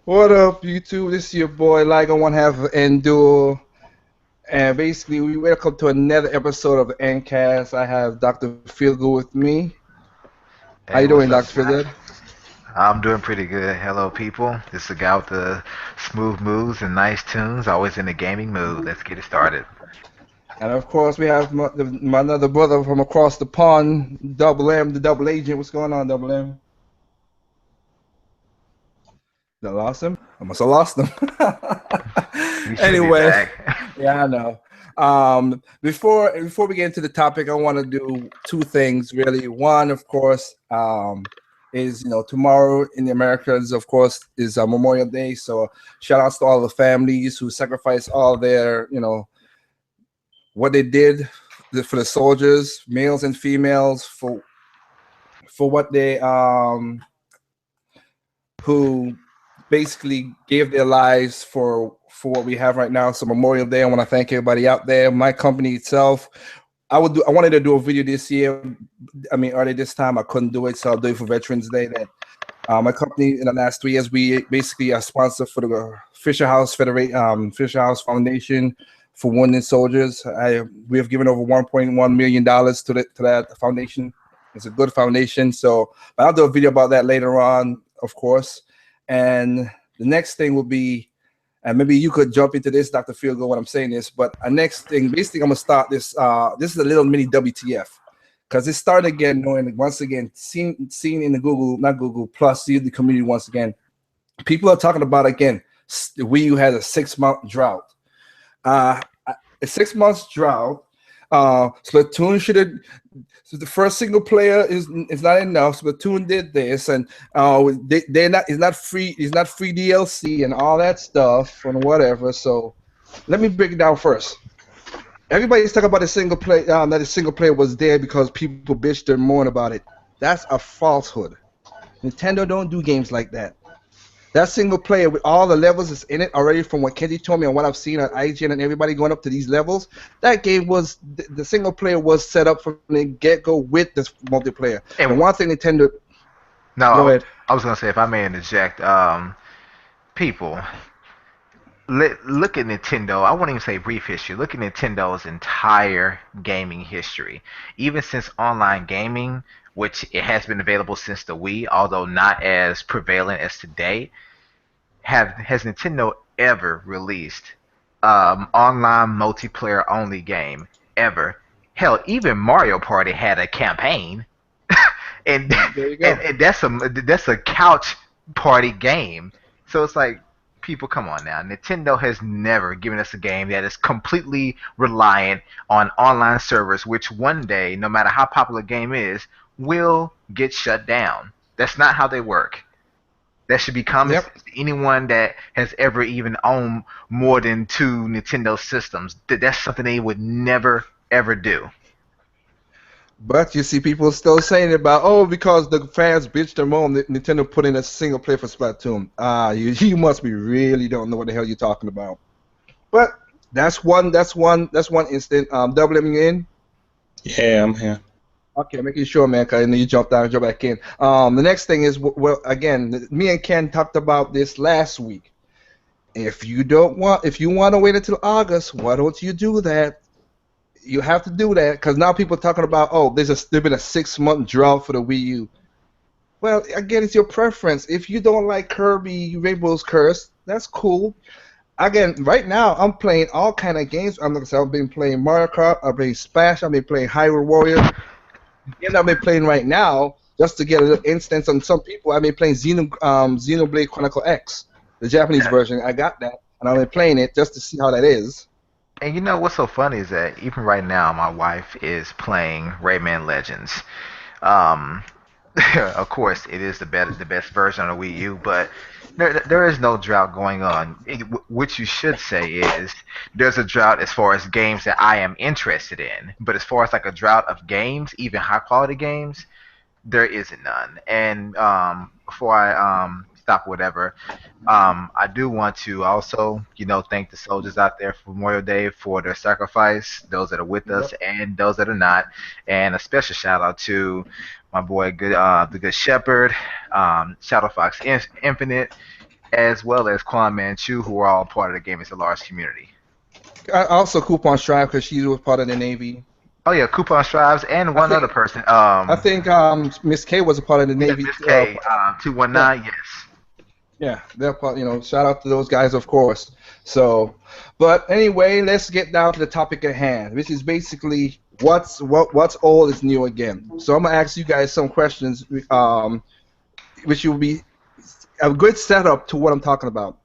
What up, YouTube? This is your boy Ligo One Half of Endure, and basically we welcome to another episode of Endcast. I have Dr. Feelgood with me. How you Hey, doing, what's up? Dr. Feelgood? I'm doing pretty good. Hello, people. This is the guy with the smooth moves and nice tunes. Always in the gaming mood. Let's get it started. And of course we have my another brother from across the pond, Double M, the Double Agent. What's going on, Double M? Did I lost him? I must have lost him. He should be Anyway, back. yeah, I know. Before we get into the topic, I want to do two things really. One, of course, is tomorrow in the Americas, of course, is Memorial Day. So shout outs to all the families who sacrificed all their what they did for the soldiers, males and females, for what they who basically gave their lives for what we have right now. So Memorial Day, I want to thank everybody out there. My company itself, I wanted to do a video this year. I mean, early this time I couldn't do it, so I'll do it for Veterans Day. That my company in the last 3 years, we basically are sponsor for the Fisher House Federation, Fisher House Foundation for wounded soldiers. We have given over $1.1 million to that foundation. It's a good foundation. So I'll do a video about that later on, of course. And the next thing will be, and maybe you could jump into this, Dr. Fielgo, when I'm saying this, but our next thing, basically, I'm gonna start this. This is a little mini WTF because it's starting again, knowing once again, seen in the Google, not Google Plus, see the community once again. People are talking about again. Wii U had a 6-month drought. A 6 months drought. Splatoon should have. So the first single player is not enough. Splatoon did this, and they're not. It's not free. It's not free DLC and all that stuff and whatever. So let me break it down first. Everybody's talking about the single play. That the single player was there because people bitched and moaned about it. That's a falsehood. Nintendo don't do games like that. That single player with all the levels is in it already from what Kenji told me and what I've seen on IGN and everybody going up to these levels. That game was the single player was set up from the get go with this multiplayer. And And one thing Nintendo, go no, ahead. I was gonna say if I may interject, people, look at Nintendo. I won't even say brief history. Look at Nintendo's entire gaming history, even since online gaming, which it has been available since the Wii, although not as prevalent as today. Has Nintendo ever released online multiplayer only game ever? Hell, even Mario Party had a campaign, and There you and, go. and that's a couch party game. So it's like, people, come on now. Nintendo has never given us a game that is completely reliant on online servers, which one day, no matter how popular a game is, will get shut down. That's not how they work. That should be common Yep. sense to anyone that has ever even owned more than two Nintendo systems. That's something they would never ever do. But you see people still saying about, oh, because the fans bitched and moaned that Nintendo put in a single player for Splatoon. You must be really don't know what the hell you're talking about. But that's one instant. Double M you in. Yeah, I'm here. Okay, making sure, man, because I know you jumped out and jumped back in. The next thing is, well, again, me and Ken talked about this last week. If you want to wait until August, why don't you do that? You have to do that because now people are talking about, oh, there's been a 6 month drought for the Wii U. Well, again, it's your preference. If you don't like Kirby Rainbow's Curse, that's cool. Again, right now I'm playing all kind of games. I'm like I said, I've been playing Mario Kart, I've been Splash, I've been playing Hyrule Warriors. Game I've been playing right now, just to get a little instance on some people, I've been playing Xenoblade Chronicle X, the Japanese version. I got that, and I've been playing it just to see how that is. And you know what's so funny is that even right now, my wife is playing Rayman Legends. Um, of course, it is the best version of the Wii U, but there is no drought going on. What you should say is there's a drought as far as games that I am interested in, but as far as like a drought of games, even high quality games, there isn't none. And before I stop whatever. I do want to also, thank the soldiers out there for Memorial Day for their sacrifice, those that are with us Yep. and those that are not, and a special shout out to my boy, the Good Shepherd, Shadow Fox Infinite, as well as Quan Manchu, who are all part of the Game is a Large community. Also, Coupon Strive because she was part of the Navy. Oh yeah, Coupon Strives and I one think other person. I think Miss K was a part of the Yeah, Navy. Miss K, Yeah, 219. Yes. yeah, they're part. Shout out to those guys, of course. So, but anyway, let's get down to the topic at hand, which is basically what's old is new again. So I'm gonna ask you guys some questions, which will be a good setup to what I'm talking about.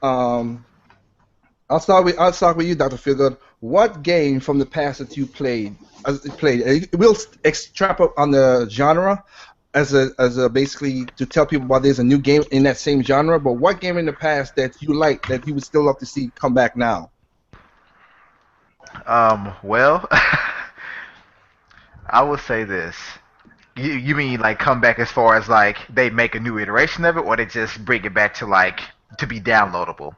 Um, I'll start with you, Dr. Feelgood. What game from the past that you played? We'll extrapolate on the genre as a basically to tell people about there's a new game in that same genre. But what game in the past that you like that you would still love to see come back now? Well, I would say this. You mean like come back as far as like they make a new iteration of it, or they just bring it back to like to be downloadable?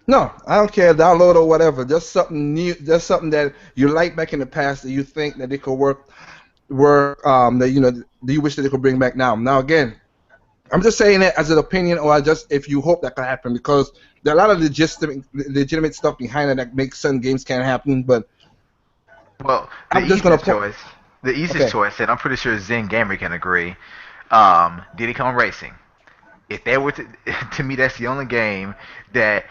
No, I don't care, download or whatever. Just something new, just something that you like back in the past that you think that it could work that that you wish that it could bring back now. Now again, I'm just saying it as an opinion, or just if you hope that could happen, because there are a lot of legitimate stuff behind it that makes certain games can't happen. But Well, the I'm just gonna easiest put. choice, the easiest Okay, choice, and I'm pretty sure Zen Gamer can agree. Diddy Kong Racing. If they were to me, that's the only game that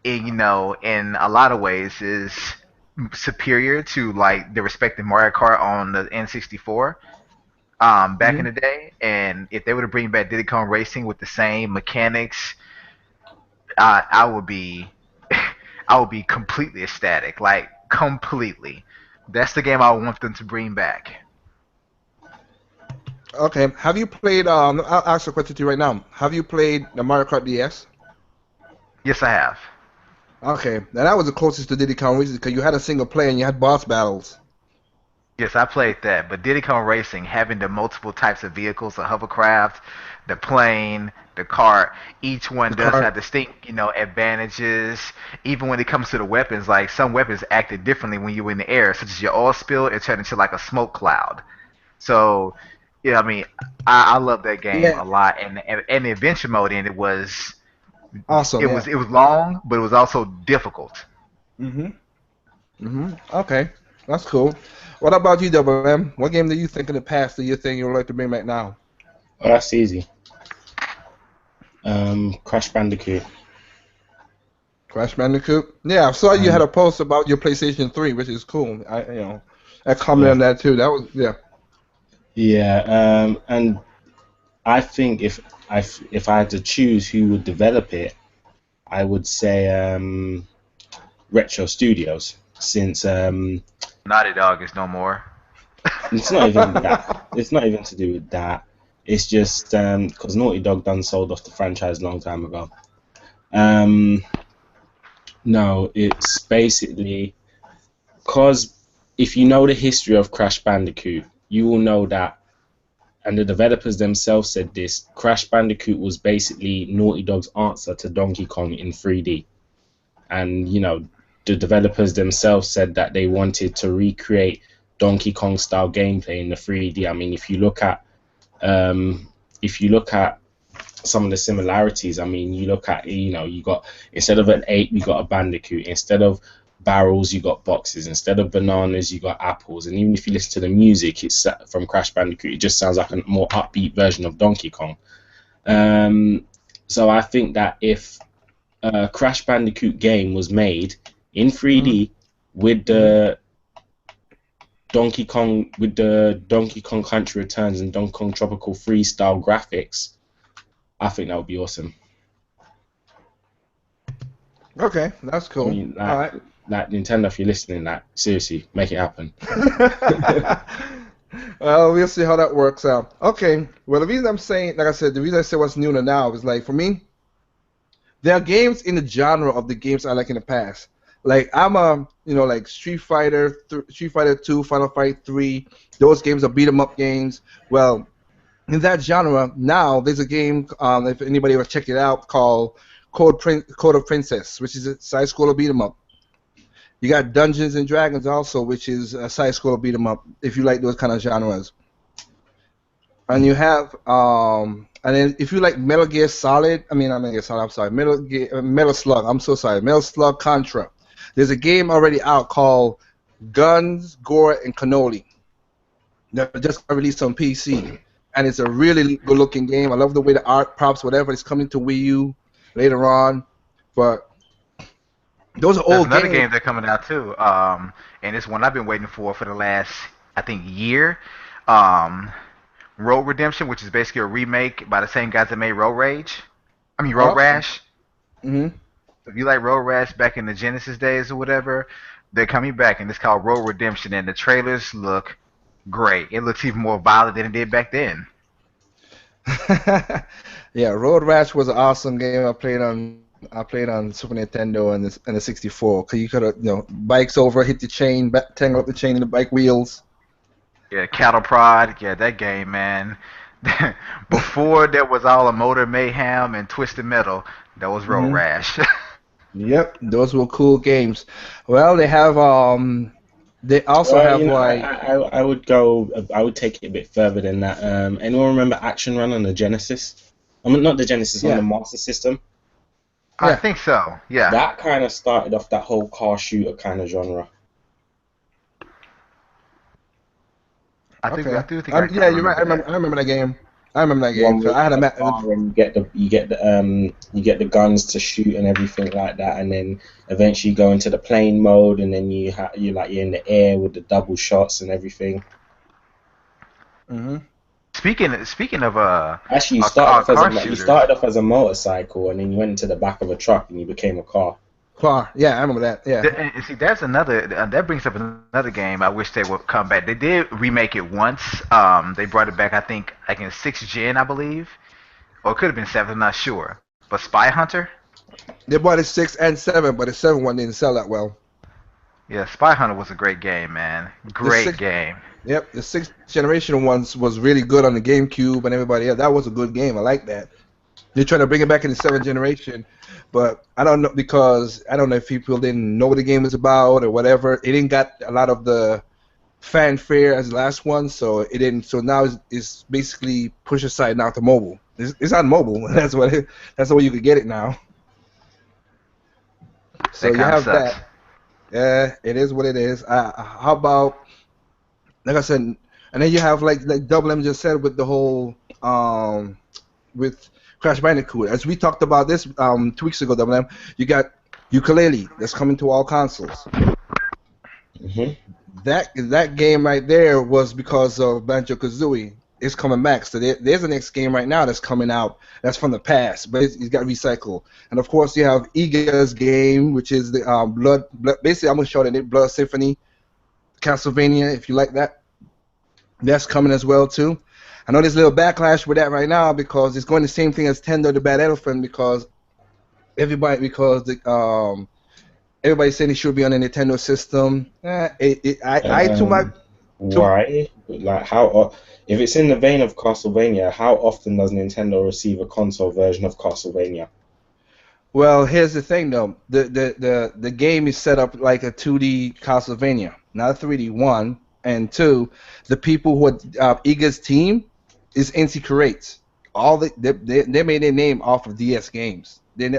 in a lot of ways is superior to like the respective Mario Kart on the N64 back in hmm the day. And if they were to bring back Diddy Kong Racing with the same mechanics, I would be I would be completely ecstatic, like completely. That's the game I want them to bring back. okay. Have you played? I'll ask a question to you right now. Have you played the Mario Kart DS? Yes, I have. Okay, now that was the closest to Diddy Kong Racing because you had a single player and you had boss battles. Yes, I played that, but Diddy Kong Racing, having the multiple types of vehicles, the hovercraft, the plane, the cart, each one The does have cart. distinct, advantages. Even when it comes to the weapons, like some weapons acted differently when you were in the air, such as your oil spill, it turned into like a smoke cloud. So, yeah, I mean, I love that game Yeah, a lot, and the adventure mode in it was awesome. it Yeah. was it was long, but it was also difficult. Mhm. Okay, that's cool. What about you, Double M? What game do you think in the past that you think you would like to bring back now? Oh, that's easy. Crash Bandicoot. Crash Bandicoot. Yeah, I saw you had Um, a post about your PlayStation 3, which is cool. I commented yeah, on that too. That was yeah. yeah. And I think if I had to choose who would develop it, I would say Retro Studios, since Naughty Dog is no more. it's not even that. It's not even to do with that. It's just because Naughty Dog done sold off the franchise a long time ago. Um, no, it's basically because if you know the history of Crash Bandicoot, you will know that, and the developers themselves said this. Crash Bandicoot was basically Naughty Dog's answer to Donkey Kong in 3D, and the developers themselves said that they wanted to recreate Donkey Kong style gameplay in the 3D. I mean, um, if you look at some of the similarities, I mean, you look at you got, instead of an ape, you got a bandicoot. Instead of barrels, you got boxes. Instead of bananas, you got apples. And even if you listen to the music, it's from Crash Bandicoot. It just sounds like a more upbeat version of Donkey Kong. Um, so I think that if a Crash Bandicoot game was made in hmm 3D with hmm the Donkey Kong Country Returns and Donkey Kong Tropical Freestyle graphics, I think that would be awesome. Okay, that's I cool. mean, All like, right. like Nintendo, if you're listening, like seriously, make it happen. Well, we'll see how that works out. Okay. Well, the reason I'm saying, like I said, the reason I say what's new to now is like for me, there are games in the genre of the games I like in the past. Like I'm a, like Street Fighter 2, Final Fight 3. Those games are beat 'em up games. Well, in that genre, now there's a game, if anybody ever checked it out, called Code of Princess, which is a side-scroller beat 'em up. You got Dungeons and Dragons also, which is a side-scroller beat 'em up, if you like those kind of genres. And you have, and then if you like Metal Gear Solid, I mean, not Metal Gear Solid, I'm sorry, Metal Slug, I'm so sorry, Metal Slug Contra. There's a game already out called Guns, Gore, and Cannoli that just got released on PC. And it's a really good-looking game. I love the way the art, props, whatever, is coming to Wii U later on. But those are There's old another games. game that's coming out too, and it's one I've been waiting for the last, I think, year. Um, Road Redemption, which is basically a remake by the same guys that made Road Rage. I mean Road Oh, Rash. hmm If you like Road Rash back in the Genesis days or whatever, they're coming back, and it's called Road Redemption, and the trailers look great. It looks even more violent than it did back then. Yeah, Road Rash was an awesome game. I played on Super Nintendo and the 64. Cause you could have, bikes over, hit the chain, tangle up the chain in the bike wheels. Yeah, Cattle Prod. Yeah, that game, man. Before there was all a Motor Mayhem and Twisted Metal, that was Road hmm Rash. Yep, those were cool games. Well, they also Well, have you know, like, I would go. I would take it a bit further than that. Anyone remember Action Run on the Genesis? I mean, not the Genesis, on the yeah, Master System. I yeah. think so. Yeah. That kind of started off that whole car shooter kind of genre. I Okay. do think I kind Yeah, of you're right. remember that. I remember that game. I remember that The game. one So where I you had a have a ma- car and you get the guns to shoot and everything like that, and then eventually you go into the plane mode, and then you're in the air with the double shots and everything. hmm Speaking of Actually, car you shooters, started off as a motorcycle, and then you went into the back of a truck, and you became a car. Car. Yeah, I remember that. Yeah. and see, that's another that brings up another game. I wish they would come back. They did remake it once. They brought it back. I think like in 6th gen, I believe, or it could have been 7th. I'm not sure. But Spy Hunter, They bought it 6 and 7, but the 7 one didn't sell that well. yeah, Spy Hunter was a great game, man. The Great six, game. yep, the 6th generation ones was really good on the GameCube and everybody else. That was a good game. I like that. They're trying to bring it back in the 7th generation, but I don't know because I don't know if people didn't know what the game was about or whatever. It didn't got a lot of the fanfare as the last one, so it didn't. So now it's basically pushed aside now to mobile. It's on mobile. That's the way you could get it now. So That you kind of have sucks. that. Yeah, it is what it is. How about like I said, and then you have like Double M just said with the whole with Crash Bandicoot. As we talked about this 2 weeks ago, Double M, you got Ukulele that's coming to all consoles. Hmm. That game right there was because of Banjo Kazooie. It's coming back. So there's a next game right now that's coming out that's from the past, but it's got recycled. And of course, you have Iga's game, which is the Blood. Basically, I'm gonna show that Blood Symphony, Castlevania. If you like that, that's coming as well too. I know there's a little backlash with that right now because it's going the same thing as Tender the Bad Elephant because everybody's saying it should be on a Nintendo system. I to my to Why? Like if it's in the vein of Castlevania, how often does Nintendo receive a console version of Castlevania? Well, here's the thing though. The game is set up like a 2D Castlevania, not a 3D. One and two, the people who are Iga's team is NC Creates. They made their name off of DS games. They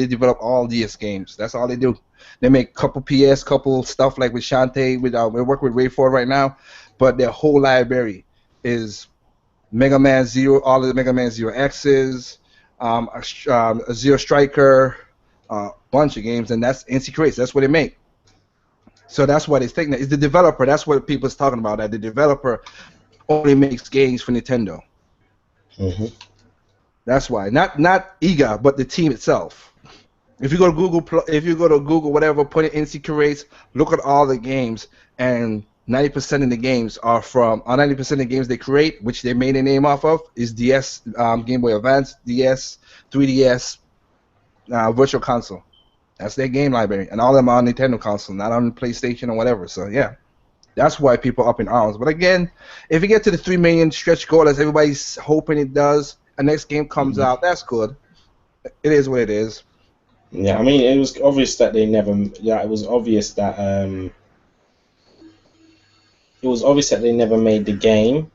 develop all DS games. That's all they do. They make couple PS, couple stuff like with Shantae. We work with Ray Ford right now, but their whole library is Mega Man Zero, all of the Mega Man Zero X's, a Zero Striker, bunch of games, and that's NC Creates. That's what they make. So that's what it's thinking. It's the developer. That's what people's talking about. That the developer only makes games for Nintendo. Hmm. That's why. Not Iga, but the team itself. If you go to Google, whatever, put in NC Creates, look at all the games, and 90% of the games are from 90% of the games they create, which they made a name off of, is DS, Game Boy Advance, DS, 3DS, Virtual Console. That's their game library, and all of them are on Nintendo console, not on PlayStation or whatever. So yeah, That's why people are up in arms. But again, if you get to the 3 million stretch goal as everybody's hoping it does, a next game comes out, that's good. It is what it is. Yeah, I mean, it was obvious that they never. Yeah, it was obvious that they never made the game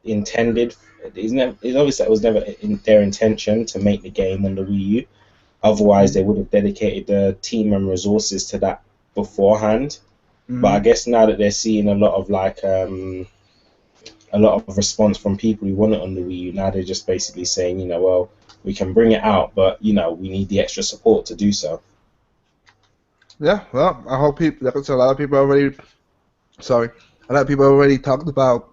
intended. It's obvious that it was never in their intention to make the game on the Wii U. Otherwise, they would have dedicated the team and resources to that beforehand. But I guess now that they're seeing a lot of response from people who want it on the Wii U, now they're just basically saying, well, we can bring it out, but we need the extra support to do so. Yeah, well, I hope people. That's a lot of people already. Sorry, a lot of people already talked about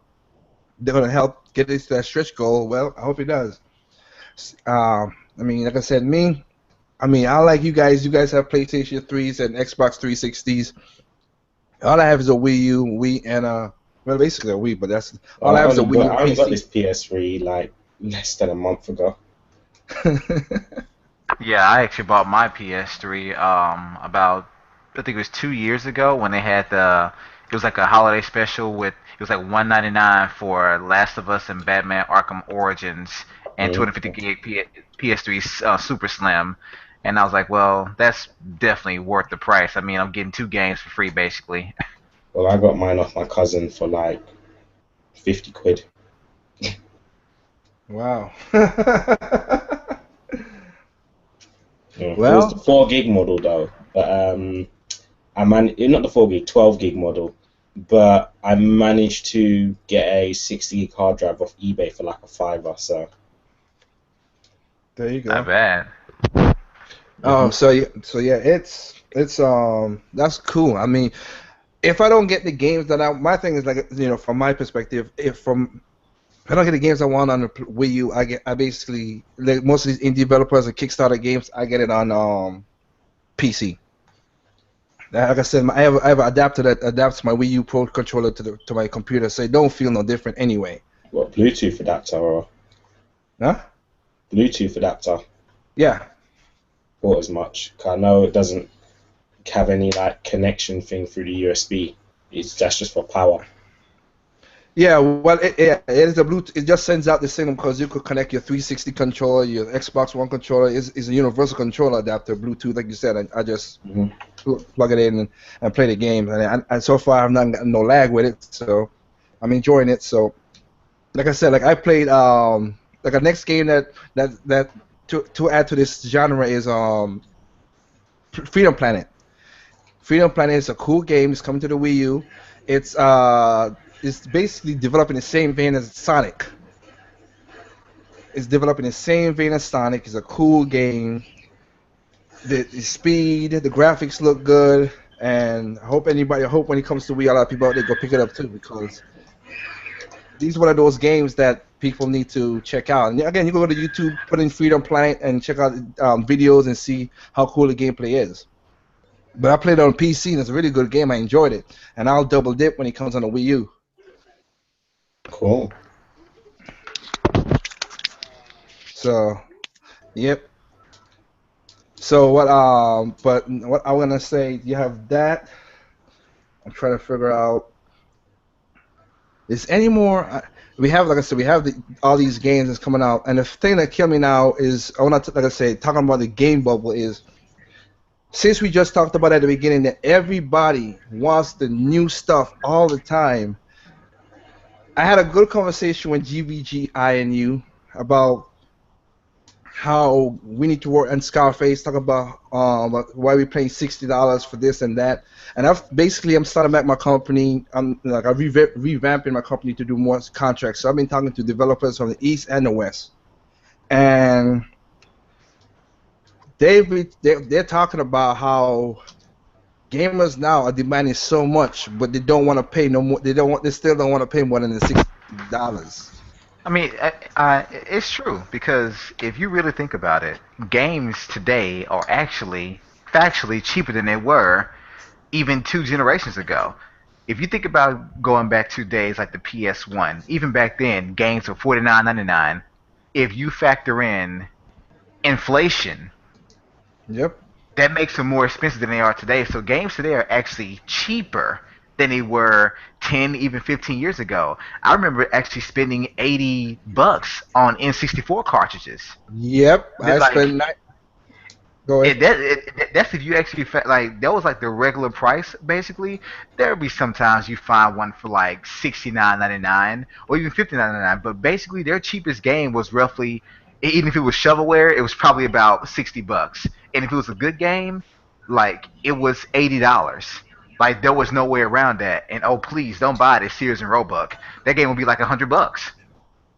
they're gonna help get this that stretch goal. Well, I hope it does. I mean, like I said, I like you guys. You guys have PlayStation 3s and Xbox 360s. All I have is a Wii U, Wii, and well, basically a Wii, but that's all I have is a Wii U. I only got this PS3 like less than a month ago. Yeah, I actually bought my PS3 about I think it was 2 years ago when they had it was like a holiday special with it was like $199 for Last of Us and Batman Arkham Origins and 250 gig PS3 Super Slim, and I was like, well, that's definitely worth the price. I mean, I'm getting 2 games for free basically. Well, I got mine off my cousin for like 50 quid. Wow. It was the 4 gig model though, but not the 4 gig, 12 gig model, but I managed to get a 60 gig hard drive off eBay for like a $5, so. There you go. Not bad. Oh, so yeah, it's that's cool. I mean, if I don't get the games that my thing is like, from my perspective, if I don't get the games I want on the Wii U, I basically, like most of these indie developers and Kickstarter games, I get it on PC. Like I said, I have an adapter that adapts my Wii U Pro controller to my computer, so it don't feel no different anyway. What, Bluetooth adapter or? Huh? Bluetooth adapter. Yeah. Thought as much. 'Cause I know it doesn't have any like connection thing through the USB. That's just for power. Yeah, well, it is a Bluetooth. It just sends out the signal because you could connect your 360 controller, your Xbox One controller. Is a universal controller adapter, Bluetooth, like you said. I just plug it in and play the game, and so far I've not gotten no lag with it, so I'm enjoying it. So, like I said, like I played like a next game that to add to this genre is Freedom Planet. Freedom Planet is a cool game. It's coming to the Wii U. It's basically developing the same vein as Sonic. It's developing the same vein as Sonic. It's a cool game. The speed, the graphics look good, and I hope when it comes to Wii, a lot of people out there go pick it up too, because these are one of those games that people need to check out. And again, you go to YouTube, put in Freedom Planet, and check out videos and see how cool the gameplay is. But I played it on PC, and it's a really good game. I enjoyed it, and I'll double dip when it comes on the Wii U. Cool. So, yep. So but what I'm gonna say, you have that. I'm trying to figure out. Is any more? We have, like I said, we have all these games that's coming out, and the thing that killed me now is, I want to, like I said, talking about the game bubble is. Since we just talked about at the beginning that everybody wants the new stuff all the time, I had a good conversation with GVG INU about how we need to work, and Scarface talk about why we're paying $60 for this and that. And I'm starting back my company. I'm revamping my company to do more contracts. So I've been talking to developers from the East and the West, and they're talking about how gamers now are demanding so much, but they don't want to pay no more. They still don't want to pay more than the $60. I mean, it's true, because if you really think about it, games today are actually factually cheaper than they were even 2 generations ago. If you think about going back to days like the PS1, even back then, games were $49.99. If you factor in inflation, yep, that makes them more expensive than they are today. So games today are actually cheaper than they were 10, even 15 years ago. I remember actually spending $80 on N64 cartridges. Yep, I Like spent night. Go ahead. that's if you actually like that was like the regular price basically. There would be sometimes you find one for like 69.99 or even 59.99, but basically their cheapest game was roughly, even if it was shovelware, it was probably about $60. And if it was a good game, like it was $80. Like there was no way around that. And oh please don't buy it at Sears and Roebuck. That game would be like $100.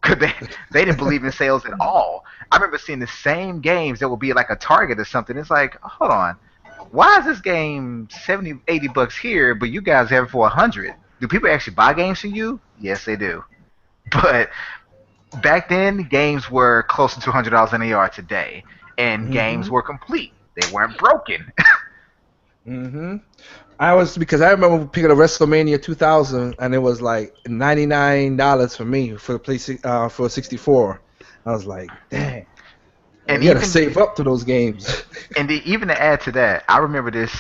Cause they didn't believe in sales at all. I remember seeing the same games that would be like a Target or something. It's like, hold on, why is this game 70, $80 here, but you guys have it for 100? Do people actually buy games from you? Yes, they do. But back then, games were closer to $100 than they are today, and games Hmm. were complete. They weren't broken. Hmm. I was because I remember picking up WrestleMania 2000, and it was like $99 for me for the for 64. I was like, dang, And you got to even save up to those games. even to add to that, I remember this.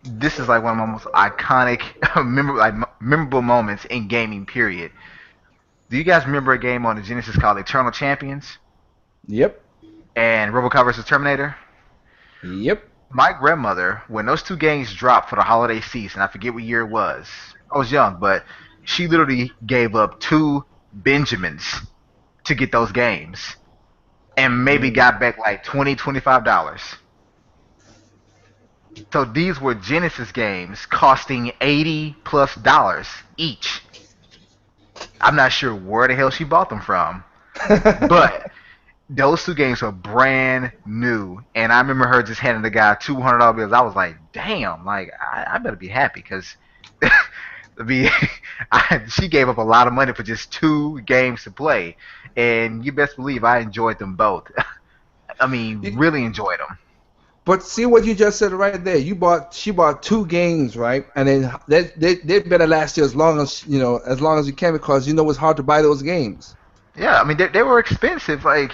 This is like one of my most iconic, memorable moments in gaming. Period. Do you guys remember a game on the Genesis called Eternal Champions Yep, and RoboCop vs. Terminator? yep. My grandmother, when those two games dropped for the holiday season, I forget what year it was. I was young, but she literally gave up two Benjamins to get those games and maybe Mm. got back like $20, $25. So these were Genesis games costing $80+ each. I'm not sure where the hell she bought them from, but those two games were brand new, and I remember her just handing the guy $200 bills. I was like, "Damn! Like, I better be happy because be she gave up a lot of money for just two games to play." And you best believe I enjoyed them both. I mean, really enjoyed them. But see what you just said right there. She bought two games, right? And then they better last you as long as as long as you can, because it's hard to buy those games. Yeah, I mean, they were expensive. Like,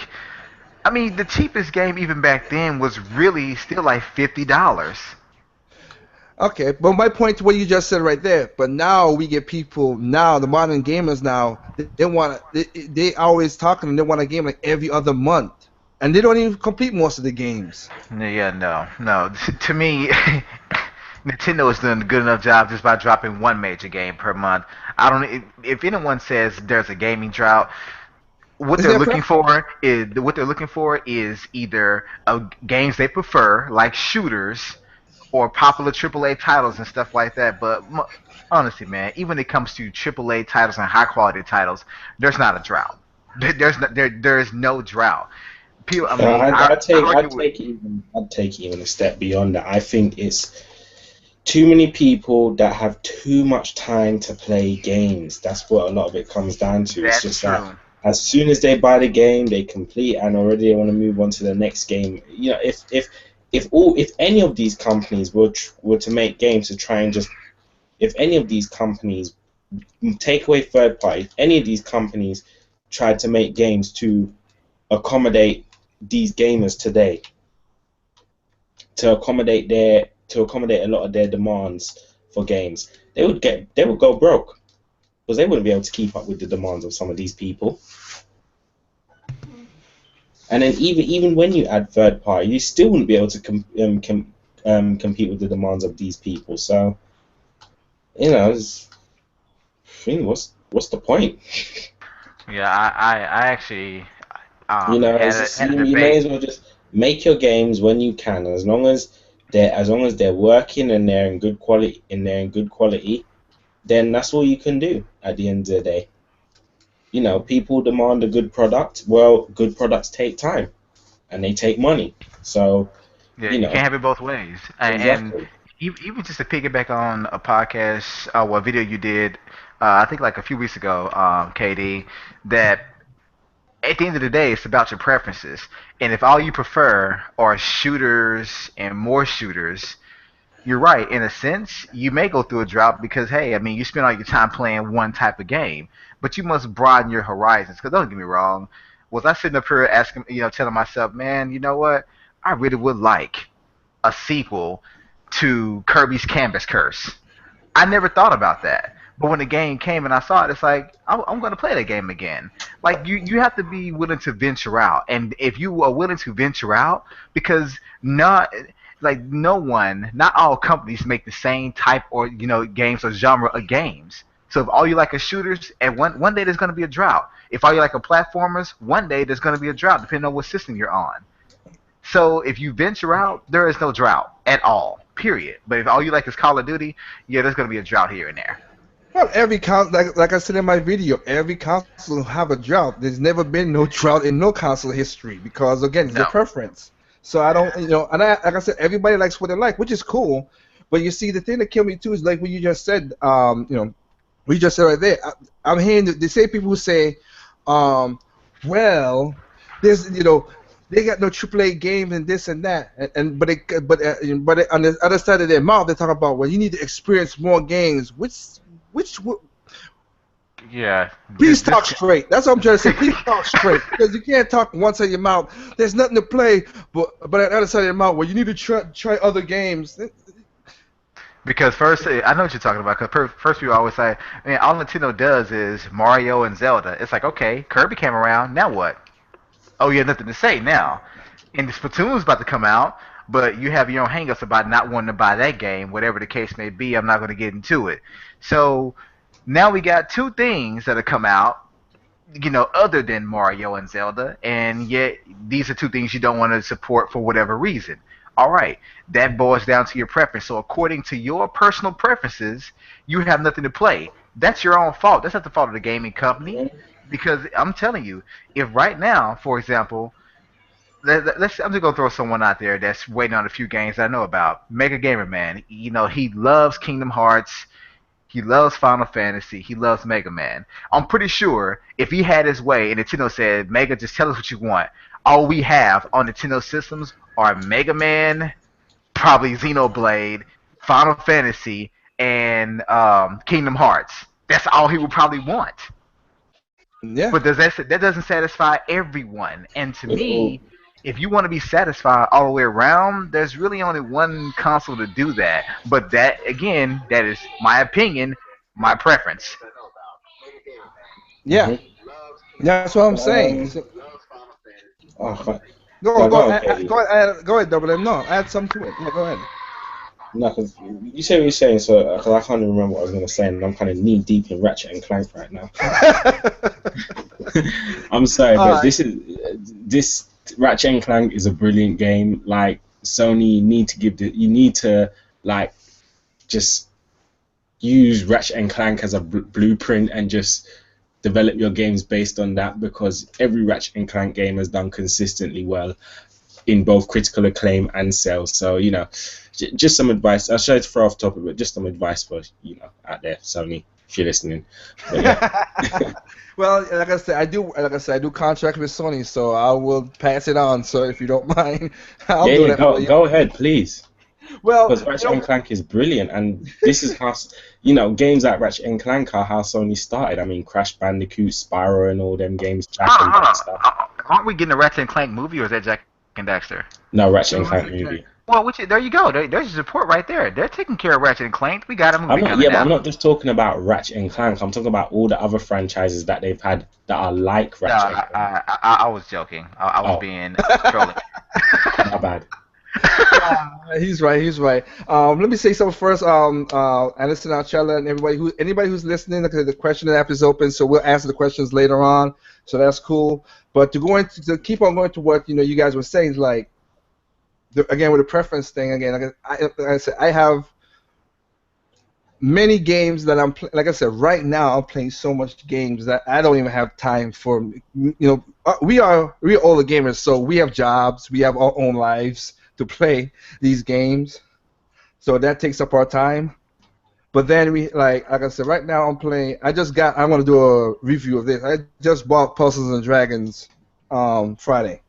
I mean, the cheapest game even back then was really still like $50. Okay, but my point to what you just said right there. But now we get people now, the modern gamers now, they want they always talking and they want a game like every other month, and they don't even complete most of the games. Yeah, no. To me, Nintendo is doing a good enough job just by dropping one major game per month. I don't. If anyone says there's a gaming drought, Is there a what they're looking for is either games they prefer, like shooters, or popular AAA titles and stuff like that. But honestly, man, even when it comes to AAA titles and high quality titles, there's not a drought. There is no drought. People, I mean, I argue with. I'd take even a step beyond that. I think it's too many people that have too much time to play games. That's what a lot of it comes down to. It's That's just that true. as soon as they buy the game, they complete and already they want to move on to the next game. If any of these companies were to make games to try and just if any of these companies take away third party, if any of these companies tried to make games to accommodate these gamers today, to accommodate a lot of their demands for games, they would go broke because they wouldn't be able to keep up with the demands of some of these people. And then even when you add third party, you still wouldn't be able to compete with the demands of these people. So what's the point? Yeah, I actually had a You may debate. as well just make your games when you can, as long as they're working and they're in good quality, then that's all you can do at the end of the day. People demand a good product. Well, good products take time and they take money. So, Yeah, you you can't know, have it both ways. And exactly. even just to piggyback on a podcast or a video you did, I think like a few weeks ago, KD, that at the end of the day, it's about your preferences. And if all you prefer are shooters and more shooters, you're right. In a sense, you may go through a drought because, hey, I mean, you spend all your time playing one type of game, but you must broaden your horizons. Because don't get me wrong, was I sitting up here asking, telling myself, man, you know what? I really would like a sequel to Kirby's Canvas Curse. I never thought about that. But when the game came and I saw it, it's like I'm going to play that game again. Like you have to be willing to venture out, and if you are willing to venture out, because not like no one, not all companies make the same type or games or genre of games. So if all you like are shooters, and one day there's going to be a drought. If all you like are platformers, one day there's going to be a drought, depending on what system you're on. So if you venture out, there is no drought at all, period. But if all you like is Call of Duty, yeah, there's going to be a drought here and there. Well, like I said in my video, every console have a drought. There's never been no drought in no console history because again, it's No. a preference. So I don't, and like I said, everybody likes what they like, which is cool. But you see, the thing that killed me too is like what you just said. What you just said right there. I'm hearing they say people who say, well, there's they got no AAA games and this and that, but on the other side of their mouth they talk about, well, you need to experience more games. Which Yeah. please talk straight. That's what I'm trying to say. Please talk straight because you can't talk one side of your mouth. There's nothing to play, but on the other side of your mouth, well, you need to try other games. Because first, I know what you're talking about. Because first, people always say, "Man, all Nintendo does is Mario and Zelda." It's like, okay, Kirby came around. Now what? Oh, you have nothing to say now. And Splatoon's about to come out, but you have your own hangups about not wanting to buy that game, whatever the case may be. I'm not going to get into it. So now we got two things that have come out, other than Mario and Zelda, and yet these are two things you don't want to support for whatever reason. All right, that boils down to your preference. So according to your personal preferences, you have nothing to play. That's your own fault. That's not the fault of the gaming company. Because I'm telling you, if right now, for example, I'm just gonna throw someone out there that's waiting on a few games that I know about. Mega Gamer Man, he loves Kingdom Hearts, he loves Final Fantasy, he loves Mega Man. I'm pretty sure if he had his way and Nintendo said, Mega, just tell us what you want, all we have on Nintendo systems are Mega Man, probably Xenoblade, Final Fantasy, and Kingdom Hearts. That's all he would probably want. Yeah. But that doesn't satisfy everyone. And to me, if you want to be satisfied all the way around, there's really only one console to do that. But that, again, that is my opinion, my preference. Yeah. That's what I'm saying. Oh, Go ahead. ahead, Double M. No, add something to it. Yeah, go ahead. no, because you say what you're saying, so because I can't even remember what I was going to say, and I'm kind of knee deep in Ratchet and Clank right now. I'm sorry, but this Ratchet and Clank is a brilliant game. Like Sony, you need to like just use Ratchet and Clank as a blueprint and just develop your games based on that, because every Ratchet and Clank game has done consistently well in both critical acclaim and sales. So just some advice. I'll try to throw off topic, but just some advice for out there, Sony, if you're listening. But, yeah. Well, like I said, I do contract with Sony, so I will pass it on. So if you don't mind, I'll do that for you. Go ahead, please. Well, Because Ratchet and Clank is brilliant, and this is how games like Ratchet and Clank are how Sony started. I mean, Crash Bandicoot, Spyro, and all them games, Jack and Daxter. Aren't we getting a Ratchet and Clank movie, or is that Jack and Daxter? No, Ratchet and Clank movie. Well, there you go. There's your support right there. They're taking care of Ratchet and Clank. We got a movie coming but out. I'm not just talking about Ratchet and Clank. I'm talking about all the other franchises that they've had that are like Ratchet and Clank. I was joking. I was being trolling. My bad. He's right. Let me say something first. Anderson, Archella, and anybody who's listening, because the question app is open, so we'll answer the questions later on. So that's cool. But to keep on going to what you guys were saying, like again with the preference thing. Again, like I said, I have many games that I'm like I said, right now I'm playing so much games that I don't even have time for. We're all the gamers, so we have jobs, we have our own lives to play these games, so that takes up our time. But then like I said, right now I'm playing. I'm going to do a review of this. I just bought Puzzles and Dragons Friday.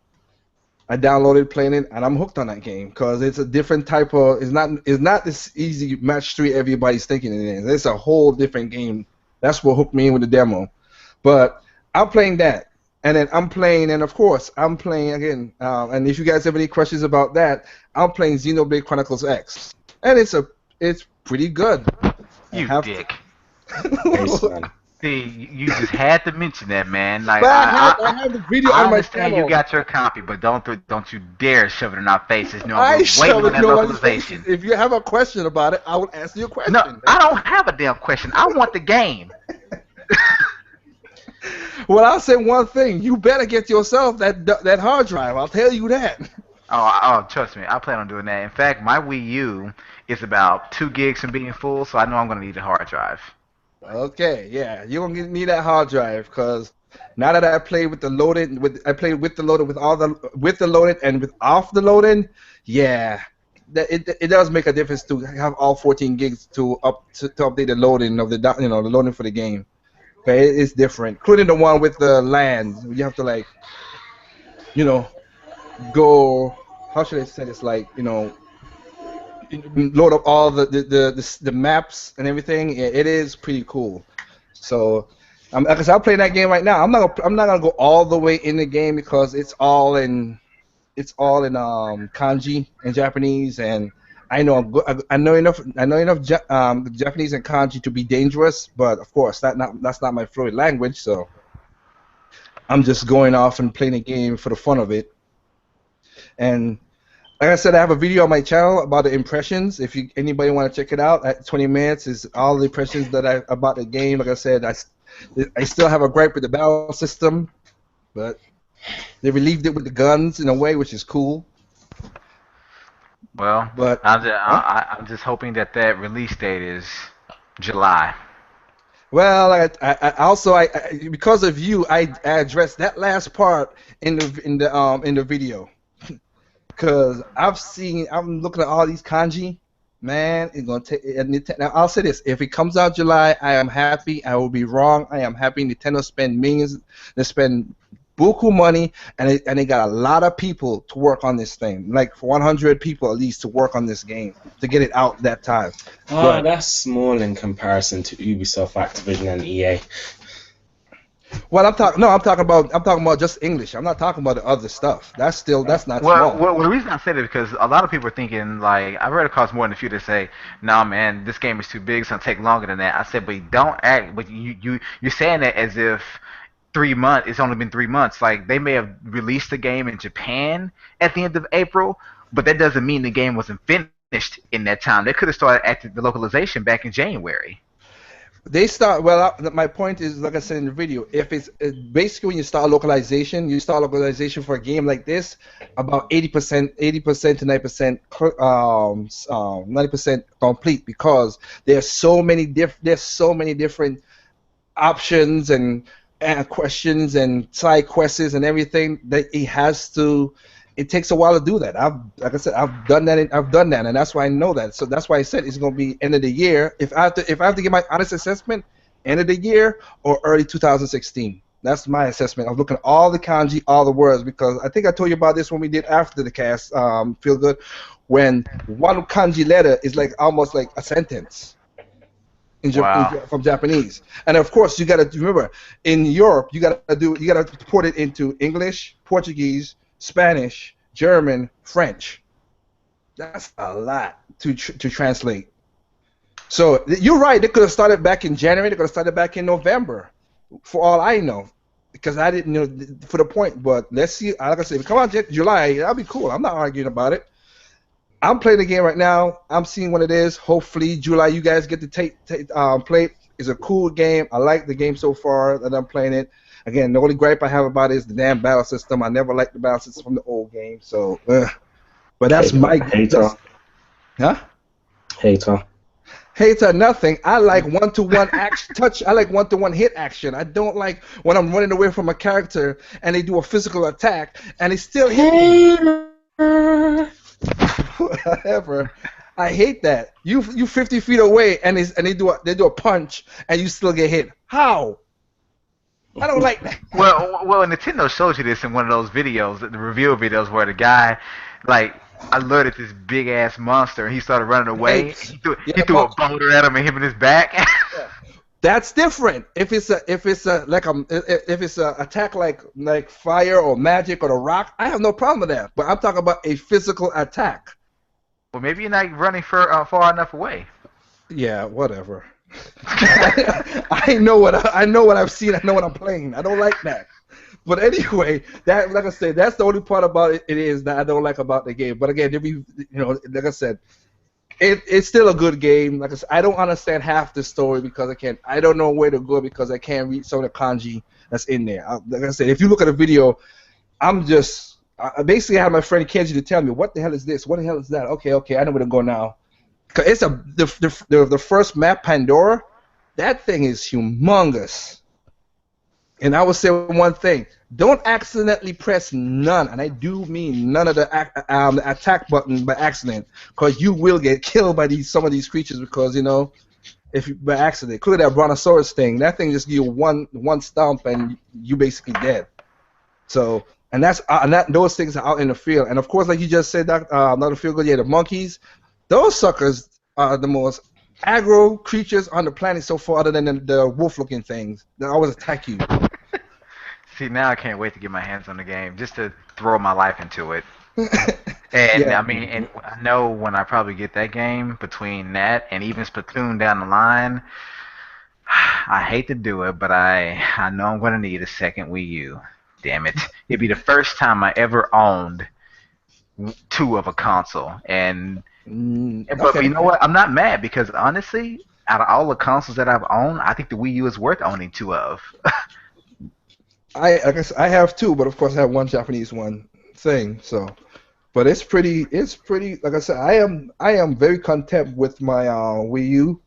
I downloaded, playing it, and I'm hooked on that game because it's a different type of. It's not this easy match 3 everybody's thinking it is. It's a whole different game. That's what hooked me in with the demo. But I'm playing that, and then and of course I'm playing again. And if you guys have any questions about that, I'm playing Xenoblade Chronicles X, and it's pretty good. I You have dick. Ace, man. See, you just had to mention that, man. Like But I have the video I on my understand you channel. got your copy, but don't you dare shove it in our faces. No, I we're waiting shove on it that nobody's faces. localization. If you have a question about it, I will answer your No, question. I don't have a damn question. I want the game. Well, I'll say one thing: you better get yourself that hard drive. I'll tell you that. Oh, trust me, I plan on doing that. In fact, my Wii U is about 2 gigs from being full, so I know I'm gonna need a hard drive. Okay, yeah, you're gonna need that hard drive because now that I played with the loaded, I played with the loaded with all the with the loaded and with off the loading, yeah, it does make a difference to have all 14 gigs to update the loading of the loading for the game. Okay, it's different, including the one with the land. You have to like you know go. How should I say this? Like load up all the maps and everything. Yeah, it is pretty cool. So, because I'm playing that game right now. I'm not gonna go all the way in the game because it's all in kanji and Japanese, and I know I know enough Japanese and kanji to be dangerous. But of course, that's not my fluent language. So I'm just going off and playing the game for the fun of it. And like I said, I have a video on my channel about the impressions. If anybody want to check it out, at 20 minutes is all the impressions that I about the game. Like I said, I still have a gripe with the battle system, but they relieved it with the guns in a way, which is cool. Well, But I'm just hoping that release date is July. well, I also because of you, I addressed that last part in the video. Because I'm looking at all these kanji, man. It's gonna take. Now I'll say this: if it comes out July, I am happy. I will be wrong. I am happy. Nintendo spend millions. They spend buku money, and they got a lot of people to work on this thing. Like 100 people at least to work on this game to get it out that time. Oh, that's small in comparison to Ubisoft, Activision, and EA. Well, I'm talking about just English. I'm not talking about the other stuff. That's not small. Well, the reason I said it is because a lot of people are thinking, like, I read across more than a few that say, "No, man, this game is too big. It's gonna take longer than that." I said, "But don't act. But you're saying that as if 3 months. It's only been 3 months. Like they may have released the game in Japan at the end of April, but that doesn't mean the game wasn't finished in that time. They could have started acting the localization back in January." They start well. My point is, like I said in the video, if it's basically when you start localization for a game like this, about 80% to 90%, 90% complete because there's so many different options and questions and side quests and everything that it has to. It takes a while to do that. Like I said, I've done that, and that's why I know that. So that's why I said it's going to be end of the year. If I have to give my honest assessment, end of the year or early 2016. That's my assessment. I'm looking at all the kanji, all the words, because I think I told you about this when we did after the cast. Feel good, when one kanji letter is like almost like a sentence from Japanese. And of course, you got to remember in Europe, you got to put it into English, Portuguese, Spanish, German, French. That's a lot to translate. So you're right. They could have started back in January. They could have started back in November, for all I know, because I didn't know for the point. But let's see. Like I said, if it come out July, that'll be cool. I'm not arguing about it. I'm playing the game right now. I'm seeing what it is. Hopefully, July, you guys get to play it. It's a cool game. I like the game so far that I'm playing it. Again, the only gripe I have about it is the damn battle system. I never liked the battle system from the old game. So, but that's my hater. Hater. Hater, nothing. I like one-to-one action touch. I like one-to-one hit action. I don't like when I'm running away from a character and they do a physical attack and they still hit me. Whatever. I hate that. You 50 feet away and they do a punch and you still get hit. How? I don't like that. Well, Nintendo showed you this in one of those videos, the review videos, where the guy, like, alerted this big ass monster and he started running away. He threw a boulder at him and hit him in his back. That's different. If it's a attack like fire or magic or the rock, I have no problem with that. But I'm talking about a physical attack. Well, maybe you're not running far enough away. Yeah, whatever. I know what I've seen. I know what I'm playing. I don't like that. But anyway, that like I said, that's the only part about it is that I don't like about the game. But again, like I said, it's still a good game. Like I said, I don't understand half the story because I don't know where to go because I can't read some of the kanji that's in there. Like I said, if you look at the video, I basically had my friend Kenji to tell me what the hell is this, what the hell is that. Okay, I know where to go now. 'Cause it's the first map, Pandora. That thing is humongous. And I would say one thing: don't accidentally press none, and I do mean none of the attack button by accident, because you will get killed by some of these creatures. Because if you, by accident, including that brontosaurus thing, that thing just give you one stomp and you basically dead. So, and those things are out in the field, and of course, like you just said, not a field good. Yeah, the monkeys, those suckers are the most aggro creatures on the planet so far, other than the wolf-looking things that always attack you. See, now I can't wait to get my hands on the game just to throw my life into it. And Yeah. I mean, and I know when I probably get that game, between that and even Splatoon down the line, I hate to do it, but I know I'm going to need a second Wii U. Damn it. It'd be the first time I ever owned two of a console. But Okay. you know what? I'm not mad because honestly, out of all the consoles that I've owned, I think the Wii U is worth owning two of. I guess I have two, but of course I have one Japanese one thing. So, but it's pretty. It's pretty. Like I said, I am very content with my Wii U,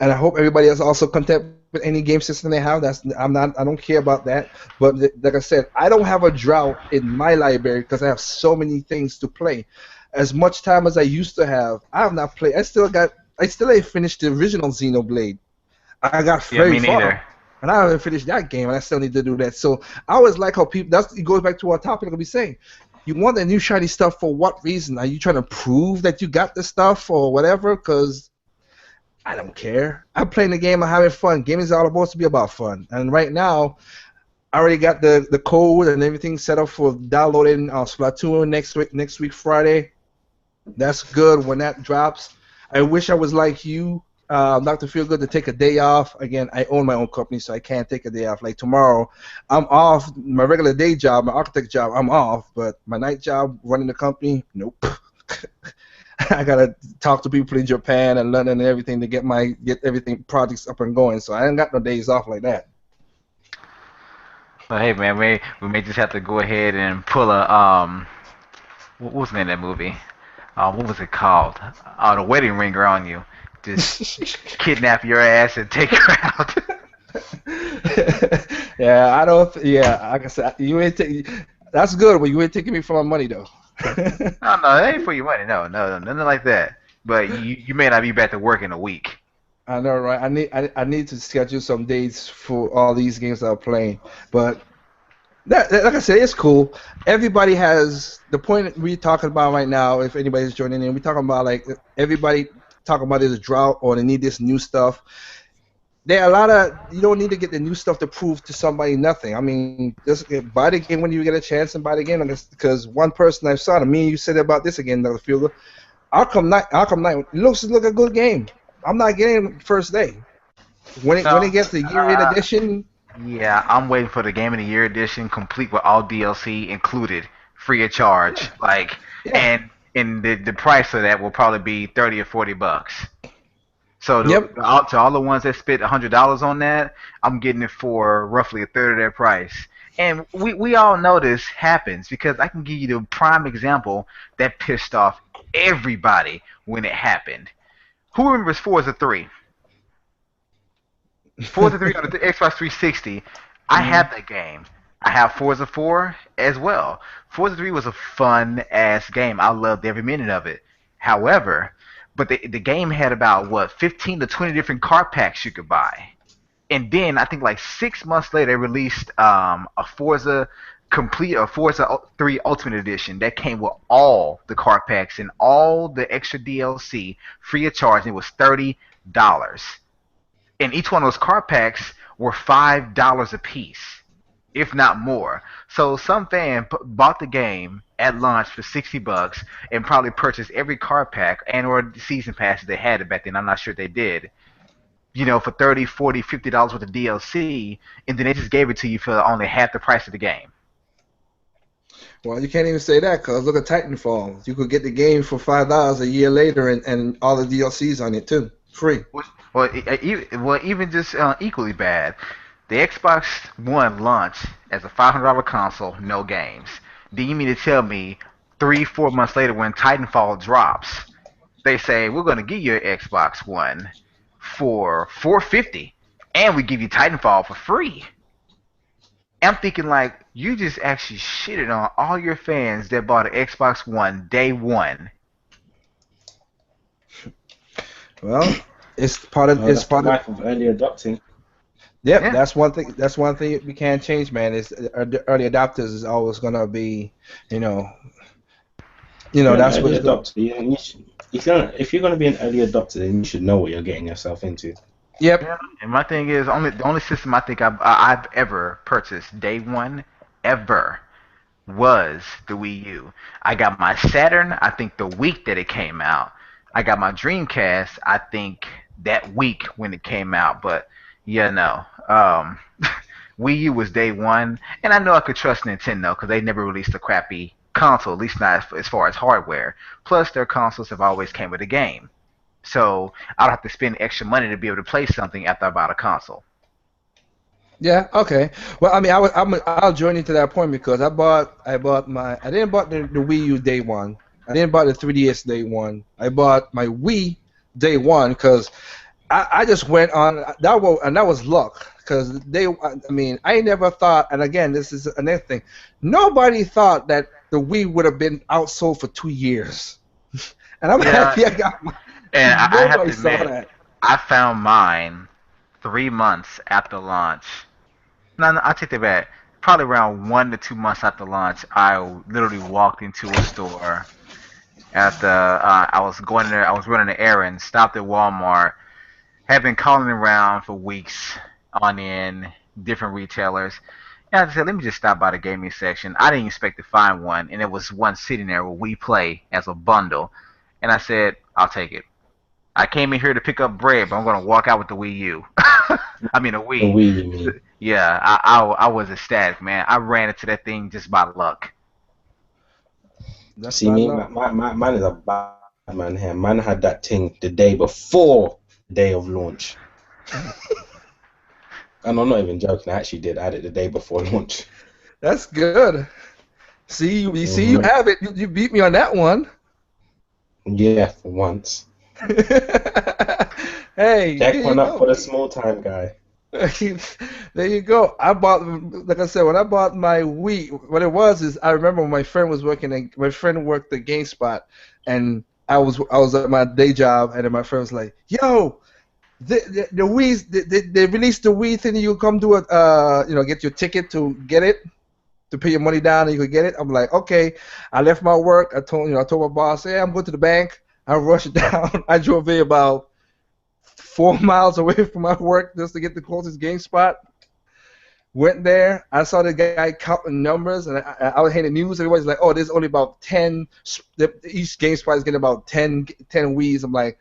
and I hope everybody is also content with any game system they have. I'm not. I don't care about that. But like I said, I don't have a drought in my library because I have so many things to play. As much time as I used to have, I have not played. I still ain't finished the original Xenoblade. I got Yeah, very me far. neither. And I haven't finished that game, and I still need to do that. So I always like how people. It goes back to our topic. I'll be saying, you want the new shiny stuff for what reason? Are you trying to prove that you got the stuff or whatever? Because I don't care. I'm playing the game. I'm having fun. Gaming is all supposed to be about fun. And right now, I already got the code and everything set up for downloading Splatoon next week Friday. That's good when that drops. I wish I was like you, Dr. Feelgood, to take a day off. Again, I own my own company, so I can't take a day off. Like tomorrow, I'm off. My regular day job, my architect job, I'm off. But my night job, running the company, nope. I gotta talk to people in Japan and London and everything to get everything projects up and going. So I ain't got no days off like that. But hey, man, we may just have to go ahead and pull a what was the name of that movie? What was it called? The Wedding Ringer on you. Just kidnap your ass and take her out. Yeah, I don't. Yeah, like I said, you ain't take. That's good, but you ain't taking me for my money though. No, no, that ain't for your money. No, no, no, nothing like that. But you may not be back to work in a week. I know, right? I need to schedule some dates for all these games that I'm playing. But like I said, it's cool. Everybody has the point we're talking about right now. If anybody's joining in, we're talking about like everybody talking about this drought or they need this new stuff. There are a lot of you don't need to get the new stuff to prove to somebody nothing. I mean, just buy the game when you get a chance and buy the game because one person I saw, me and you said about this again, Dr. Fielder. Arkham Knight looks like a good game. I'm not getting it first day. When it No, gets the year-end uh, edition, yeah, I'm waiting for the Game of the Year edition, complete with all DLC included, free of charge. Like, yeah, and the price of that will probably be 30 or $40. So yep, to all the ones that spent $100 on that, I'm getting it for roughly a third of their price. And we all know this happens because I can give you the prime example that pissed off everybody when it happened. Who remembers Forza 3? Forza 3 on the Xbox 360. I hmm have that game. I have Forza 4 as well. Forza 3 was a fun ass game. I loved every minute of it. However, but the game had about what 15 to 20 different car packs you could buy. And then I think like 6 months later they released a Forza complete or Forza 3 Ultimate Edition that came with all the car packs and all the extra DLC free of charge. And it was $30, and each one of those car packs were $5 a piece, if not more. So some fan bought the game at launch for $60 and probably purchased every car pack and or season pass they had it back then. I'm not sure they did. for 30, 40, $50 worth of DLC, and then they just gave it to you for only half the price of the game. Well, you can't even say that because look at Titanfall. You could get the game for $5 a year later, and all the DLCs on it too, free. Well, even just equally bad. The Xbox One launched as a $500 console, no games. Do you mean to tell me 3, 4 months later when Titanfall drops, they say we're going to give you an Xbox One for $450, and we give you Titanfall for free? I'm thinking like you just actually shitted on all your fans that bought an Xbox One day one. Well, it's part of life of early adopting. Yep, Yeah. that's one thing. That's one thing we can't change, man. Is the early adopters is always gonna be, that's what early it's going. adopter. If you're going to be an early adopter, then you should know what you're getting yourself into. Yep. Yeah, and my thing is the only system I think I've ever purchased day one ever was the Wii U. I got my Saturn, I think the week that it came out. I got my Dreamcast, I think that week when it came out. But yeah, no. Wii U was day one, and I know I could trust Nintendo because they never released a crappy console, at least not as far as hardware. Plus, their consoles have always came with a game. So I don't have to spend extra money to be able to play something after I bought a console. Yeah. Okay. Well, I mean, I'll join you to that point because I didn't bought the Wii U day one. I didn't buy the 3DS day one. I bought my Wii day one because I just went on that was luck because I never thought, and again, this is another thing, nobody thought that the Wii would have been outsold for 2 years, and I'm happy I got mine. And I have Nobody to saw admit, that. I found mine 3 months after launch. No, I take that back. Probably around 1 to 2 months after launch, I literally walked into a store. I was going there. I was running an errand. Stopped at Walmart. Had been calling around for weeks on end, different retailers. And I just said, let me just stop by the gaming section. I didn't expect to find one, and there was one sitting there where we play as a bundle. And I said, I'll take it. I came in here to pick up bread, but I'm going to walk out with the Wii U. I mean, a The Wii. Wii, you mean? Yeah, I was ecstatic, man. I ran into that thing just by luck. That's See not me, luck. man is a bad man here. Man had that thing the day before the day of launch. And I'm not even joking. I actually did add it the day before launch. That's good. See, you Mhm. have it. You beat me on that one. Yeah, for once. Hey, Check there one you up for go. the small time guy. There you go. I bought, like I said, when I bought my Wii, what it was is I remember when my friend was my friend worked at GameSpot, and I was at my day job, and then my friend was like, "Yo, the Wii, they released the Wii thing. You come do it, get your ticket to get it, to pay your money down, and you could get it." I'm like, "Okay." I left my work. I told my boss, "Hey, I'm going to the bank." I rushed down. I drove there about 4 miles away from my work just to get the closest GameSpot. Went there. I saw the guy counting numbers, and I was hearing the news. Everybody's like, "Oh, there's only about 10. Each GameSpot is getting about 10 Wii's." I'm like,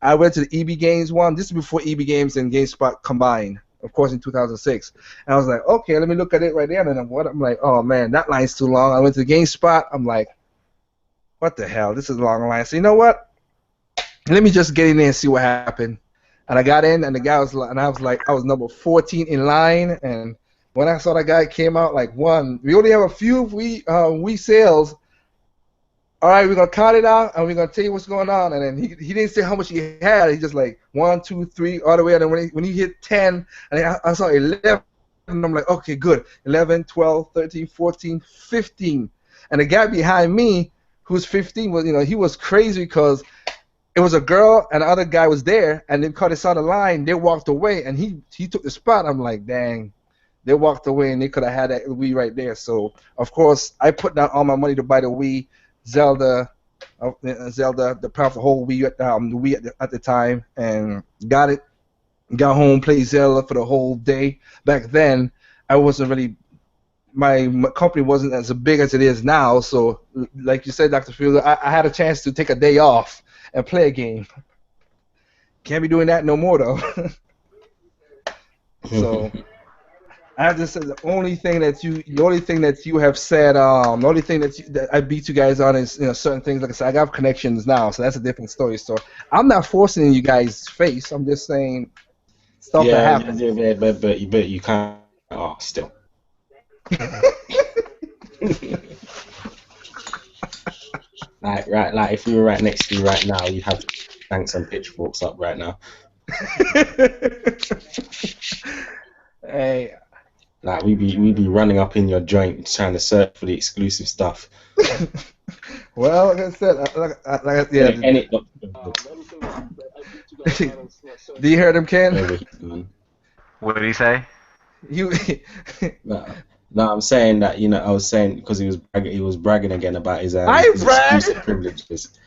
I went to the EB Games one. This is before EB Games and GameSpot combined, of course, in 2006. And I was like, okay, let me look at it right there. And then I'm like, oh man, that line's too long. I went to the GameSpot. I'm like, what the hell? This is a long line. So you know what? Let me just get in there and see what happened. And I got in, and the guy was like, and I was like, I was number 14 in line. And when I saw that guy came out, like, we only have a few Wii sales. All right, we're gonna count it out, and we're gonna tell you what's going on. And then he didn't say how much he had. He just like 1, 2, 3, all the way. And then when he hit 10, and I saw 11, and I'm like, okay, good. 11, 12, 13, 14, 15. And the guy behind me, who's 15, he was crazy because it was a girl and the other guy was there, and then because they saw the line, they walked away, and he took the spot. I'm like, dang. They walked away, and they could have had that Wii right there. So of course, I put down all my money to buy the Wii. Zelda, the powerful whole Wii, the Wii at the time, and got it. Got home, played Zelda for the whole day. Back then, I wasn't really, my company wasn't as big as it is now. So, like you said, Dr. Fielder, I had a chance to take a day off and play a game. Can't be doing that no more though. So I have to say the only thing that you have said, the only thing that I beat you guys on is certain things. Like I said, I got connections now, so that's a different story. So I'm not forcing in you guys' face. I'm just saying stuff that Yeah, happens. but you can't. Oh, still. Like if we were right next to you right now, you'd have tanks and pitchforks up right now. Hey, Like we'd be running up in your joint trying to search for the exclusive stuff. well, like I said, yeah. And it. Do you hear them, Ken? Wherever he's gone. What did he say? You. No, I'm saying that I was saying because he was bragging again about his I brag. exclusive privileges.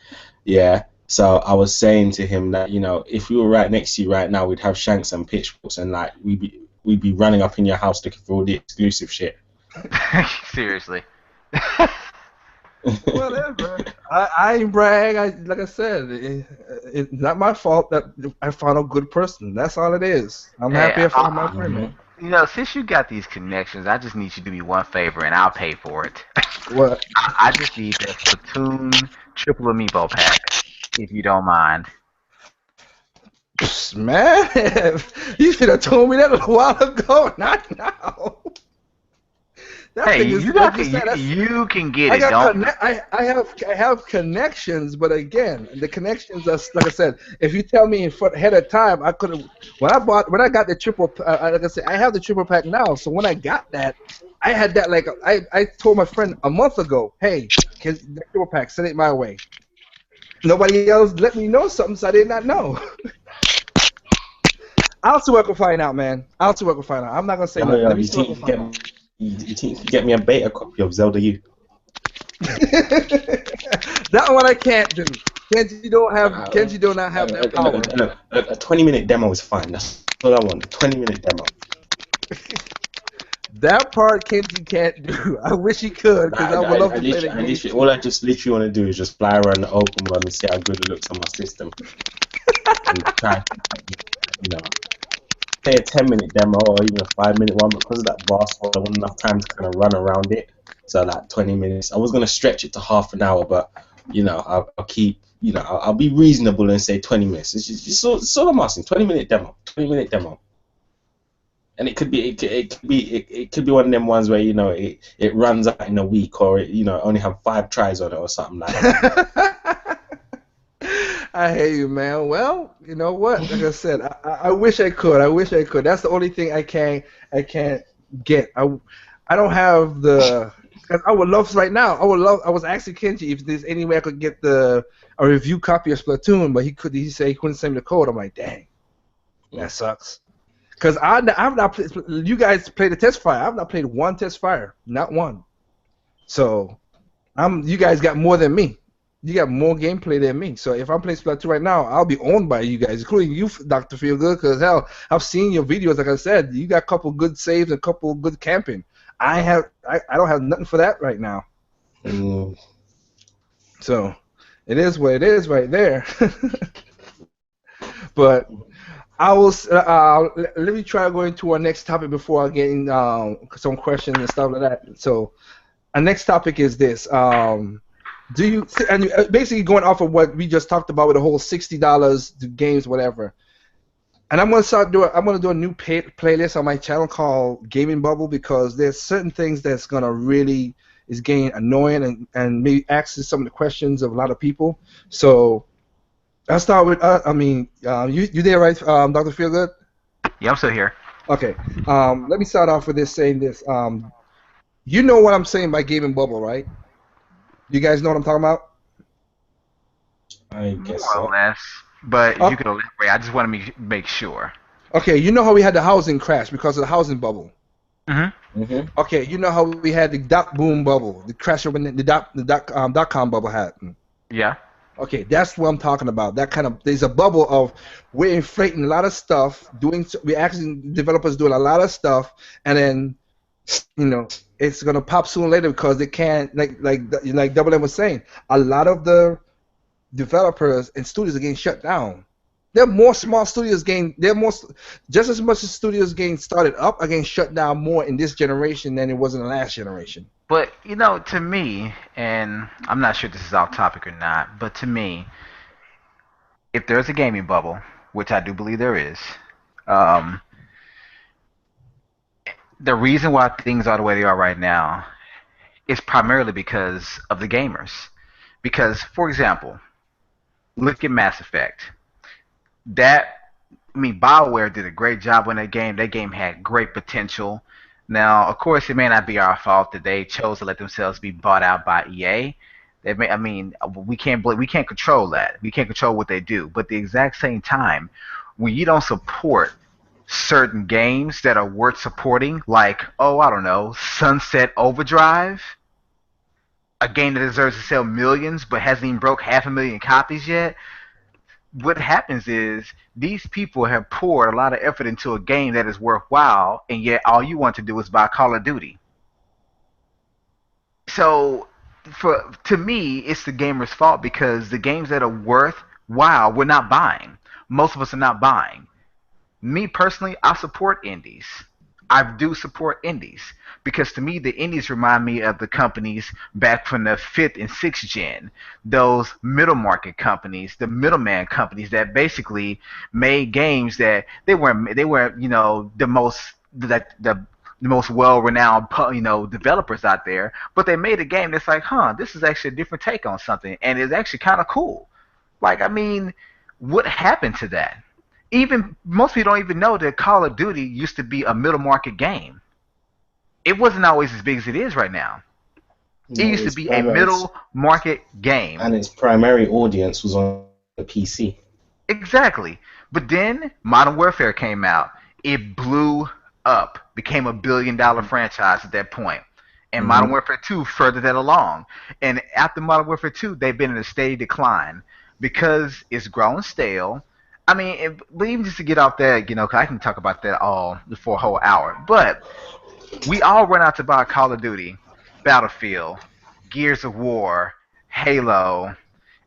Yeah. So I was saying to him that if we were right next to you right now, we'd have shanks and pitchforks, and like we'd be running up in your house looking for all the exclusive shit. Seriously. Whatever. I ain't brag. Like I said, it's not my fault that I found a good person. That's all it is. I'm happy I found my friend, man. Since you got these connections, I just need you to do me one favor, and I'll pay for it. What? I just need the Splatoon triple amiibo pack, if you don't mind. Psst, man, you should have told me that a while ago, not now. That Hey, thing is, you like you said, that's- you can get I it. got Don't. I have connections, but again, the connections are like I said. If you tell me ahead of time, I could have. When I got the triple, like I said, I have the triple pack now. So when I got that, I had that like I told my friend a month ago, hey, can the triple pack send it my way. Nobody else let me know something, so I did not know. I'll see what I can find out, man. I'll see what I can find out. I'm not gonna say nothing. Let me You see what think I can find out. you think you could get me a beta copy of Zelda U? That one I can't do. Kenji do not have that power. A 20-minute demo is fine. That's all I want. A 20-minute demo. That part Kenji can't do. I wish he could, because I would love to play the game. All I just literally want to do is just fly around the open world and see how good it looks on my system. And try, say a 10-minute demo or even a 5-minute one, but because of that vast world, I want enough time to kind of run around it. So like 20 minutes. I was gonna stretch it to half an hour, but I'll keep. I'll be reasonable and say 20 minutes. It's all I'm asking. 20-minute demo. 20-minute demo. And it could be one of them ones where it runs out in a week, or only have 5 tries on it or something like that. I hear you, man. Well, you know what? Like I said, I wish I could. I wish I could. That's the only thing I can't get. I don't have the. I would love right now. I was asking Kenji if there's any way I could get a review copy of Splatoon, but he said he couldn't send me the code. I'm like, dang, that sucks. Because I've not played, you guys played the test fire. I've not played one test fire, not one. So, you guys got more than me. You got more gameplay than me. So if I'm playing Splatoon right now, I'll be owned by you guys, including you, Dr. Feelgood. Because hell, I've seen your videos. Like I said, you got a couple good saves and a couple good camping. I don't have nothing for that right now. So, it is what it is right there. But I will. Let me try going to our next topic before I get in some questions and stuff like that. So, our next topic is this. Do you and basically going off of what we just talked about with the whole $60 the games, whatever. And I'm gonna do a new playlist on my channel called Gaming Bubble, because there's certain things that's gonna really is getting annoying and maybe answer some of the questions of a lot of people. So. I'll start with, you there, right, Dr. Feelgood? Yeah, I'm still here. Okay. Let me start off with saying this. You know what I'm saying by gaming bubble, right? You guys know what I'm talking about? I guess More so. or less. But you can elaborate. I just want to make sure. Okay, you know how we had the housing crash because of the housing bubble? Mm-hmm. Okay, you know how we had the dot boom bubble, the crash when the dot-com bubble happened? Yeah. Okay, that's what I'm talking about. That kind of there's a bubble of we're inflating a lot of stuff, developers doing a lot of stuff, and then it's gonna pop sooner or later because they can't like Double M was saying. A lot of the developers and studios are getting shut down There are more small studios getting. There are more, just as much as studios getting started up are getting shut down more in this generation than it was in the last generation. But you know, to me, and I'm not sure if this is off topic or not, but to me, if there's a gaming bubble, which I do believe there is, um, the reason why things are the way they are right now is primarily because of the gamers. Because, for example, look at Mass Effect. That I mean, BioWare did a great job on that game. That game had great potential. Now, of course, it may not be our fault that they chose to let themselves be bought out by EA. I mean, we can't control that. We can't control what they do. But at the exact same time, when you don't support certain games that are worth supporting, like, oh, I don't know, Sunset Overdrive, a game that deserves to sell millions but hasn't even broke 500,000 copies yet, what happens is these people have poured a lot of effort into a game that is worthwhile, and yet all you want to do is buy Call of Duty. So, to me, it's the gamer's fault because the games that are worthwhile, we're not buying. Most of us are not buying. Me personally, I support indies. I do support indies because to me the indies remind me of the companies back from the 5th and 6th gen, those middle market companies, the middleman companies that basically made games that they weren't the most the most well-renowned developers out there, but they made a game that's like, this is actually a different take on something, and it's actually kind of cool. Like, I mean, what happened to that? Even most people don't even know that Call of Duty used to be a middle market game. It wasn't always as big as it is right now. It used to be a middle market game. And its primary audience was on the PC. Exactly. But then Modern Warfare came out. It blew up, became $1 billion franchise at that point. And Modern Warfare 2 furthered that along. And after Modern Warfare 2, they've been in a steady decline because it's grown stale. I mean, but even just to get off that, 'cause I can talk about that all for a whole hour. But we all run out to buy Call of Duty, Battlefield, Gears of War, Halo,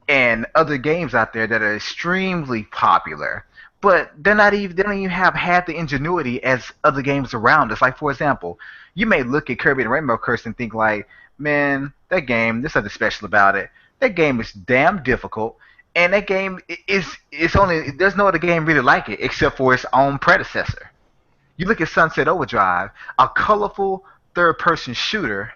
and other games out there that are extremely popular. But they don't even have half the ingenuity as other games around us. Like, for example, you may look at Kirby and Rainbow Curse and think like, man, that game, there's nothing special about it. That game is damn difficult. And that game there's no other game really like it except for its own predecessor. You look at Sunset Overdrive, a colorful third-person shooter,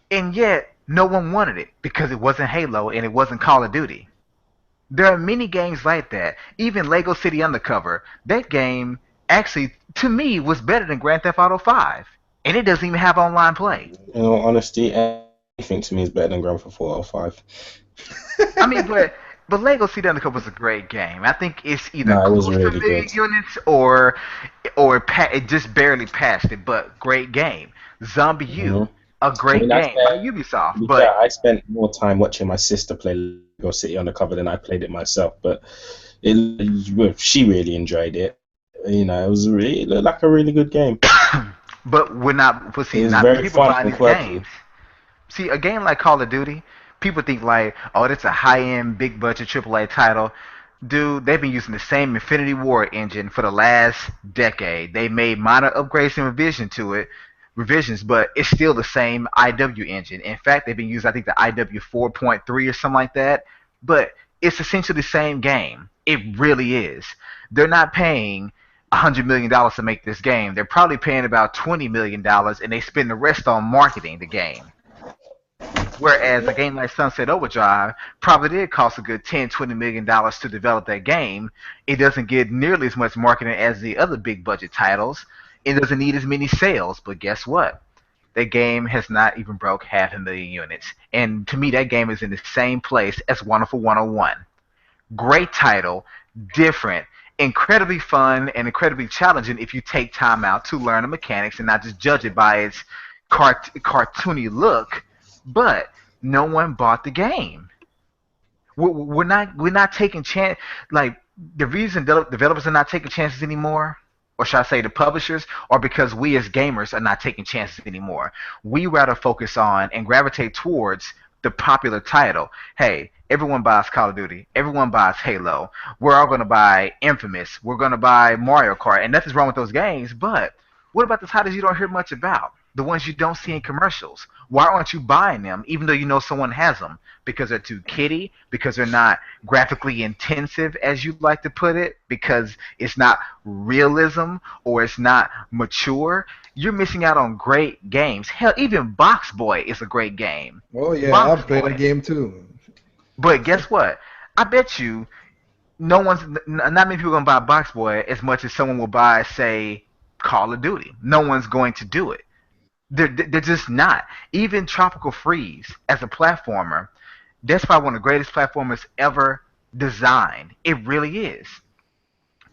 and yet no one wanted it because it wasn't Halo and it wasn't Call of Duty. There are many games like that. Even Lego City Undercover, that game actually, to me, was better than Grand Theft Auto 5. And it doesn't even have online play. In all honesty, anything to me is better than Grand Theft Auto 5. I mean, but Lego City Undercover was a great game. I think it's either close to really million good. units or it just barely passed it, but great game. Zombie U, a great game by Ubisoft. But I spent more time watching my sister play Lego City Undercover than I played it myself. But she really enjoyed it. It looked like a really good game. but we're not. But see, It was not very people fun buy and these quirky. games. See, a game like Call of Duty, people think like, oh, that's a high-end, big-budget AAA title. Dude, they've been using the same Infinity War engine for the last decade. They made minor upgrades and revisions, but it's still the same IW engine. In fact, they've been using, I think, the IW 4.3 or something like that. But it's essentially the same game. It really is. They're not paying $100 million to make this game. They're probably paying about $20 million, and they spend the rest on marketing the game. Whereas a game like Sunset Overdrive probably did cost a good $10-20 million to develop that game. It doesn't get nearly as much marketing as the other big budget titles. It doesn't need as many sales, but guess what? That game has not even broke 500,000 units. And to me, that game is in the same place as Wonderful 101. Great title, different, incredibly fun, and incredibly challenging if you take time out to learn the mechanics and not just judge it by its cartoony look. But no one bought the game. We're not taking chance. Like, the reason developers are not taking chances anymore, or should I say the publishers, or because we as gamers are not taking chances anymore. We rather focus on and gravitate towards the popular title. Hey, everyone buys Call of Duty. Everyone buys Halo. We're all going to buy Infamous. We're going to buy Mario Kart. And nothing's wrong with those games. But what about the titles you don't hear much about? The ones you don't see in commercials. Why aren't you buying them even though you know someone has them? Because they're too kiddie? Because they're not graphically intensive, as you like to put it? Because it's not realism or it's not mature? You're missing out on great games. Hell, even Box Boy is a great game. Oh yeah, Box I've played the Boy. game too. But guess what? I bet you not many people gonna buy Box Boy as much as someone will buy, say, Call of Duty. No one's going to do it. They're just not. Even Tropical Freeze as a platformer, that's probably one of the greatest platformers ever designed. It really is.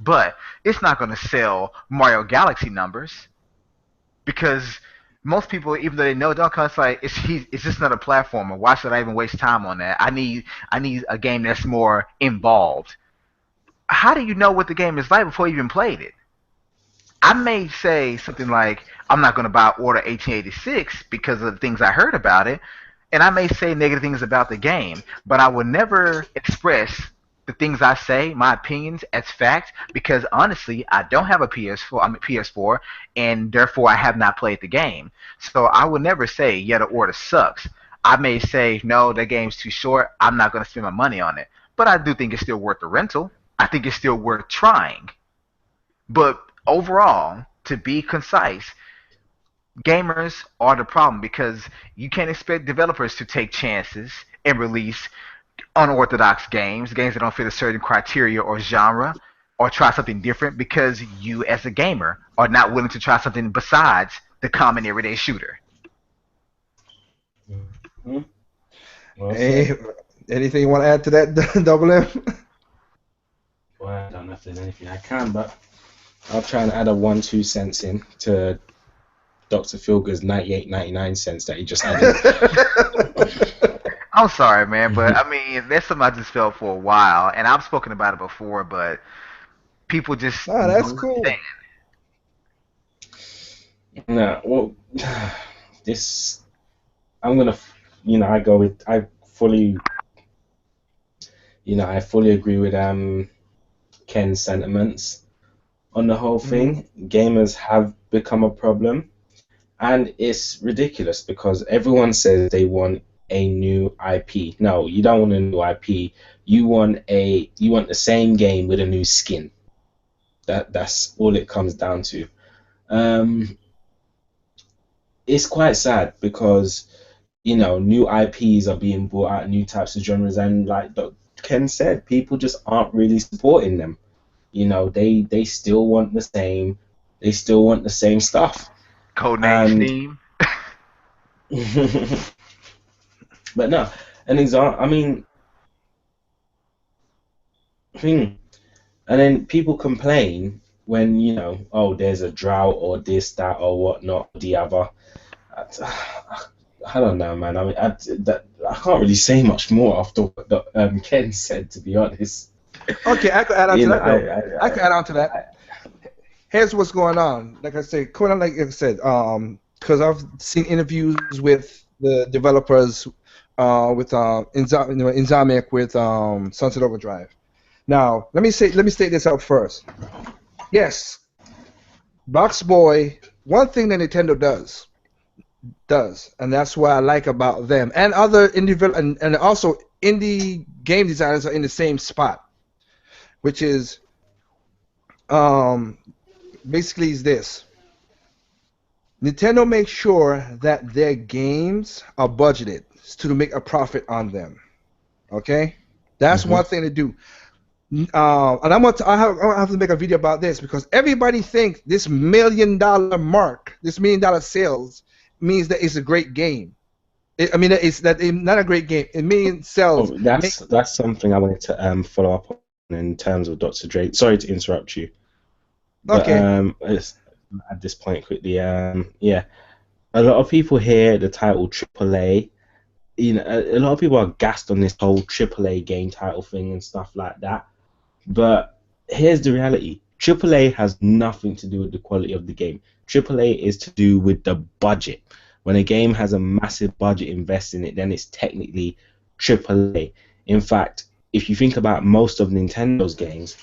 But it's not going to sell Mario Galaxy numbers because most people, even though they know Donkey Kong's like, it's just not a platformer. Why should I even waste time on that? I need a game that's more involved. How do you know what the game is like before you even played it? I may say something like, I'm not going to buy Order 1886 because of the things I heard about it, and I may say negative things about the game, but I will never express the things I say, my opinions, as fact, because honestly, I don't have a PS4, and therefore I have not played the game. So I will never say, yeah, the Order sucks. I may say, no, that game's too short, I'm not going to spend my money on it. But I do think it's still worth the rental. I think it's still worth trying. But overall, to be concise, gamers are the problem because you can't expect developers to take chances and release unorthodox games that don't fit a certain criteria or genre, or try something different because you, as a gamer, are not willing to try something besides the common everyday shooter. Mm-hmm. Well Hey, said. anything you want to add to that, Double M? Well, I don't know if there's anything I can, but I'll try and add a 1-2 cents in to Dr. Philga's 98.99 that he just added. I'm sorry, man, but I mean, that's something I just felt for a while, and I've spoken about it before, but people just Ah, don't that's cool. understand. No, well, this I'm gonna, I fully, I fully agree with Ken's sentiments on the whole thing. Gamers have become a problem, and it's ridiculous because everyone says they want a new IP. No, you don't want a new IP. You want the same game with a new skin. That's all it comes down to. It's quite sad because new IPs are being brought out, new types of genres, and like Ken said, people just aren't really supporting them. They still want the same. They still want the same stuff. Codename And Steam. but no, an example. I mean, and then people complain when oh, there's a drought or this, that, or whatnot, the other. I don't know, man. I mean, I can't really say much more after what Ken said, to be honest. Okay, I could add on to that. I could add on to that. I- Here's what's going on. Like I said, like I said, because I've seen interviews with the developers, with Insomniac with Sunset Overdrive. Now, let me state this up first. Yes, Box Boy. One thing that Nintendo does, and that's what I like about them, and other and also indie game designers are in the same spot, which is basically is this. Nintendo makes sure that their games are budgeted to make a profit on them. Okay, that's one thing to do. And I have to make a video about this because everybody thinks this $1 million mark, this $1 million sales, means that it's a great game. I mean, it's not a great game. It means sales. Oh, that's something I wanted to follow up on in terms of Dr. Dre. Sorry to interrupt you. But, Okay. at this point, quickly, yeah, a lot of people hear the title AAA. A lot of people are gassed on this whole AAA game title thing and stuff like that. But here's the reality: AAA has nothing to do with the quality of the game. AAA is to do with the budget. When a game has a massive budget invested in it, then it's technically AAA. In fact, if you think about most of Nintendo's games,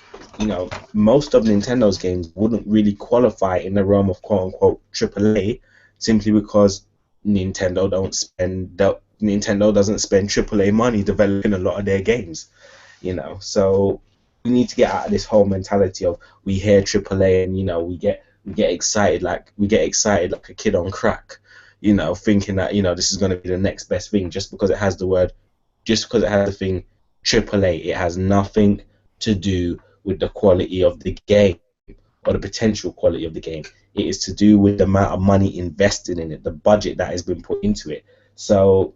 most of Nintendo's games wouldn't really qualify in the realm of quote unquote AAA, simply because Nintendo doesn't spend AAA money developing a lot of their games. So we need to get out of this whole mentality of we hear AAA and we get excited like a kid on crack, thinking that this is going to be the next best thing just because it has the thing AAA. It has nothing to do with the quality of the game or the potential quality of the game. It is to do with the amount of money invested in it, the budget that has been put into it. So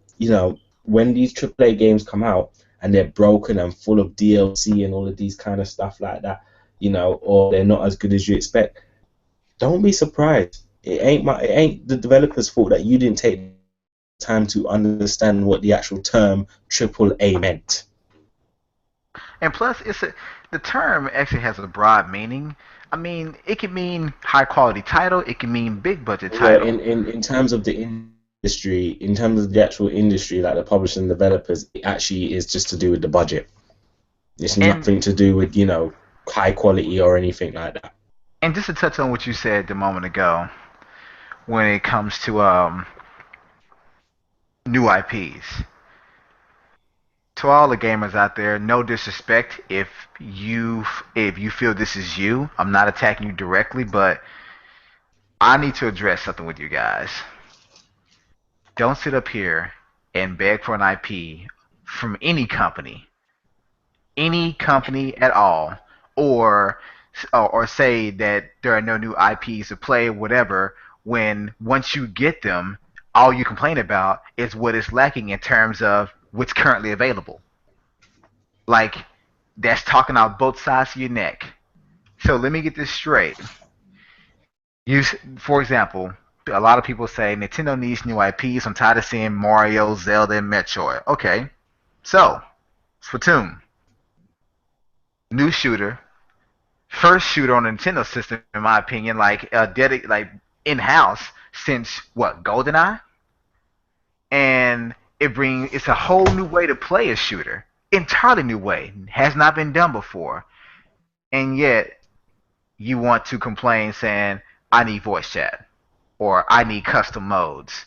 when these AAA games come out and they're broken and full of DLC and all of these kind of stuff like that, or they're not as good as you expect, don't be surprised. It ain't the developer's fault that you didn't take time to understand what the actual term AAA meant. And plus, the term actually has a broad meaning. I mean, it can mean high quality title. It can mean big budget title. In terms of the industry, in terms of the actual industry, like the publishers and developers, it actually is just to do with the budget. It's nothing to do with high quality or anything like that. And just to touch on what you said a moment ago, when it comes to new IPs. To all the gamers out there, no disrespect if you feel this is you. I'm not attacking you directly, but I need to address something with you guys. Don't sit up here and beg for an IP from any company at all, or say that there are no new IPs to play, whatever, when once you get them, all you complain about is what is lacking in terms of what's currently available. Like, that's talking out both sides of your neck. So let me get this straight. For example, a lot of people say Nintendo needs new IPs. I'm tired of seeing Mario, Zelda, and Metroid. Okay, so Splatoon, new shooter, first shooter on the Nintendo system, in my opinion, like in-house since what, GoldenEye? And it's a whole new way to play a shooter. Entirely new way. Has not been done before. And yet, you want to complain saying, I need voice chat. Or I need custom modes.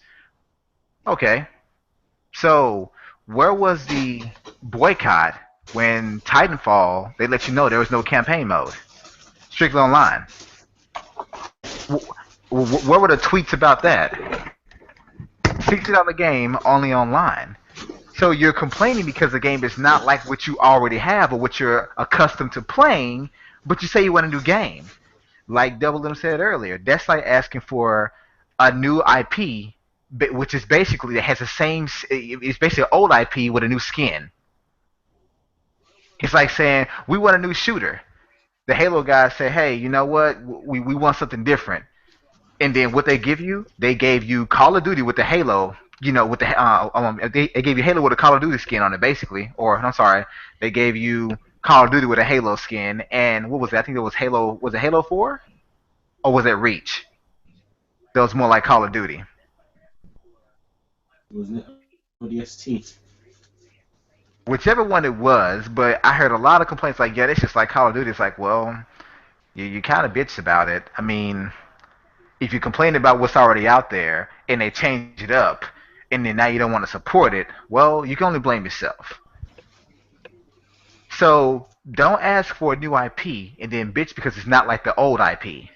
Okay. So, where was the boycott when Titanfall, they let you know there was no campaign mode? Strictly online. Where were the tweets about that? $60 game only online. So you're complaining because the game is not like what you already have or what you're accustomed to playing, but you say you want a new game. Like Double M said earlier, that's like asking for a new IP, which is basically that has the same. It's basically an old IP with a new skin. It's like saying we want a new shooter. The Halo guys say, hey, you know what? We want something different. And then what they gave you Call of Duty with the Halo, with the they gave you Halo with a Call of Duty skin on it, basically. Or I'm sorry, they gave you Call of Duty with a Halo skin. And what was that? I think it was Halo. Was it Halo 4? Or was it Reach? That was more like Call of Duty. Wasn't it ODST? Whichever one it was, but I heard a lot of complaints like, yeah, it's just like Call of Duty. It's like, well, you kind of bitch about it. I mean, if you complain about what's already out there and they change it up and then now you don't want to support it, well, you can only blame yourself. So don't ask for a new IP and then bitch because it's not like the old IP.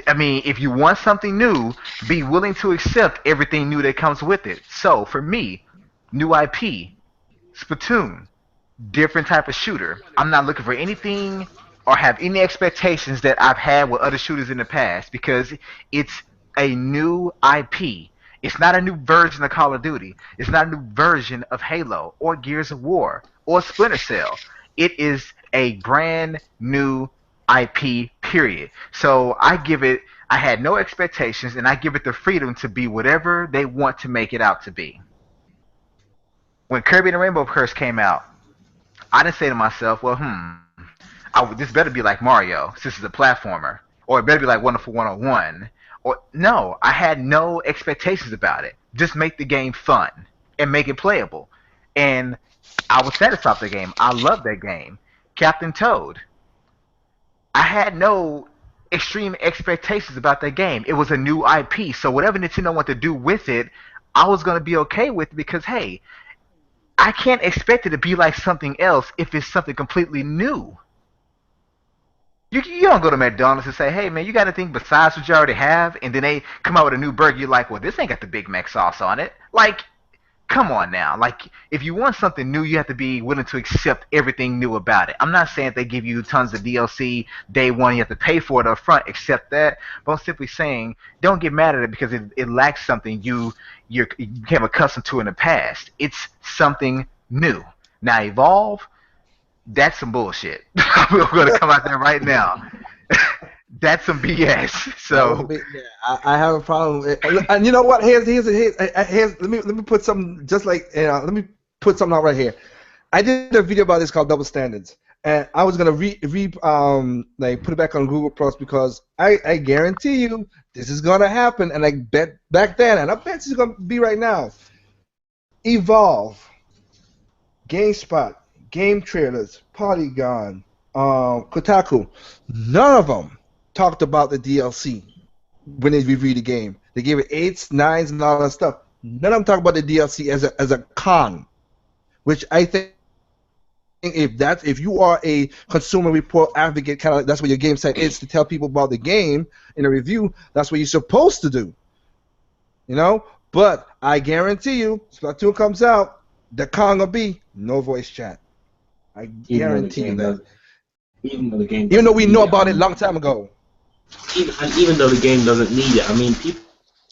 I mean, if you want something new, be willing to accept everything new that comes with it. So for me, new IP, Splatoon, different type of shooter. I'm not looking for anything or have any expectations that I've had with other shooters in the past because it's a new IP. It's not a new version of Call of Duty. It's not a new version of Halo or Gears of War or Splinter Cell. It is a brand new IP, period. So I had no expectations and I give it the freedom to be whatever they want to make it out to be. When Kirby and the Rainbow Curse came out, I didn't say to myself, well, this better be like Mario, since it's a platformer. Or it better be like Wonderful 101. Or no, I had no expectations about it. Just make the game fun and make it playable. And I was satisfied with the game. I loved that game. Captain Toad. I had no extreme expectations about that game. It was a new IP, so whatever Nintendo wanted to do with it, I was gonna be okay with it because hey, I can't expect it to be like something else if it's something completely new. You don't go to McDonald's and say, hey man, you got anything besides what you already have? And then they come out with a new burger, you're like, well, this ain't got the Big Mac sauce on it. Like, come on now. Like, if you want something new, you have to be willing to accept everything new about it. I'm not saying if they give you tons of DLC day one, you have to pay for it up front, accept that. But I'm simply saying, don't get mad at it because it lacks something you became accustomed to in the past. It's something new. Now, Evolve, that's some bullshit. We're going to come out there right now. That's some BS. So I have a problem, and you know what? Here's let me put something just like let me put something out right here. I did a video about this called Double Standards, and I was gonna like put it back on Google Plus because I guarantee you this is gonna happen, and I bet back then, and I bet it's gonna be right now. Evolve, GameSpot, Game Trailers, Polygon, Kotaku, none of them talked about the DLC when they reviewed the game. They gave it 8s, 9s, and all that stuff. None of them talk about the DLC as a con, which I think if you are a consumer report advocate, kind of that's what your game site is to tell people about the game in a review. That's what you're supposed to do, you know. But I guarantee you, Splatoon comes out, the con will be no voice chat. I guarantee you that. Even though we know about it a long time ago. Even though the game doesn't need it, I mean, people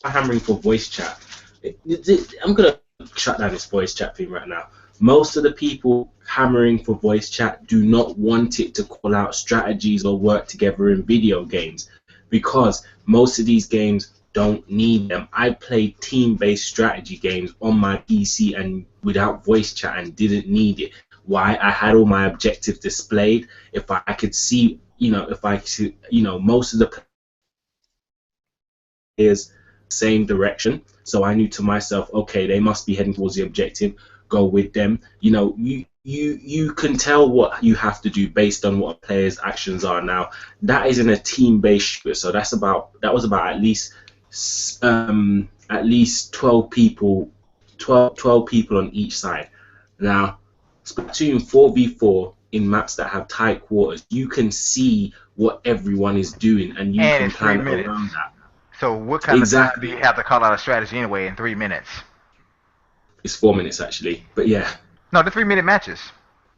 are hammering for voice chat. I'm gonna shut down this voice chat thing right now. Most of the people hammering for voice chat do not want it to call out strategies or work together in video games because most of these games don't need them. I played team-based strategy games on my PC and without voice chat and didn't need it. Why? I had all my objectives displayed. If I could see, most of the players same direction, so I knew to myself, okay, they must be heading towards the objective. Go with them. You can tell what you have to do based on what a player's actions are. Now that isn't a team-based shooter, so that was about at least 12 people, 12 people on each side. Now, Splatoon 4v4 in maps that have tight quarters, you can see what everyone is doing, and you can plan around that. So what kind of time do you have to call out a strategy anyway in 3 minutes? It's 4 minutes actually, but yeah. No, the 3-minute matches.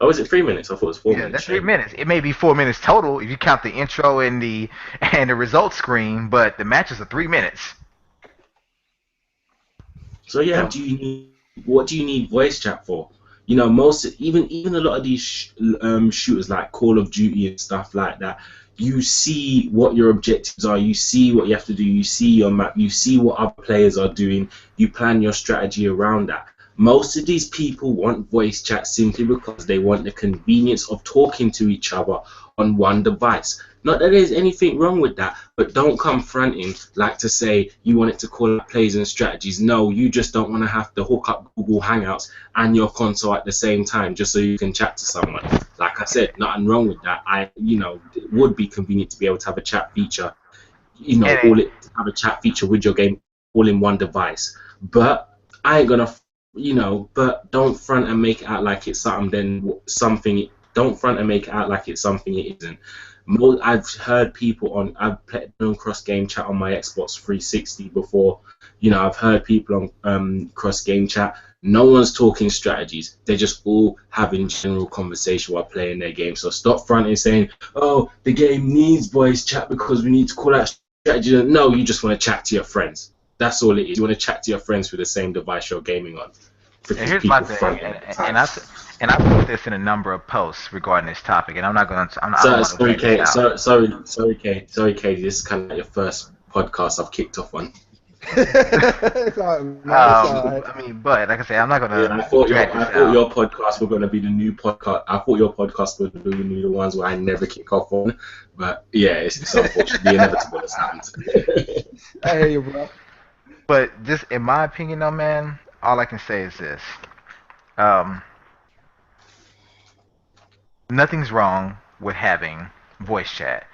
Oh, is it 3 minutes? I thought it was 4 minutes. Yeah, that's 3 minutes. It may be 4 minutes total if you count the intro and the results screen, but the matches are 3 minutes. So yeah, what do you need voice chat for? Even a lot of these shooters like Call of Duty and stuff like that, you see what your objectives are, you see what you have to do, you see your map, you see what other players are doing, you plan your strategy around that. Most of these people want voice chat simply because they want the convenience of talking to each other on one device. Not that there's anything wrong with that, but don't come fronting like to say you want it to call out plays and strategies. No, you just don't want to have to hook up Google Hangouts and your console at the same time just so you can chat to someone. Like I said, nothing wrong with that. It would be convenient to be able to have a chat feature, have a chat feature with your game all in one device. But I ain't gonna, but don't front and make it out like it's something. Don't front and make it out like it's something it isn't. I've heard people I've played on cross game chat on my Xbox 360 before. I've heard people on cross game chat. No one's talking strategies. They're just all having general conversation while playing their game. So stop fronting saying, "Oh, the game needs voice chat because we need to call out strategy." No, you just want to chat to your friends. That's all it is. You want to chat to your friends with the same device you're gaming on. And here's my thing, and I put this in a number of posts regarding this topic, and I'm not going to. Sorry, Kate. Sorry, Kate. This is kind of like your first podcast I've kicked off on. It's all right, man. It's all right. I mean, but like I said, I'm not Yeah, gonna drag this I thought out. your podcast were gonna be the new podcast. I thought your podcast were going to be the ones where I never kick off on. But yeah, it's unfortunately inevitable as happens. I hear you, bro. But just in my opinion, though, man, all I can say is this: um, nothing's wrong with having voice chat.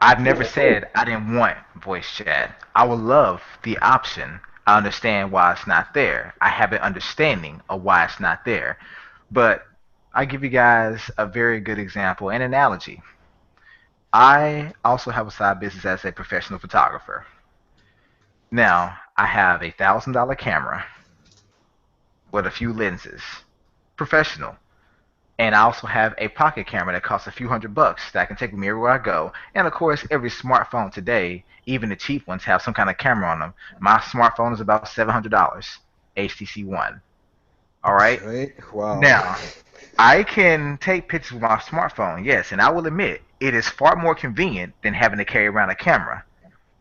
I've never said I didn't want voice chat. I would love the option. I understand why it's not there. I have an understanding of why it's not there. But I give you guys a very good example, an analogy. I also have a side business as a professional photographer. Now, I have $1,000 camera with a few lenses, professional. And I also have a pocket camera that costs a few $100 that I can take with me everywhere I go. And of course, every smartphone today, even the cheap ones, have some kind of camera on them. My smartphone is about $700, HTC One. All right. Right? Wow. Now, I can take pictures with my smartphone, yes, and I will admit it is far more convenient than having to carry around a camera.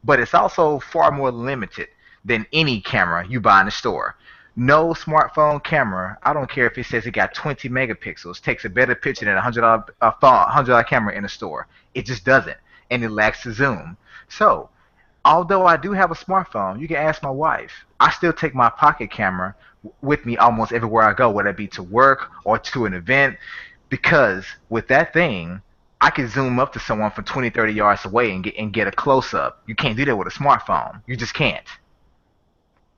But it's also far more limited than any camera you buy in the store. No smartphone camera, I don't care if it says it got 20 megapixels, takes a better picture than a $100 camera in the store. It just doesn't, and it lacks the zoom. So, although I do have a smartphone, you can ask my wife. I still take my pocket camera with me almost everywhere I go, whether it be to work or to an event, because with that thing, I can zoom up to someone from 20, 30 yards away and get a close up. You can't do that with a smartphone. You just can't.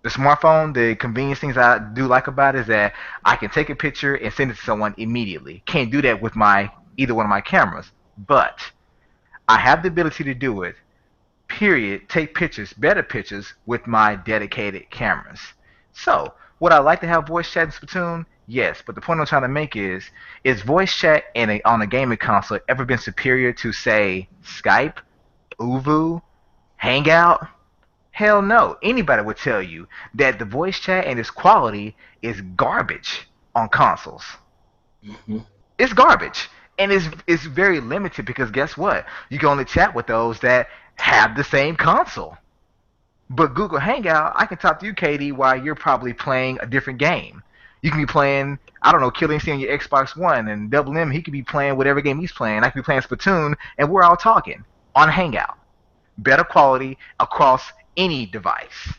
The smartphone, the convenience things I do like about it is that I can take a picture and send it to someone immediately. Can't do that with my either one of my cameras, but I have the ability to do it. Period. Take pictures, better pictures with my dedicated cameras. So, would I like to have voice chat in Splatoon? Yes, but the point I'm trying to make is voice chat on a gaming console ever been superior to, say, Skype, Uvu, Hangout? Hell no. Anybody would tell you that the voice chat and its quality is garbage on consoles. Mhm. It's garbage. And it's very limited because guess what? You can only chat with those that have the same console. But Google Hangout, I can talk to you, Katie, while you're probably playing a different game. You can be playing, I don't know, Killer Instinct on your Xbox One, and Double M, he could be playing whatever game he's playing. I could be playing Splatoon, and we're all talking on Hangout. Better quality across any device.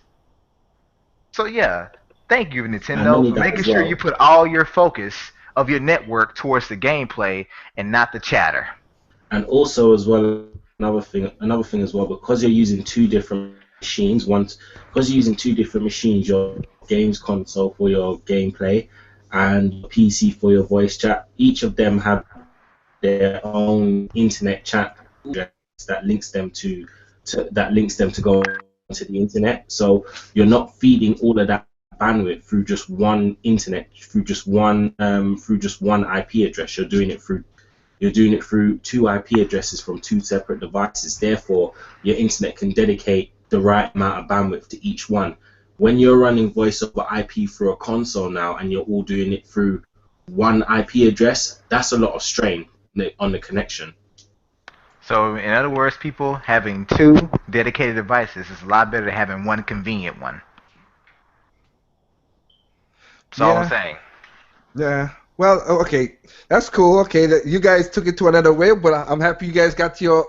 So yeah, thank you, And Nintendo, only for that making as sure you well. put all your focus of your network towards the gameplay and not the chatter. And also as well, another thing as well, because you're using two different machines. Because you're using two different machines, your games console for your gameplay and your PC for your voice chat. Each of them have their own internet chat address that links them to go onto the internet. So you're not feeding all of that bandwidth through just one internet, through just one IP address. You're doing it through two IP addresses from two separate devices. Therefore, your internet can dedicate the right amount of bandwidth to each one. When you're running voice over IP through a console now and you're all doing it through one IP address, that's a lot of strain on the connection. So in other words, people, having two dedicated devices is a lot better than having one convenient one. That's all I'm Yeah. saying. Yeah. Well, okay, that's cool. Okay, that you guys took it to another way, but I'm happy you guys got to your,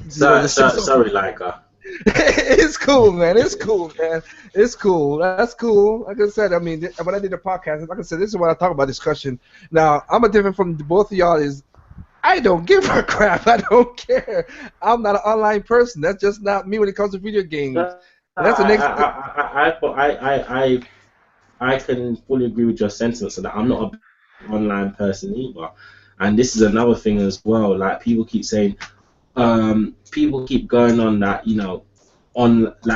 Sorry, Leica. It's cool, man. It's cool, man. It's cool. That's cool. Like I said, I mean, when I did the podcast, like I said, this is what I talk about discussion. Now, I'm a different from both of y'all. Is I don't give a crap. I don't care. I'm not an online person. That's just not me when it comes to video games. That's the next. I can fully agree with your sentiments on that. I'm not a big online person either, and this is another thing as well. Like people keep saying, people keep going on that,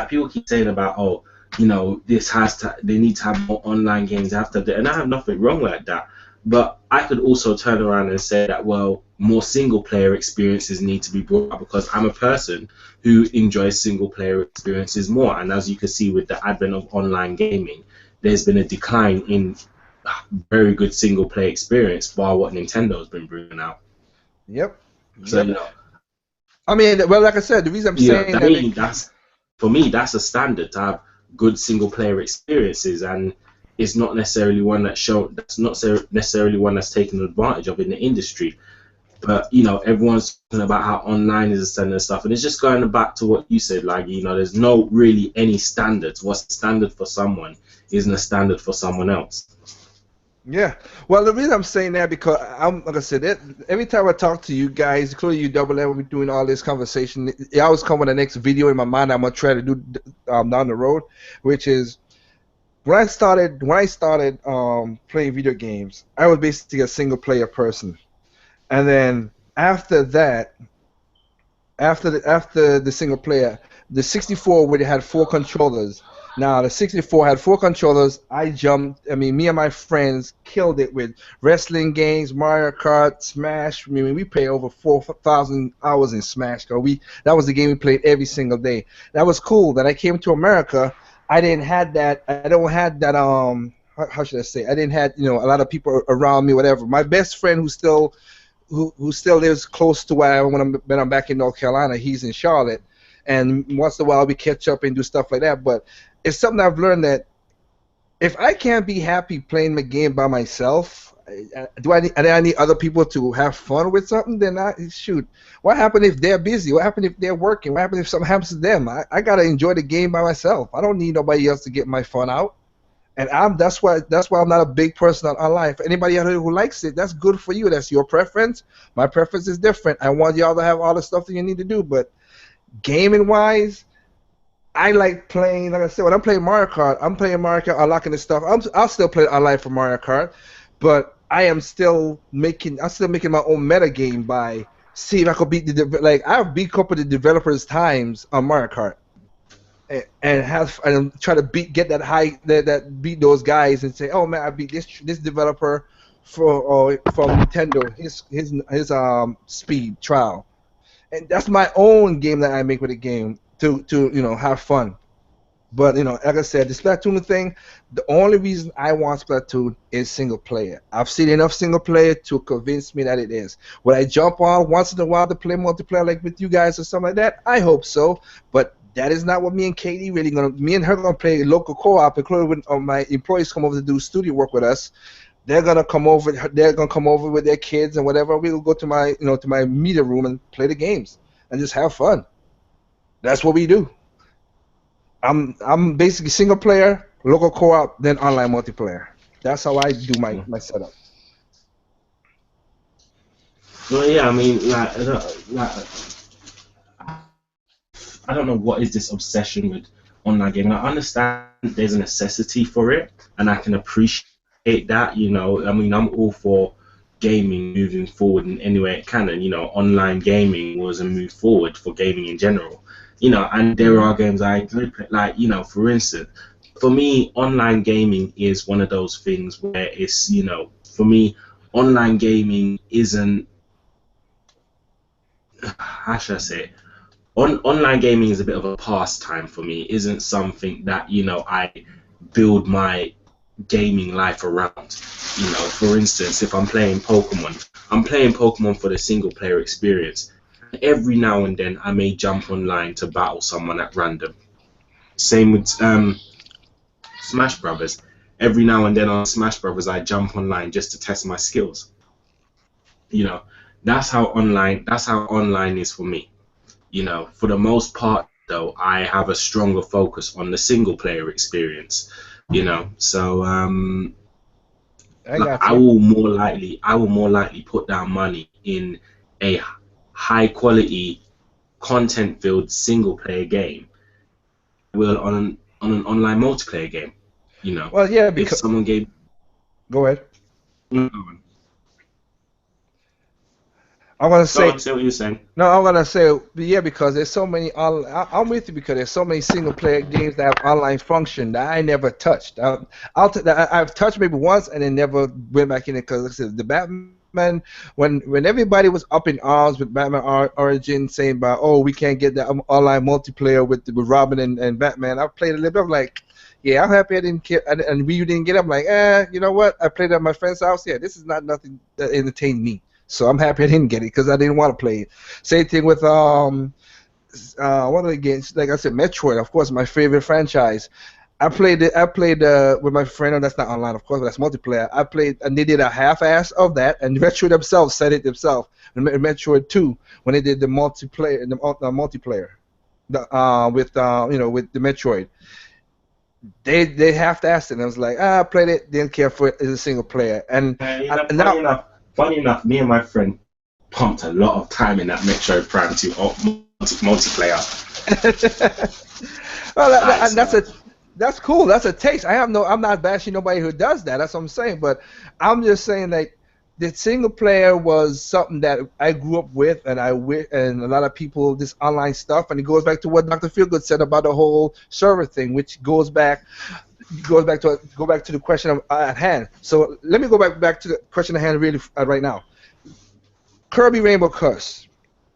people keep saying about, oh, they need to have more online games. They have to, and I have nothing wrong like that. But I could also turn around and say that, well, more single player experiences need to be brought up because I'm a person who enjoys single player experiences more. And as you can see with the advent of online gaming, there's been a decline in very good single player experience for what Nintendo's been bringing out. Yep. So, I mean, well, like I said, the reason I'm saying that's for me, that's a standard to have good single player experiences, and it's not necessarily one that's not necessarily one that's taken advantage of in the industry. But everyone's talking about how online is a standard and stuff, and it's just going back to what you said. Like, there's no really any standards. What's the standard for someone isn't a standard for someone else. Yeah. Well, the reason I'm saying that because like I said, every time I talk to you guys, including you, Double M, we're doing all this conversation. It always come with the next video in my mind. I'm gonna try to do down the road, which is when I started playing video games, I was basically a single player person. And then after that, after the single player, the 64 where they had 4 controllers. Now the 64 had 4 controllers. Me and my friends killed it with wrestling games, Mario Kart, Smash. I mean, we played over 4,000 hours in Smash. That was the game we played every single day. That was cool. Then I came to America. I didn't have that. I don't have that. How should I say? I didn't have a lot of people around me. Whatever. My best friend who still lives close to where when I'm back in North Carolina. He's in Charlotte, and once in a while we catch up and do stuff like that. But it's something I've learned that if I can't be happy playing the game by myself, I need other people to have fun with something? Then shoot. What happened if they're busy? What happened if they're working? What happened if something happens to them? I gotta enjoy the game by myself. I don't need nobody else to get my fun out. And that's why I'm not a big person online. For anybody out there who likes it, that's good for you. That's your preference. My preference is different. I want y'all to have all the stuff that you need to do. But gaming wise, I like playing. Like I said, when I'm playing Mario Kart, unlocking the stuff. I'll still play online for Mario Kart, but I'm still making my own meta game by seeing if I could beat I've beat a couple of the developers' times on Mario Kart. And try to beat those guys and say, oh man, I beat this developer from Nintendo, his speed trial, and that's my own game that I make with the game to have fun. But like I said, the Splatoon thing, the only reason I want Splatoon is single player. I've seen enough single player to convince me that it is. Would I jump on once in a while to play multiplayer like with you guys or something like that? I hope so, but that is not what me and Katie really gonna. Me and her gonna play local co-op, including when my employees come over to do studio work with us. They're gonna come over. They're gonna come over with their kids and whatever. We'll go to my media room and play the games and just have fun. That's what we do. I'm basically single player, local co-op, then online multiplayer. That's how I do my setup. Well, yeah, I mean, I don't know what is this obsession with online gaming. I understand there's a necessity for it, and I can appreciate that. I mean, I'm all for gaming moving forward in any way it can, and online gaming was a move forward for gaming in general. And there are games I enjoy playing, for instance, for me, online gaming is one of those things where it's, for me, online gaming isn't, how should I say it? Online gaming is a bit of a pastime for me. It isn't something that I build my gaming life around. For instance, if I'm playing Pokemon for the single player experience. Every now and then I may jump online to battle someone at random. Same with Smash Brothers. Every now and then on Smash Brothers I jump online just to test my skills. That's how online is for me. For the most part, though, I have a stronger focus on the single player experience. So I will more likely put down money in a high quality, content filled single player game will on an online multiplayer game. Well, yeah, because if someone gave. Go ahead. I'm gonna say. Say what you're saying. No, I'm gonna say yeah, because there's so many. I'm with you because there's so many single player games that have online function that I never touched. I've touched maybe once and then never went back in it because like I said, the Batman when everybody was up in arms with Batman Origins saying about we can't get the online multiplayer with Robin and Batman. I played a little bit. I'm like, yeah, I'm happy I didn't get and you didn't get it. I'm like, you know what? I played at my friend's house. Yeah, this is not nothing that entertained me. So I'm happy I didn't get it because I didn't want to play it. Same thing with what are the games? Like I said, Metroid, of course, my favorite franchise. I played it. I played with my friend. And that's not online, of course, but that's multiplayer. I played, and they did a half-ass of that. And Metroid themselves said it themselves. Metroid 2, when they did the multiplayer, multiplayer, with with the Metroid, they half-assed it. And I was like, I played it, didn't care for it as a single player. And Funny enough, me and my friend pumped a lot of time in that Metroid Prime 2 multiplayer. Well, that's cool. That's a taste. I'm not bashing nobody who does that. That's what I'm saying. But I'm just saying that the single player was something that I grew up with, and and a lot of people, this online stuff, and it goes back to what Dr. Feelgood said about the whole server thing, which goes back to the question at hand. So let me go back to the question at hand really right now. Kirby Rainbow Curse.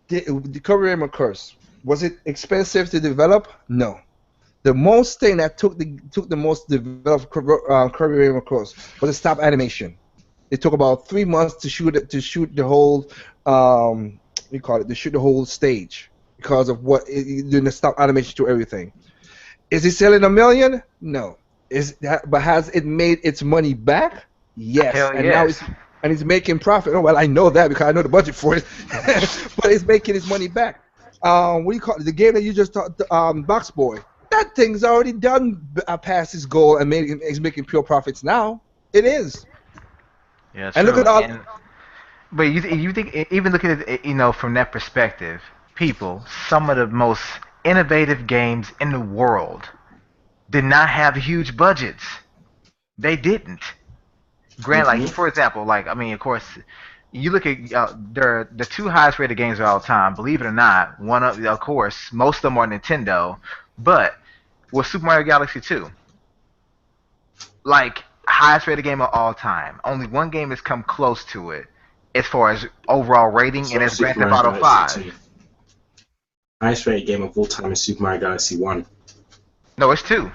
The Kirby Rainbow Curse, was it expensive to develop? No. The most thing that took the most developed Kirby Rainbow Curse was the stop animation. It took about 3 months to shoot the whole to shoot the whole stage because of doing the stop animation to everything. Is it selling 1 million? No. But has it made its money back? Yes. Hell and yes. now it's making profit. Oh well, I know that because I know the budget for it. But it's making its money back. What do you call it? The game that you just talked, Box Boy. That thing's already done past its goal and is making pure profits now. It is. Yeah, and look at all. But you think, even looking at it, from that perspective, some of the most innovative games in the world did not have huge budgets. They didn't. Like for example, of course, you look at the two highest rated games of all time. Believe it or not, of course, most of them are Nintendo, but was Super Mario Galaxy 2. Highest rated game of all time. Only one game has come close to it as far as overall rating, and it's Grand Theft Auto 5. Highest rated game of all time is Super Mario Galaxy 1. No, it's 2.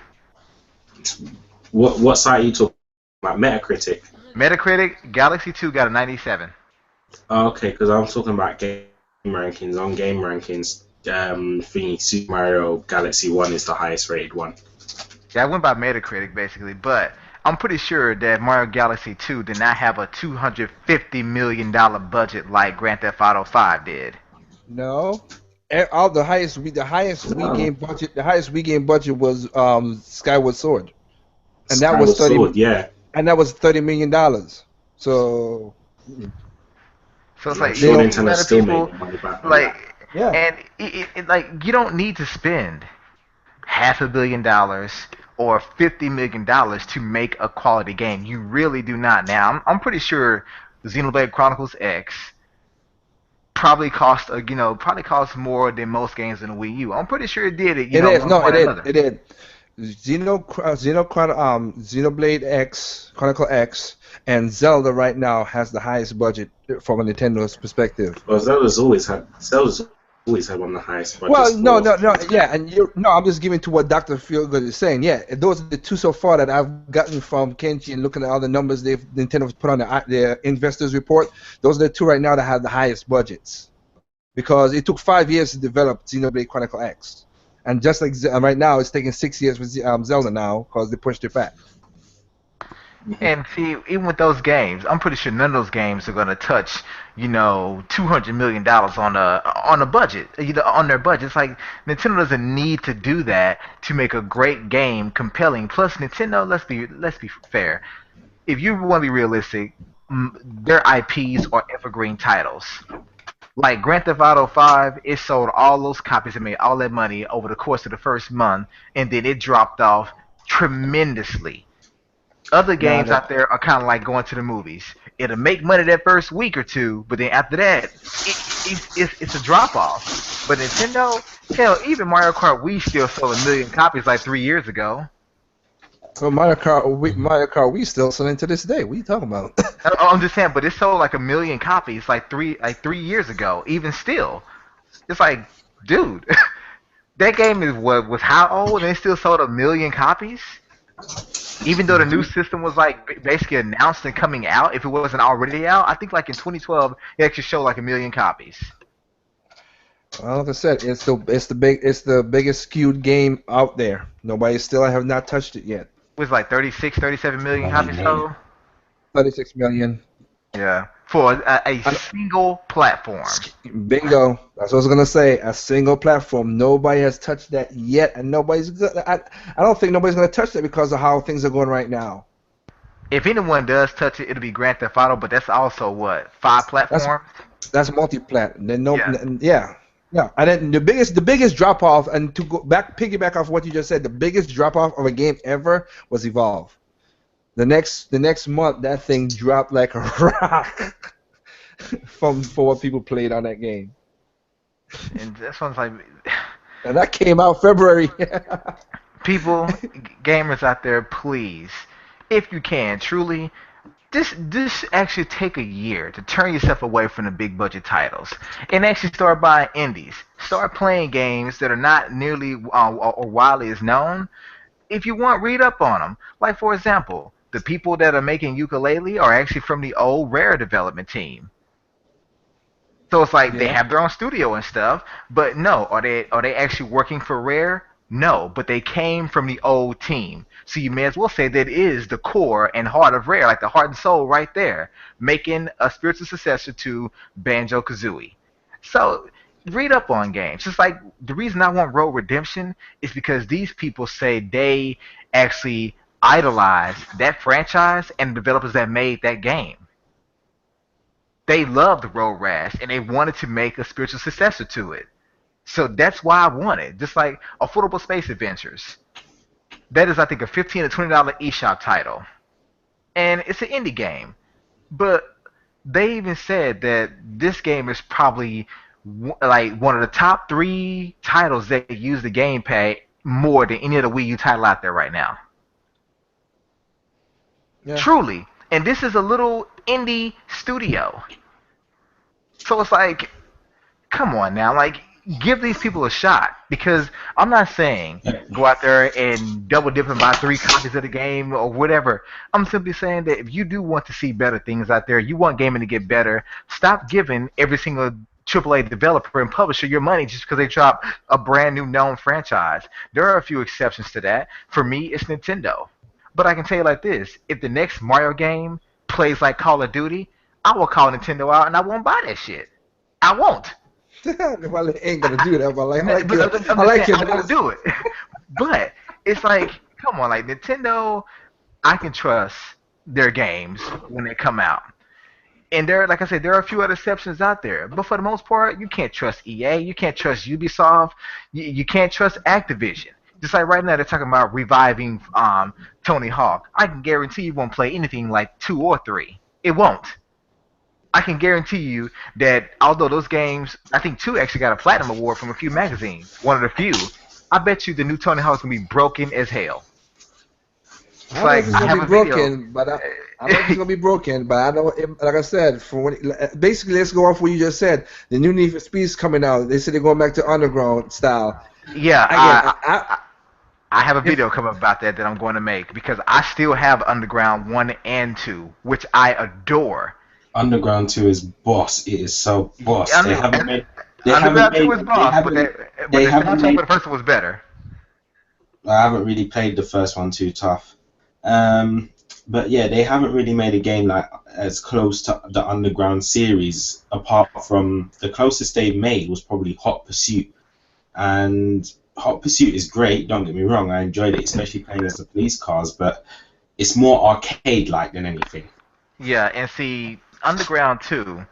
What site are you talking about? Metacritic? Metacritic, Galaxy 2 got a 97. Okay, because I'm talking about game rankings. On game rankings, Super Mario Galaxy 1 is the highest rated one. Yeah, I went by Metacritic basically, but I'm pretty sure that Mario Galaxy 2 did not have a $250 million budget like Grand Theft Auto 5 did. No. The highest Wii game budget was Skyward Sword. And that was $30 million. So it's like Nintendo still made money back. And it you don't need to spend $500 million or $50 million to make a quality game. You really do not. Now, I'm pretty sure Xenoblade Chronicles X probably cost more than most games in the Wii U. I'm pretty sure it did. It did. Xenoblade X, Chronicle X, and Zelda right now has the highest budget from a Nintendo's perspective. Well, Zelda's always had one of the highest budgets. Well, no, yeah, and I'm just giving to what Dr. Feelgood is saying. Yeah, those are the two so far that I've gotten from Kenji and looking at all the numbers Nintendo's put on their investors report. Those are the two right now that have the highest budgets, because it took 5 years to develop Xenoblade Chronicle X, and just like right now, it's taking 6 years with Zelda now because they pushed it back. And see, even with those games, I'm pretty sure none of those games are gonna touch, $200 million on a budget, on their budget. It's like Nintendo doesn't need to do that to make a great game compelling. Plus, Nintendo, let's be fair. If you want to be realistic, their IPs are evergreen titles. Like Grand Theft Auto 5, it sold all those copies and made all that money over the course of the first month, and then it dropped off tremendously. Other games out there are kind of like going to the movies. It'll make money that first week or two, but then after that, it's a drop-off. But Nintendo, hell, even Mario Kart Wii still sold 1 million copies like 3 years ago. Well, Mario Kart Wii still selling to this day. What are you talking about? I'm just saying, but it sold like 1 million copies like 3 years ago. Even still, it's like, dude, that game was how old, and it still sold 1 million copies. Even though the new system was like basically announced and coming out, if it wasn't already out, I think like in 2012 it actually showed like 1 million copies. Well, like I said, it's the biggest skewed game out there. Nobody still have not touched it yet. It was like 36, 37 million Money, copies money. sold. 36 million. Yeah, for a I, single platform. bingo. That's what I was gonna say. A single platform. Nobody has touched that yet, and nobody's good. I don't think nobody's gonna touch that because of how things are going right now. If anyone does touch it, it'll be Grand Theft Auto, but that's also what, 5 That's platforms? that's multi-plat. Then no, Yeah. yeah, yeah. And then the biggest drop off, and to go back piggyback off what you just said, the biggest drop off of a game ever was Evolve. The next month, that thing dropped like a rock for what people played on that game, And this one's like, and that came out February. people, gamers out there, please, if you can, truly, this actually take a year to turn yourself away from the big budget titles and actually start buying indies. Start playing games that are not nearly or widely as known. If you want, read up on them. Like for example, the people that are making Ukulele are actually from the old Rare development team. So it's like they Yeah. have their own studio and stuff, but no, are they actually working for Rare? No, but they came from the old team. So you may as well say that it is the core and heart of Rare, like the heart and soul right there, making a spiritual successor to Banjo Kazooie. So read up on games. It's like the reason I want Road Redemption is because these people say they actually idolize that franchise and the developers that made that game. They loved Road Rash and they wanted to make a spiritual successor to it. So that's why I want it. Just like Affordable Space Adventures. That is, I think, a $15 to $20 eShop title. And it's an indie game. But they even said that this game is probably like one of the top 3 titles that use the gamepad more than any other Wii U title out there right now. Yeah. Truly. And this is a little indie studio. So it's like, come on now, like give these people a shot because I'm not saying go out there and double dip and buy 3 copies of the game or whatever. I'm simply saying that if you do want to see better things out there, you want gaming to get better, stop giving every single AAA developer and publisher your money just because they drop a brand new known franchise. There are a few exceptions to that. For me, it's Nintendo. But I can tell you like this, if the next Mario game plays like Call of Duty, I will call Nintendo out and I won't buy that shit. I won't. Well, it ain't gonna do that, but like, I like But it. I'm just I like saying, I it. won't do it. But it's like, come on, like Nintendo, I can trust their games when they come out. And there, like I said, there are a few other exceptions out there. But for the most part, you can't trust EA, you can't trust Ubisoft, you can't trust Activision. Just like right now, they're talking about reviving Tony Hawk. I can guarantee you won't play anything like 2 or 3. It won't. I can guarantee you that although those games, I think 2 actually got a platinum award from a few magazines, one of the few. I bet you the new Tony Hawk's gonna be broken as hell. I It's don't know if like it's I gonna have be a video. broken, but I don't know if it's gonna be broken. But I know, like I said, basically, let's go off what you just said. The new Need for Speed's coming out. They said they're going back to underground style. Yeah, Again, I have a if video coming about that I'm going to make because I still have Underground 1 and 2, which I adore. Underground 2 is boss. It is so boss. Under, They haven't made. They haven't Underground 2 made. is They boss, but haven't. but They the haven't soundtrack made. for the first one was better. I haven't really played the first one too tough. But yeah, they haven't really made a game like as close to the Underground series. Apart from the closest they made was probably Hot Pursuit, and Hot Pursuit is great. Don't get me wrong, I enjoyed it, especially playing as the police cars. But it's more arcade-like than anything. Yeah, and see, Underground 2,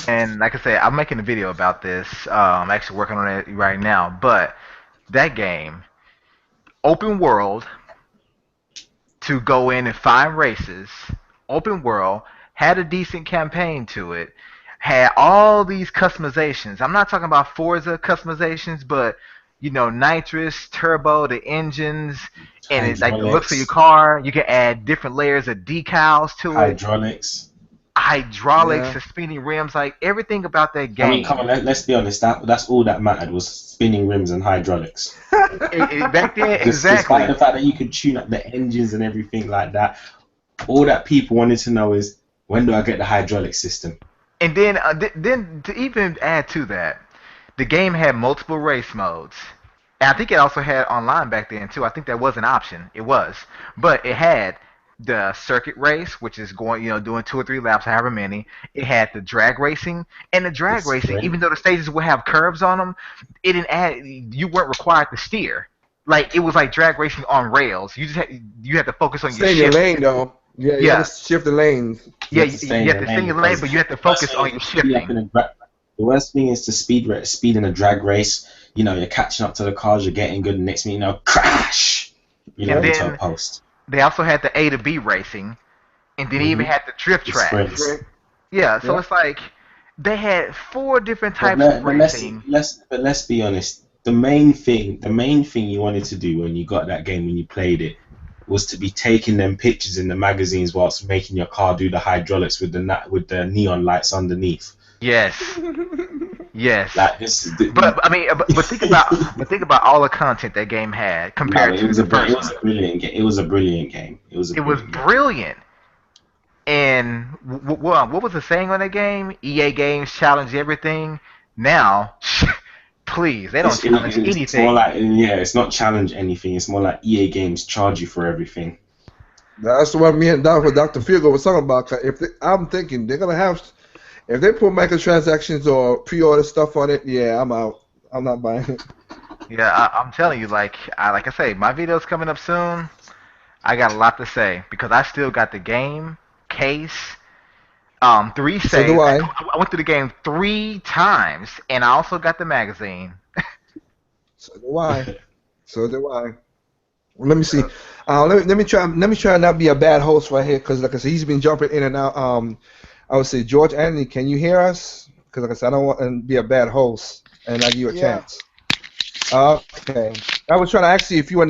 and like I said, I'm making a video about this. I'm actually working on it right now. But that game, open world, to go in and find races, open world, had a decent campaign to it, had all these customizations. I'm not talking about Forza customizations, but you know, nitrous, turbo, the engines, and it like the looks of your Hydraulics, car. You can add different layers of decals to it, hydraulics. hydraulics, yeah, the spinning rims, like everything about that I mean, come on, game. let's be honest. That's all that mattered was spinning rims and hydraulics. Back then, Despite exactly. the fact that you could tune up the engines and everything like that, all that people wanted to know is when do I get the hydraulic system? And then to even add to that, the game had multiple race modes. And I think it also had online back then too. I think that was an option. It was, but it had the circuit race, which is going, doing 2 or 3 laps, however many. It had the drag racing, and the The drag racing, sprint. even though the stages would have curves on them, it didn't add. You weren't required to steer. Like it was like drag racing on rails. You had to focus on your Stay in your shifting. lane though. Yeah, you Yeah, have to shift the lanes. You yeah. have to stay in You have your to stay in lane your lane, because but you have to the worst focus thing on is your to speed up shifting. the worst thing is to speed in a drag race. You're catching up to the cars, you're getting good, and next thing you know, crash! You And land into a then post. they also had the A to B racing, and then they even Hmm. had the drift The tracks. sprints. Yeah, so Yeah. it's like they had 4 different But types of let's racing. let's be honest. The main thing you wanted to do when you got that game, when you played it, was to be taking them pictures in the magazines whilst making your car do the hydraulics with the neon lights underneath. Yes, yes. Like this is But I mean, but think about all the content that game had no, compared it to was the it first was one. a brilliant game. It was a brilliant game. It was a It was brilliant game. brilliant. And what was the saying on the game? EA Games challenge everything. Now, please, they don't challenge It's more anything. like, yeah, it's not challenge anything. It's more like EA Games charge you for everything. That's what me and Dr. Fielgo was talking about. 'Cause I'm thinking they're gonna have, if they put microtransactions or pre-order stuff on it, yeah, I'm out. I'm not buying it. Yeah, I'm telling you, like I say, my video's coming up soon. I got a lot to say because I still got the game case. 3 So do saves. I. I went through the game 3 times, and I also got the magazine. So do I. So do I. Well, let me see. Let me try and not be a bad host right here, because like I said, he's been jumping in and out. I would say, George Anthony, can you hear us? Because like I said, I don't want to be a bad host, and I give you a Yeah. chance. Okay. I was trying to ask you if you were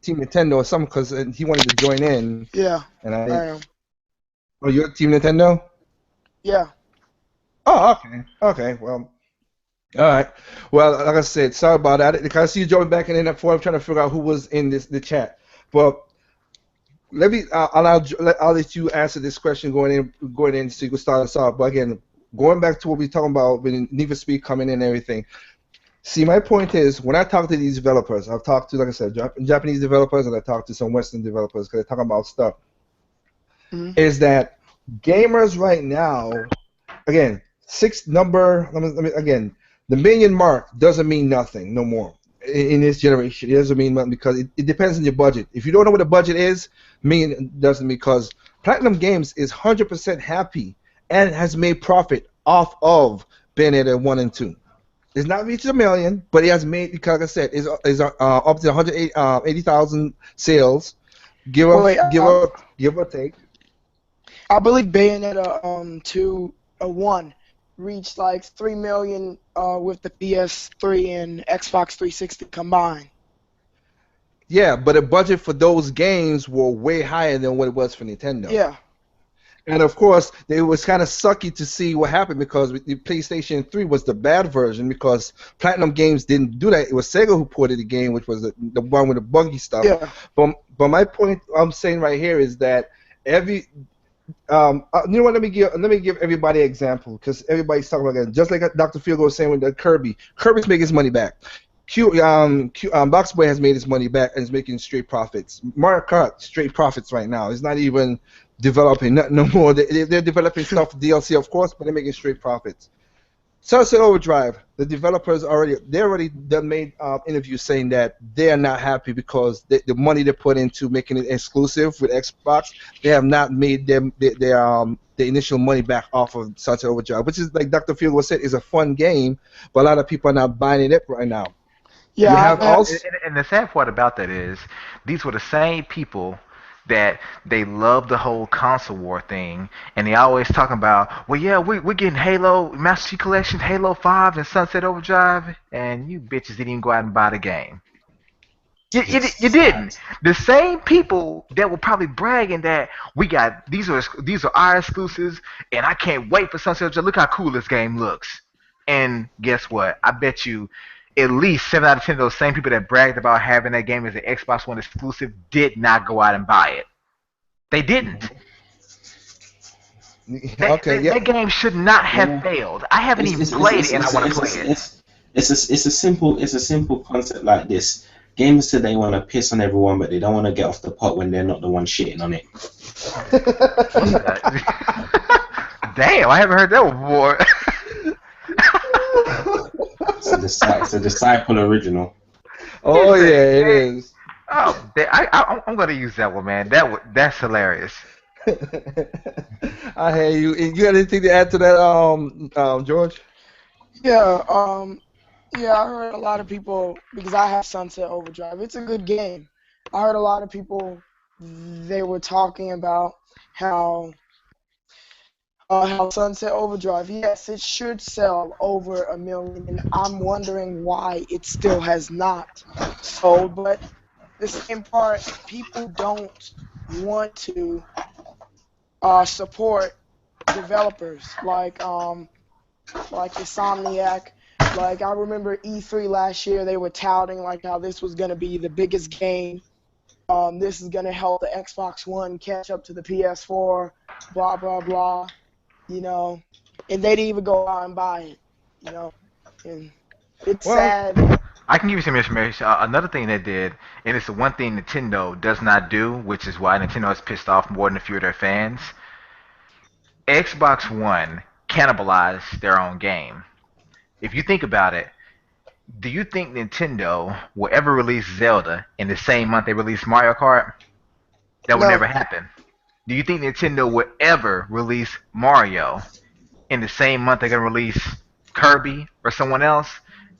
Team Nintendo or something, because he wanted to join in, Yeah, and I I. am. Oh, you're Team Nintendo? Yeah. Oh, okay. Okay. Well. All right. Well, like I said, sorry about that. Because I see you jumping back in that forum, trying to figure out who was in the chat. But let me. I'll let you answer this question going in, so you can start us off. But again, going back to what we were talking about with Need for Speed coming in and everything. See, my point is, when I talk to these developers, I've talked to, like I said, Japanese developers, and I talk to some Western developers because they're talking about stuff. Mhm. Is that gamers right now? Again, let me again. The million mark doesn't mean nothing no more in this generation. It doesn't mean nothing because it depends on your budget. If you don't know what the budget is, million doesn't, because Platinum Games is 100% happy and has made profit off of Bayonetta 1 and 2. It's not reached a million, but it has made, because like I said, is up to 180,000 sales. Give Well, or wait, give or take. I believe Bayonetta 2 1 reached like 3 million with the PS3 and Xbox 360 combined. Yeah, but the budget for those games were way higher than what it was for Nintendo. Yeah. And of course, it was kind of sucky to see what happened, because the PlayStation 3 was the bad version, because Platinum Games didn't do that. It was Sega who ported the game, which was the one with the buggy stuff. Yeah. But my point I'm saying right here is that you know what? Let me give everybody an example, because everybody's talking about it. Just like Dr. Fielgo was saying with the Kirby. Kirby's making his money back. Box Boy has made his money back and is making straight profits. Mario Kart, straight profits right now. It's not even developing no more. They're developing stuff for DLC, of course, but they're making straight profits. Sunset Overdrive, the developers already done made interviews saying that they are not happy because the money they put into making it exclusive with Xbox, they have not made them the initial money back off of Sunset Overdrive, which is, like Dr. Fielgo said, is a fun game, but a lot of people are not buying it up right now. Yeah. You have also And the sad part about that is these were the same people that they love the whole console war thing, and they always talking about, well, yeah, we're getting Halo Master Chief Collection, Halo 5, and Sunset Overdrive, and you bitches didn't even go out and buy the game. You didn't. The same people that were probably bragging that we got these are our exclusives, and I can't wait for Sunset Overdrive. Look how cool this game looks. And guess what? I bet you at least 7 out of 10 of those same people that bragged about having that game as an Xbox One exclusive did not go out and buy it. They didn't. okay, yeah. That game should not have Yeah. failed. I haven't even played it, and I want to play it. it's a simple concept like this. Gamers today want to piss on everyone, but they don't want to get off the pot when they're not the one shitting on it. Damn, I haven't heard that one before. It's a Disciple original. Oh yeah, it is. Oh, I'm gonna use that one, man. That's hilarious. I hear you. You got anything to add to that, George? Yeah, yeah, I heard a lot of people, because I have Sunset Overdrive. It's a good game. I heard a lot of people, they were talking about how Sunset Overdrive, yes, it should sell over 1 million, and I'm wondering why it still has not sold. But the same part, people don't want to support developers like Insomniac. Like, I remember E3 last year, they were touting like how this was going to be the biggest game. This is going to help the Xbox One catch up to the PS4, blah, blah, blah, you know. And they didn't even go out and buy it, you know. And it's sad. I can give you some information. Another thing they did, and it's the one thing Nintendo does not do, which is why Nintendo is pissed off more than a few of their fans. Xbox One cannibalized their own game. If you think about it, do you think Nintendo will ever release Zelda in the same month they release Mario Kart? That would No. never happen. Do you think Nintendo would ever release Mario in the same month they're gonna release Kirby or someone else?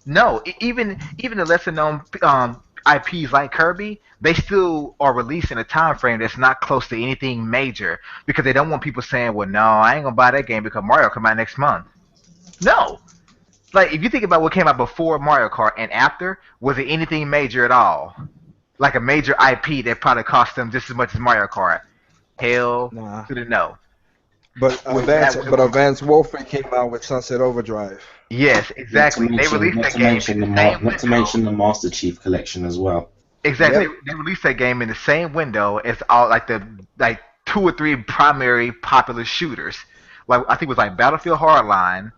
No. Even the lesser known IPs like Kirby, they still are released in a time frame that's not close to anything major because they don't want people saying, "Well, no, I ain't gonna buy that game because Mario come out next month." No. Like, if you think about what came out before Mario Kart and after, was it anything major at all? Like a major IP that probably cost them just as much as Mario Kart? Hell Nah. to the no. But Advanced Warfare came out with Sunset Overdrive. Yes, exactly. They released that game in the same not to window. mention the Master Chief Collection as well. Exactly. Yep. They released that game in the same window as all like two or three primary popular shooters. Like, I think it was like Battlefield Hardline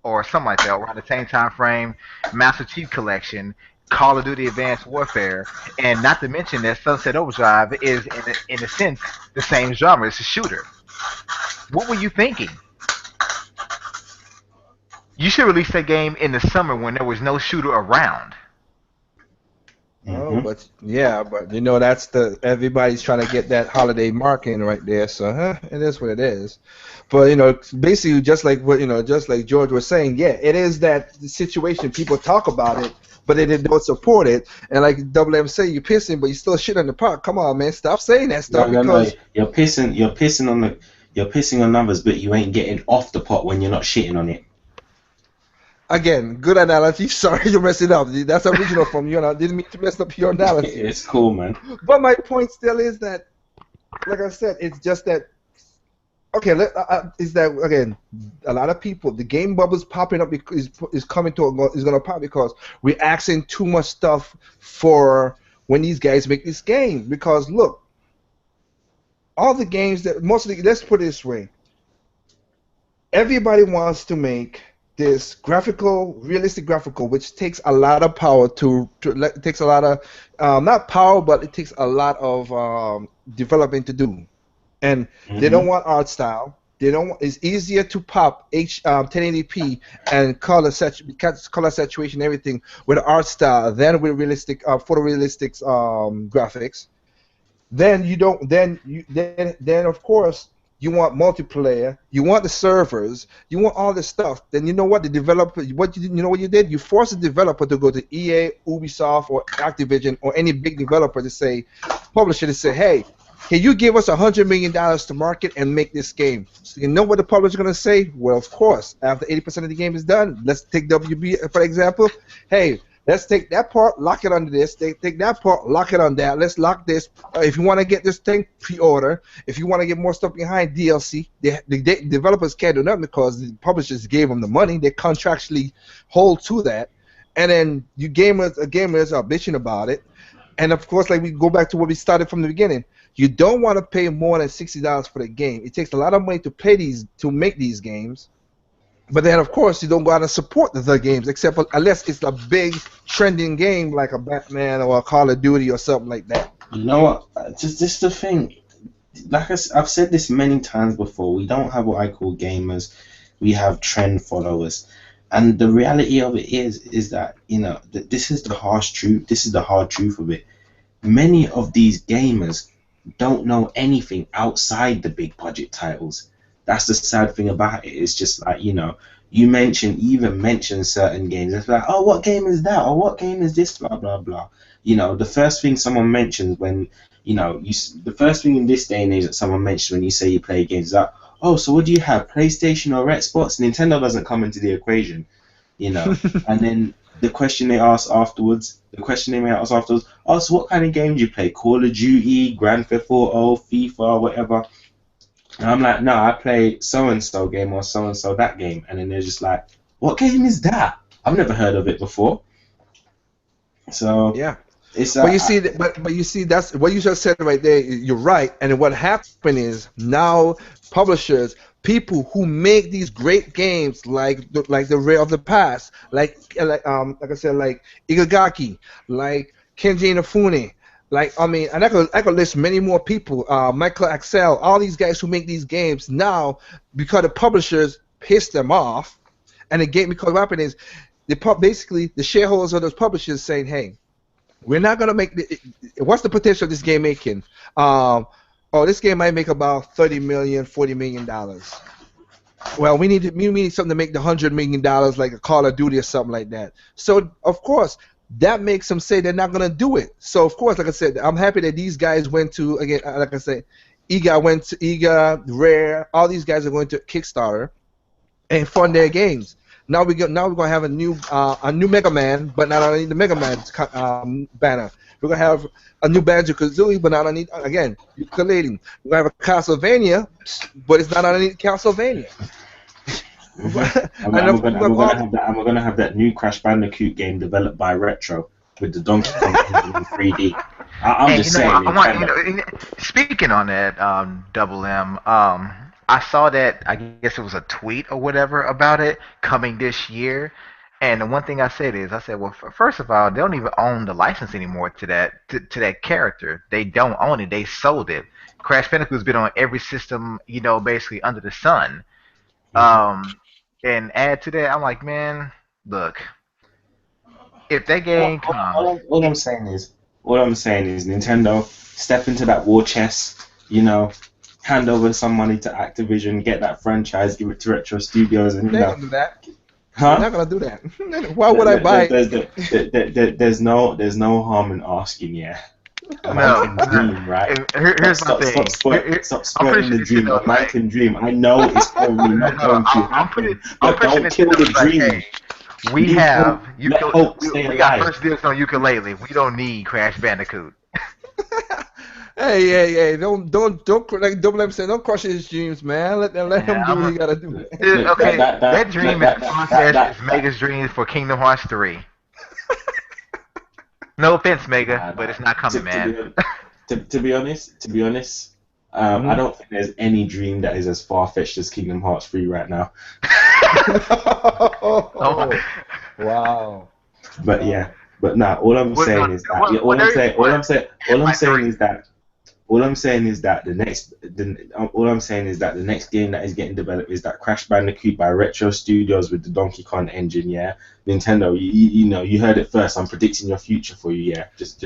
or something like that around the same time frame. Master Chief Collection, Call of Duty Advanced Warfare, and not to mention that Sunset Overdrive is in a sense the same genre. It's a shooter. What were you thinking? You should release that game in the summer when there was no shooter around. Oh, but you know everybody's trying to get that holiday marketing right there. So it is what it is. But you know, basically, just like George was saying, yeah, it is that situation. People talk about it, but they don't support it. And like Double M say, you're pissing, but you still shit on the pot. Come on, man, stop saying that stuff because You're pissing on numbers, but you ain't getting off the pot when you're not shitting on it. again, good analogy. Sorry, you messed it up. That's original from you, and I didn't mean to mess up your analogy. It's cool, man. But my point still is that, like I said, it's just that. Okay, is that again? A lot of people, the game bubbles popping up is going to pop because we're asking too much stuff for when these guys make this game. Because look, all the games that let's put it this way. Everybody wants to make this realistic graphical, which takes a lot of power it takes a lot of not power, but it takes a lot of development to do. And they don't want art style. It's easier to pop 1080p and color saturation, everything with art style than with realistic photorealistic graphics. Then of course you want multiplayer, you want the servers, you want all this stuff. Then you know what the developer, what you did? You force the developer to go to EA, Ubisoft, or Activision, or any big developer publisher to say, hey, can you give us $100 million to market and make this game? So you know what the publisher's going to say? Well, of course, after 80% of the game is done, let's take WB, for example. Hey, let's take that part, lock it under this. Take that part, lock it on that. Let's lock this. If you want to get this thing, pre-order. If you want to get more stuff behind DLC, the developers can't do nothing because the publishers gave them the money. They contractually hold to that. And then gamers are bitching about it. And of course, like we go back to where we started from the beginning, you don't want to pay more than $60 for the game. It takes a lot of money to make these games. But then, of course, you don't go out and support the games, except unless it's a big trending game like a Batman or a Call of Duty or something like that. You know what? Just this the thing. Like I've said this many times before. We don't have what I call gamers. We have trend followers. And the reality of it is that, you know, this is the harsh truth. This is the hard truth of it. Many of these gamers don't know anything outside the big budget titles. That's the sad thing about it. It's just like, you know, you even mention certain games. It's like, oh, what game is that? Or what game is this? Blah, blah, blah. You know, the first thing someone mentions when, you know, the first thing in this day and age that someone mentions when you say you play games is that, oh, so what do you have, PlayStation or Xbox? Nintendo doesn't come into the equation, you know. And then the question they may ask afterwards, oh, so what kind of game do you play? Call of Duty, Grand Theft Auto, FIFA, whatever. And I'm like, no, I play so-and-so game or so-and-so that game. And then they're just like, what game is that? I've never heard of it before. So yeah. It's but you see that's what you just said right there. You're right. And what happened is now publishers, people who make these great games like the Rare of the Past, like I said, like Igagaki, like Kenji Inafune, like and I could list many more people, Michael Axel, all these guys who make these games now, because the publishers piss them off, and the game, because what happened is basically the shareholders of those publishers saying, hey, we're not gonna make what's the potential of this game making? This game might make about $30 million, $40 million. Well, we need something to make the $100 million, like a Call of Duty or something like that. So of course that makes them say they're not gonna do it. So of course, like I said, I'm happy that these guys went to, again, like I said, EGA, Rare, all these guys are going to Kickstarter and fund their games. Now we're gonna have a new Mega Man, but not only the Mega Man banner. We're gonna have a new Banjo-Kazooie, but not only, again, ukulele. We're gonna have a Castlevania, but it's not only Castlevania. And we're gonna have that new Crash Bandicoot game developed by Retro with the Donkey Kong engine in 3D. I'm just saying. Speaking on that, Double M. I saw that, I guess it was a tweet or whatever about it coming this year, and the one thing I said, well, first of all, they don't even own the license anymore to that character. They don't own it. They sold it. Crash Bandicoot's been on every system, you know, basically under the sun. And add to that, I'm like, man, look, if that game comes, all I'm saying is Nintendo, step into that war chest, you know. Hand over some money to Activision, get that franchise, give it to Retro Studios, and they're not gonna do that. Huh? They're not gonna do that. Why would I buy it? There's no harm in asking, yeah. No. Dream, right? Here's my thing. Stop spoiling the dream. A man can dream. I know it's probably not going to happen, but don't kill the dream. We got first dibs on ukulele. We don't need Crash Bandicoot. Hey! Don't like Double M said. Don't crush his dreams, man. Let him do what he gotta do. Okay, that dream is Mega's dream for Kingdom Hearts 3. No offense, Mega, but it's not coming, man. To be honest, I don't think there's any dream that is as far-fetched as Kingdom Hearts 3 right now. Wow. But yeah, all I'm saying is that the next game that is getting developed is that Crash Bandicoot by Retro Studios with the Donkey Kong engine. Yeah, Nintendo, you know, you heard it first. I'm predicting your future for you. Yeah, just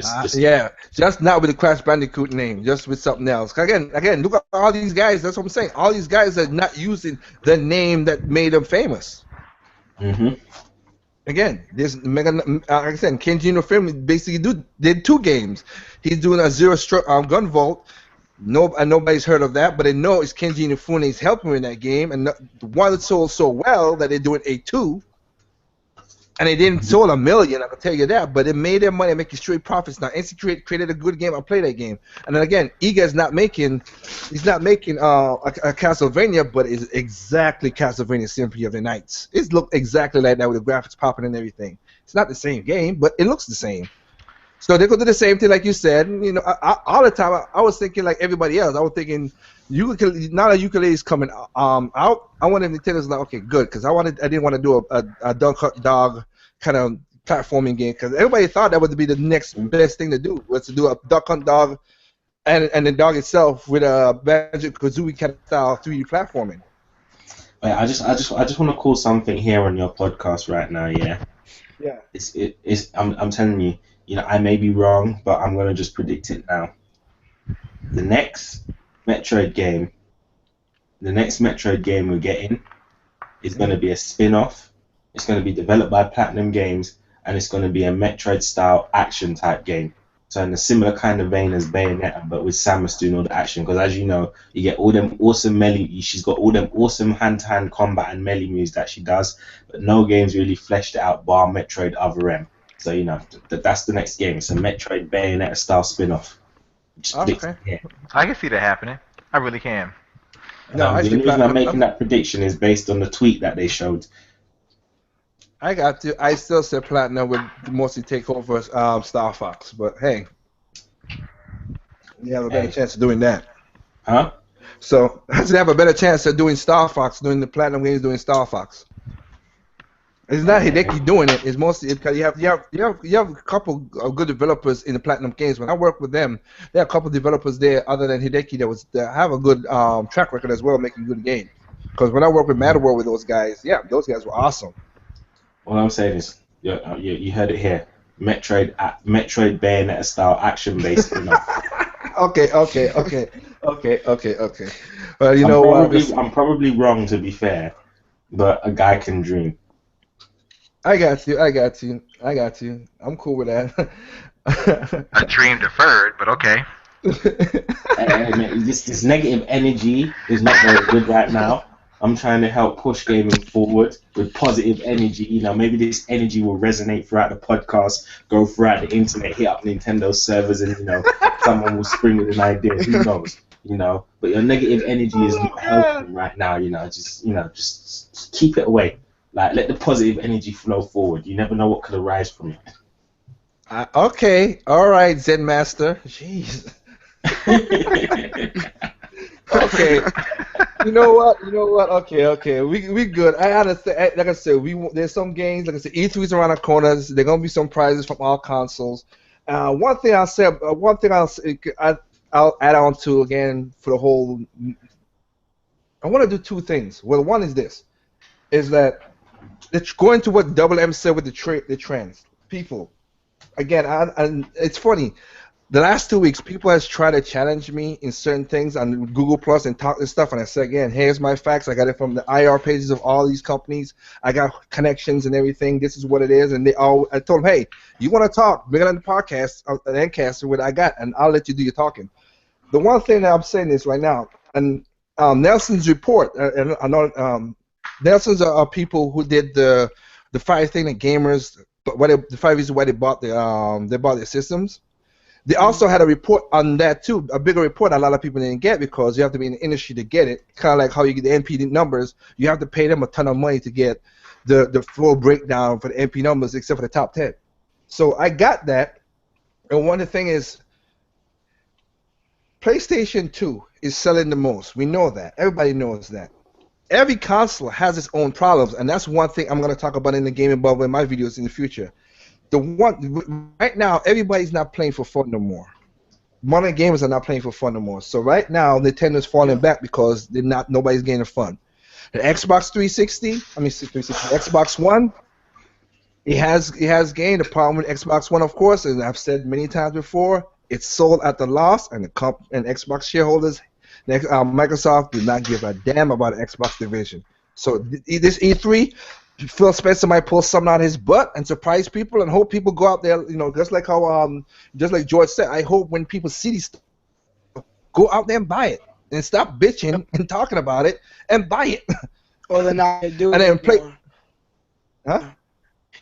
not with the Crash Bandicoot name, just with something else. Again, look at all these guys. That's what I'm saying. All these guys are not using the name that made them famous. Mm-hmm. Again, this Mega, like I said, Kenji Inafune basically did 2 games. He's doing a Zero Gunvolt. Nobody's heard of that, but they know it's Kenji Inafune is helping in that game, and the one sold so well that they're doing a 2. And they didn't sold 1 million, I can tell you that, but it made their money, making straight profits. Now, NC created a good game. I play that game, and then again, Iga's not making a Castlevania, but it's exactly Castlevania Symphony of the Nights. It looks exactly like that with the graphics popping and everything. It's not the same game, but it looks the same. So they could do the same thing like you said. You know, all the time I was thinking like everybody else. I was thinking now that ukulele is coming out, I wanted Nintendo's like, okay, good, because I didn't want to do a dog kind of platforming game, because everybody thought that would be the next best thing to do, was to do a duck hunt dog and the dog itself with a Banjo-Kazooie kind of style 3D platforming. Wait, I just want to call something here on your podcast right now. Yeah. Yeah. I'm telling you, you know, I may be wrong, but I'm gonna just predict it now. The next Metroid game we're getting is gonna be a spin-off. It's gonna be developed by Platinum Games, and it's gonna be a Metroid-style action type game. So in a similar kind of vein as Bayonetta, but with Samus doing all the action. Because as you know, you get all them awesome melee. She's got all them awesome hand-to-hand combat and melee moves that she does, but no game's really fleshed it out bar Metroid Other M. So you know that's the next game. It's a Metroid Bayonetta style spin-off. Okay. Yeah. I can see that happening. I really can. No, The only reason I'm making that prediction is based on the tweet that they showed. I got to. I still say Platinum would mostly take over Star Fox, but hey, you have a better chance of doing that. Huh? So they have a better chance of doing Star Fox, doing the Platinum Games, doing Star Fox. It's not Hideki doing it. It's mostly because you have a couple of good developers in the Platinum Games. When I work with them, there are a couple of developers there other than Hideki that have a good track record as well, making good games. Because when I work with Matterworld with those guys, yeah, those guys were awesome. All I'm saying is, you heard it here. Metroid Bayonetta style action based. Okay. Well, you know what? I'm probably wrong, to be fair, but a guy can dream. I got you. I'm cool with that. A dream deferred, but okay. Hey, man, this negative energy is not very good right now. I'm trying to help push gaming forward with positive energy. You know, maybe this energy will resonate throughout the podcast, go throughout the internet, hit up Nintendo servers, and you know, someone will spring with an idea. Who knows? You know, but your negative energy is not helping right now. You know, just keep it away. Like, let the positive energy flow forward. You never know what could arise from it. Okay, all right, Zen Master. Jeez. Okay. You know what? Okay. We good. I understand. Like I said, there's some games. Like I said, E3's around the corners. There's gonna be some prizes from all consoles. One thing I'll add on to again for the whole. I want to do two things. Well, one is this, is that it's going to what Double M said with the trends. People, again, and it's funny. The last 2 weeks, people has tried to challenge me in certain things on Google Plus and talk this stuff, and I said again, here's my facts. I got it from the IR pages of all these companies. I got connections and everything. This is what it is, and I told them, hey, you want to talk? Bring it on the podcast, an Endcast, what I got, and I'll let you do your talking. The one thing that I'm saying is right now, and Nelson's report, and I know Nelson's are people who did the 5 thing that gamers, the 5 reasons why they bought their systems. They also had a report on that too, a bigger report a lot of people didn't get because you have to be in the industry to get it. Kind of like how you get the NP numbers, you have to pay them a ton of money to get the full breakdown for the NP numbers, except for the top 10. So I got that, and one of the things is PlayStation 2 is selling the most. We know that. Everybody knows that. Every console has its own problems, and that's one thing I'm going to talk about in the gaming bubble in my videos in the future. Right now, everybody's not playing for fun no more. Modern gamers are not playing for fun no more. So right now, Nintendo's falling back because nobody's getting fun. The Xbox 360, Xbox One, it has gained. The problem with Xbox One, of course, as I've said many times before, it's sold at the loss, and Xbox shareholders, Microsoft, do not give a damn about the Xbox division. So this E3. Phil Spencer might pull something out of his butt and surprise people, and hope people go out there, you know, just like George said. I hope when people see these stuff, go out there and buy it, and stop bitching and talking about it, and buy it. Or they're not gonna do it. And then play. Anymore. Huh?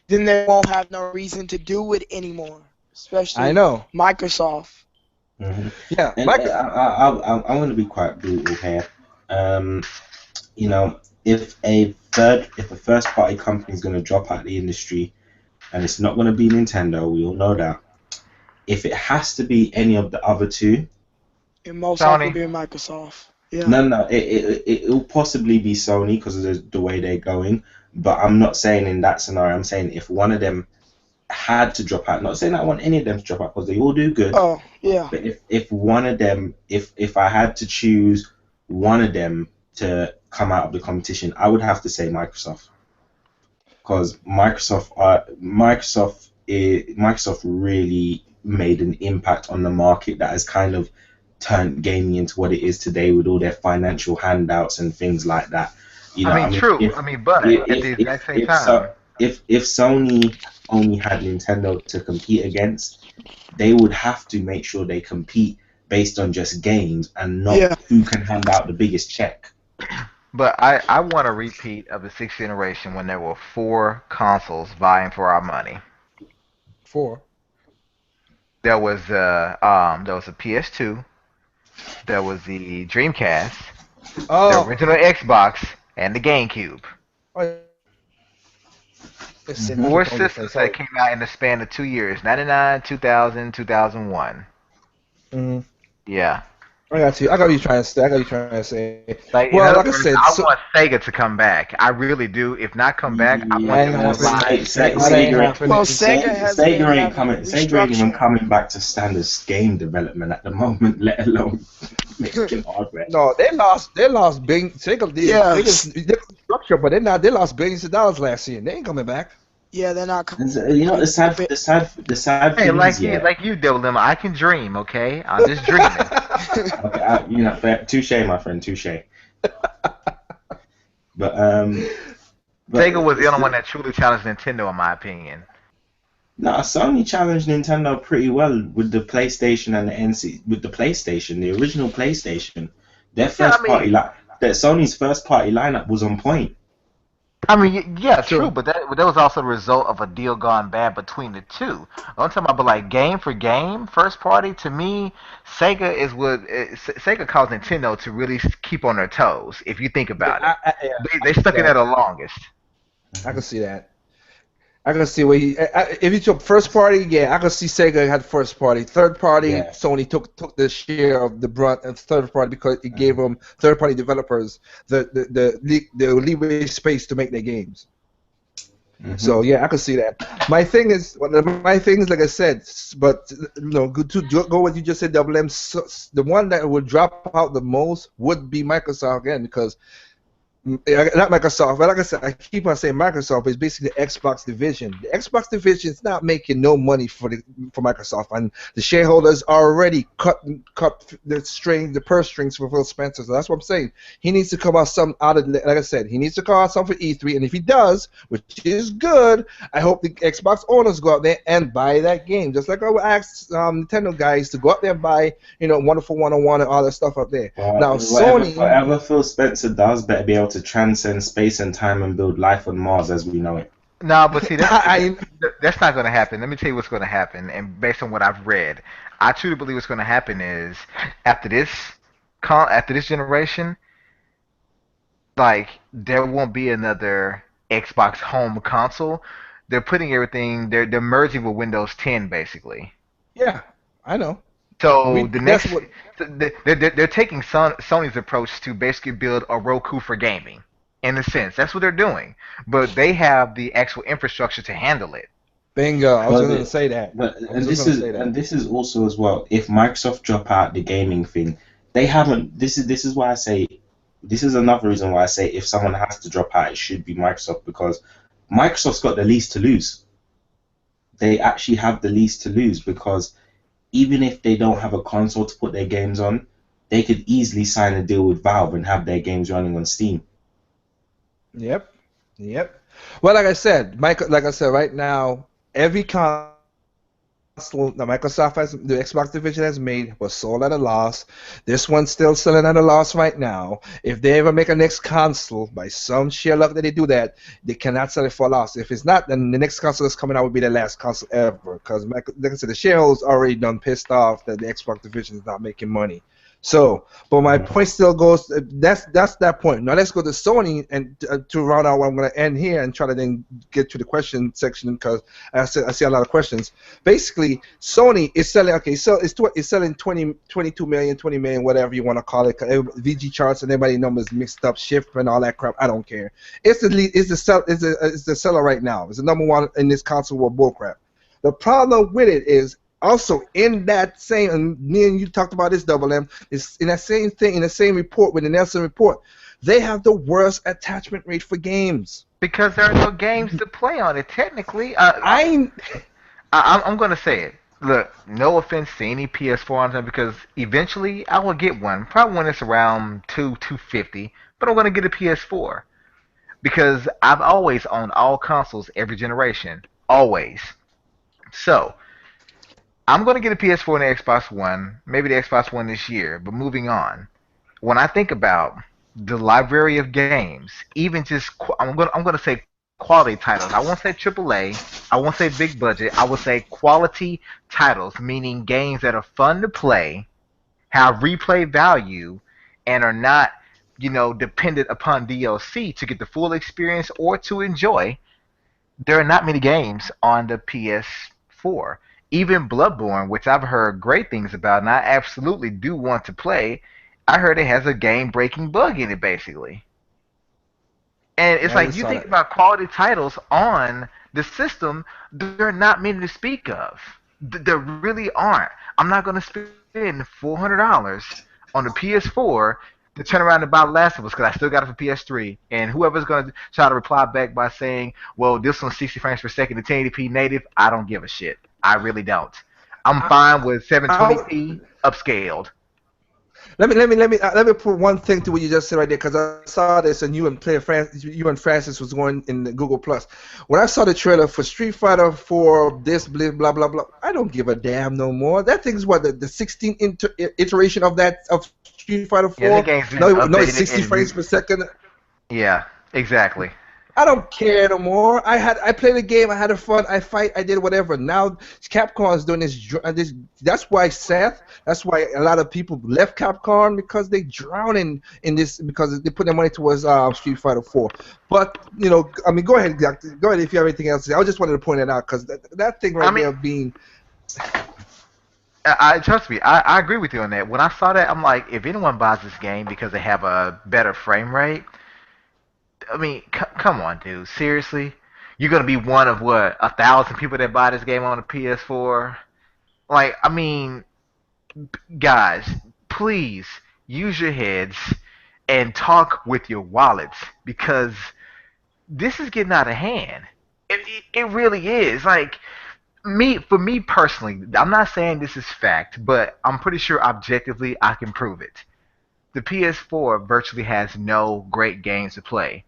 Then they won't have no reason to do it anymore. Especially I know. Microsoft. Mm-hmm. Yeah. And I'm going to be quite brutal here. You know, if a first party company is going to drop out of the industry, and it's not going to be Nintendo, we all know that. if it has to be any of the other two, It most Sony. likely be Microsoft. Yeah. no, it'll possibly be Sony because of the way they're going. But I'm not saying in that scenario. I'm saying if one of them had to drop out, not saying I want any of them to drop out because they all do good. Oh, yeah. But if one of them, if I had to choose one of them to come out of the competition, I would have to say Microsoft, because Microsoft really made an impact on the market that has kind of turned gaming into what it is today with all their financial handouts and things like that. You know, I mean, true. But at the exact same time, if Sony only had Nintendo to compete against, they would have to make sure they compete based on just games and not who can hand out the biggest check. but I want a repeat of the sixth generation when there were 4 consoles vying for our money. 4. There was a PS2, there was the Dreamcast, the Oh, original Xbox, and the GameCube. it's 4 systems that came out in the span of 2 years: 99, 2000, 2001. Mhm. Yeah. I got you. I got what you're trying to say. I got what you're trying to say. Like, Well, in other like I words, said, I want Sega to come back. I really do. If not come back, I want them to buy Sega Well, Sega has Sega been ain't coming. Sega ain't even coming back to standards game development at the moment, let alone making hardware. No, they lost billions. Sega did. Yeah. They structure, but they lost billions of dollars last year. They ain't coming back. Yeah, they're not coming. You know the sad Hey, thing like is, you, like you, Devil Lemon, I can dream. Okay, I'm just dreaming. Okay, touche, my friend, touche. But Sega was the only one that truly challenged Nintendo, in my opinion. No, Sony challenged Nintendo pretty well with the PlayStation and the NC. With the PlayStation, the original PlayStation, their Sony's first party lineup was on point. I mean, yeah, true, but that was also the result of a deal gone bad between the two. I'm talking about, but like game for game, first party. To me, Sega is what Sega caused Nintendo to really keep on their toes. If you think about it, they stuck in there the longest. I can see that. I can see where if you took first party, I can see Sega had first party. Third party, Sony took the share of the brunt of third party because it gave them third party developers the leeway space to make their games. Mm-hmm. So I can see that. My thing is like I said, but good to go what you just said, Double M. So, the one that would drop out the most would be Microsoft again, because. Not Microsoft, but like I said, I keep on saying Microsoft is basically the Xbox division. The Xbox division is not making no money for Microsoft, and the shareholders already cut the purse strings for Phil Spencer. So that's what I'm saying. He needs to come out like I said, he needs to come out something for E3, and if he does, which is good, I hope the Xbox owners go out there and buy that game. Just like I would ask Nintendo guys to go out there and buy, Wonderful 101 and all that stuff up there. Now Sony, whatever Phil Spencer does, better be able to transcend space and time and build life on Mars as we know it. No, but see, that's not going to happen. Let me tell you what's going to happen, and based on what I've read, I truly believe what's going to happen is after this generation, like there won't be another Xbox home console. They're putting everything. They're merging with Windows 10 basically. Yeah, I know. So they're taking Sony's approach to basically build a Roku for gaming. In a sense, that's what they're doing. But they have the actual infrastructure to handle it. Bingo. I was going to say that. This is also as well. If Microsoft drop out the gaming thing, they haven't. This is why I say. This is another reason why I say if someone has to drop out, it should be Microsoft, because Microsoft's got the least to lose. They actually have the least to lose, because even if they don't have a console to put their games on, they could easily sign a deal with Valve and have their games running on Steam. Yep. Well, like I said, right now, every console that Microsoft the Xbox division has made was sold at a loss. This one's still selling at a loss right now. If they ever make a next console, by some sheer luck that they do that, they cannot sell it for a loss. If it's not, then the next console that's coming out will be the last console ever. Because, like I said, the shareholders already done pissed off that the Xbox division is not making money. So, but my point still goes. That's that point. Now let's go to Sony and to round out what I'm going to end here and try to then get to the question section because I see a lot of questions. Basically, Sony is selling. Okay, so it's selling 22 million, 20 million, whatever you want to call it. VG charts and everybody numbers mixed up, shift and all that crap. I don't care. It's the seller right now. It's the number one in this console war bullcrap. The problem with it is. Also, in that same, and me and you talked about this, Double M, is in that same thing, in the same report, with the Nelson report, they have the worst attachment rate for games. Because there are no games to play on it, technically. I'm going to say it. Look, no offense to any PS4 on time, because eventually I will get one. Probably when it's around $250, but I'm going to get a PS4. Because I've always owned all consoles every generation. Always. So, I'm going to get a PS4 and the Xbox One, maybe the Xbox One this year, but moving on. When I think about the library of games, even just, I'm going to say quality titles. I won't say AAA, I won't say big budget, I will say quality titles, meaning games that are fun to play, have replay value, and are not, dependent upon DLC to get the full experience or to enjoy. There are not many games on the PS4. Even Bloodborne, which I've heard great things about, and I absolutely do want to play, I heard it has a game-breaking bug in it, basically. And it's like, you think about quality titles on the system, there are not many to speak of. There really aren't. I'm not going to spend $400 on the PS4 to turn around and buy Last of Us because I still got it for PS3. And whoever's going to try to reply back by saying, well, this one's 60 frames per second and 1080p native, I don't give a shit. I really don't. I'm fine with 720p upscaled. Let me put one thing to what you just said right there because I saw this and you and Francis was going in the Google Plus. When I saw the trailer for Street Fighter 4, this blah blah blah, I don't give a damn no more. That thing's what the 16th iteration of Street Fighter 4. Yeah, no, it's 60 frames per second. Yeah, exactly. I don't care no more. I played the game. I had fun. I fight. I did whatever. Now Capcom is doing this. That's why Seth. That's why a lot of people left Capcom because they drown in this because they put their money towards Street Fighter 4. But I mean, go ahead if you have anything else to say. I just wanted to point it out because that thing right there being. Trust me, I agree with you on that. When I saw that, I'm like, if anyone buys this game because they have a better frame rate. I mean, come on, dude. Seriously? You're going to be one of, 1,000 people that buy this game on the PS4? Like, I mean, guys, please use your heads and talk with your wallets because this is getting out of hand. It really is. Like, for me personally, I'm not saying this is fact, but I'm pretty sure objectively I can prove it. The PS4 virtually has no great games to play.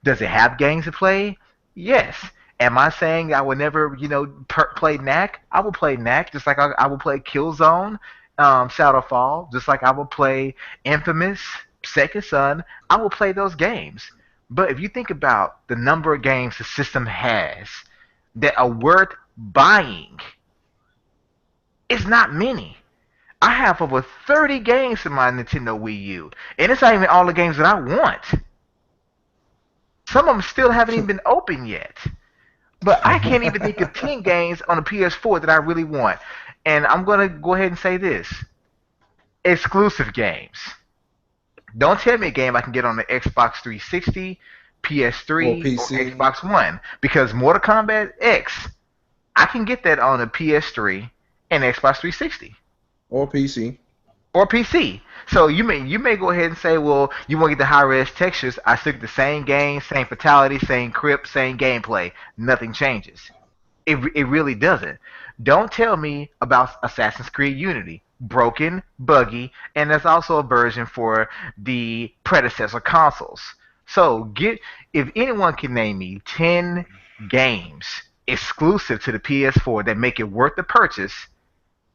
Does it have games to play? Yes. Am I saying I would never, play Knack? I will play Knack just like I will play Killzone, Shadowfall, just like I will play Infamous, Second Son. I will play those games. But if you think about the number of games the system has that are worth buying, it's not many. I have over 30 games in my Nintendo Wii U, and it's not even all the games that I want. Some of them still haven't even been open yet. But I can't even think of 10 games on the PS4 that I really want. And I'm going to go ahead and say this. Exclusive games. Don't tell me a game I can get on the Xbox 360, PS3, or Xbox One. Because Mortal Kombat X, I can get that on the PS3 and Xbox 360. Or PC. So you may go ahead and say, well, you want to get the high-res textures. I stick the same game, same fatality, same crypt, same gameplay. Nothing changes. It really doesn't. Don't tell me about Assassin's Creed Unity. Broken, buggy, and there's also a version for the predecessor consoles. So if anyone can name me 10 games exclusive to the PS4 that make it worth the purchase,